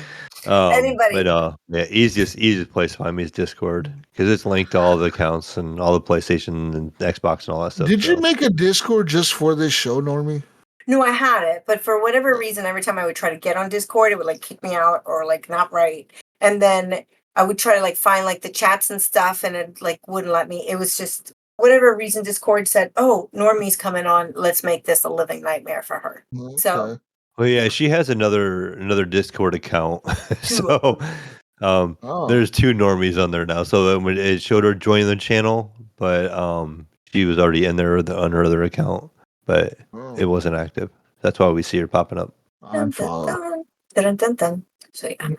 Anybody. But yeah, easiest place to find me is Discord because it's linked to all the accounts and all the PlayStation and Xbox and all that stuff. Did you so. make a Discord just for this show, Normie? No, I had it, but for whatever reason, every time I would try to get on Discord, it would like kick me out or like not right. And then I would try to like find like the chats and stuff, and it like wouldn't let me. It was just whatever reason Discord said, "Oh, Normie's coming on. Let's make this a living nightmare for her." So Okay. Well, yeah, she has another Discord account, so Oh. there's two normies on there now. So when it showed her joining the channel, but she was already in there on her other account, but it wasn't active. That's why we see her popping up. I'm following. dun, dun, dun. So yeah,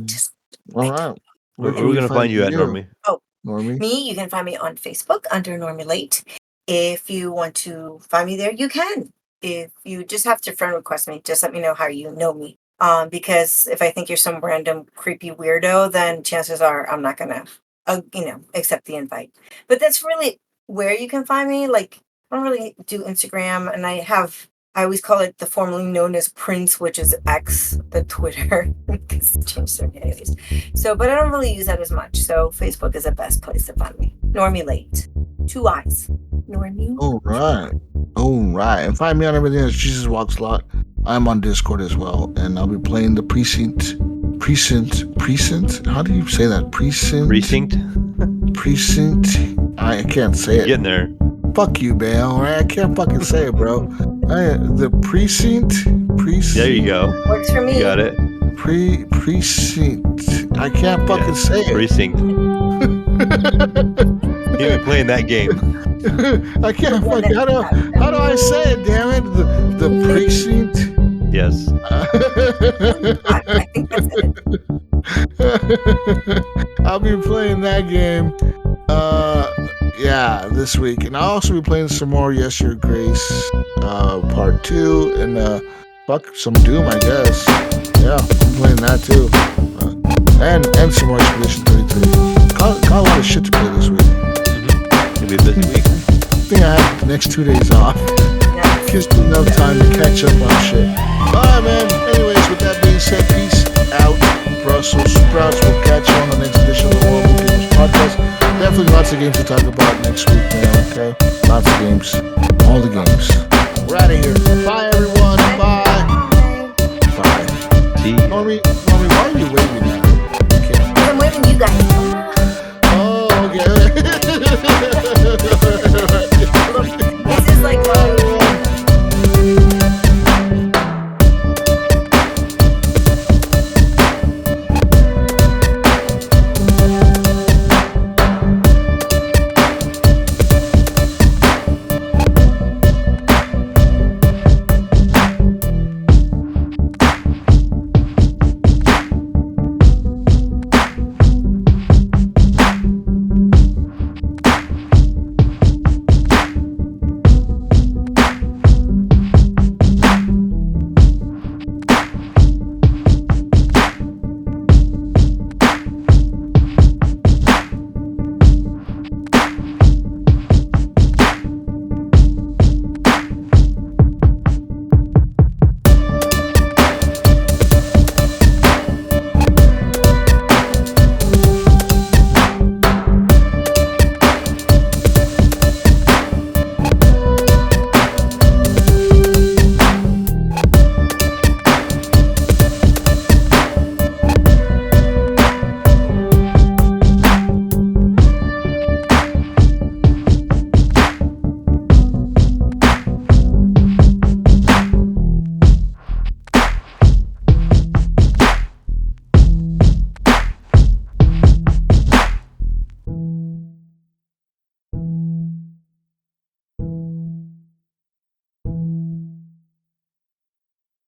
just All right. Where are we gonna find you at, Normie? Normie? Me, you can find me on Facebook under Normie Late. If you want to find me there, you can. If you just have to friend request me, just let me know how you know me. Because if I think you're some random creepy weirdo, then chances are I'm not gonna, accept the invite. But that's really where you can find me. Like I don't really do Instagram, and I always call it the formerly known as Prince, which is X, the Twitter, because it changed their names. So, but I don't really use that as much. So Facebook is the best place to find me. Normie Late, 2 eyes. Normie. All right. And find me on everything as Jesus Walks Lot. I'm on Discord as well, and I'll be playing the precinct. How do you say that? Precinct. I can't say it. Getting there. Fuck you, Bale. Right? I can't fucking say it, bro. The precinct. There you go. Works for me. You got it. Precinct. I can't fucking say it. Precinct. You've been playing that game. I can't fucking. How do I say it? Damn it! The precinct. Yes. I think that's it. I'll be playing that game. This week, and I'll also be playing some more Yes Your Grace, part 2, and some Doom, I guess. Yeah, I'm playing that too, and some more Expedition 33. Got a lot of shit to play this week. It'll be a busy week. I think I have the next 2 days off. Gives me enough time to catch up on shit. Alright, man. Anyways, with that being said, peace out, Brussels sprouts. We'll catch you on the next edition of the World of Games podcast. Definitely lots of games to talk about next week, man. Okay, lots of games, all the games. We're out of here. Bye, everyone. Bye. See. Normie, why are you waving at me? Okay. I'm waving you guys. Oh, okay. This is like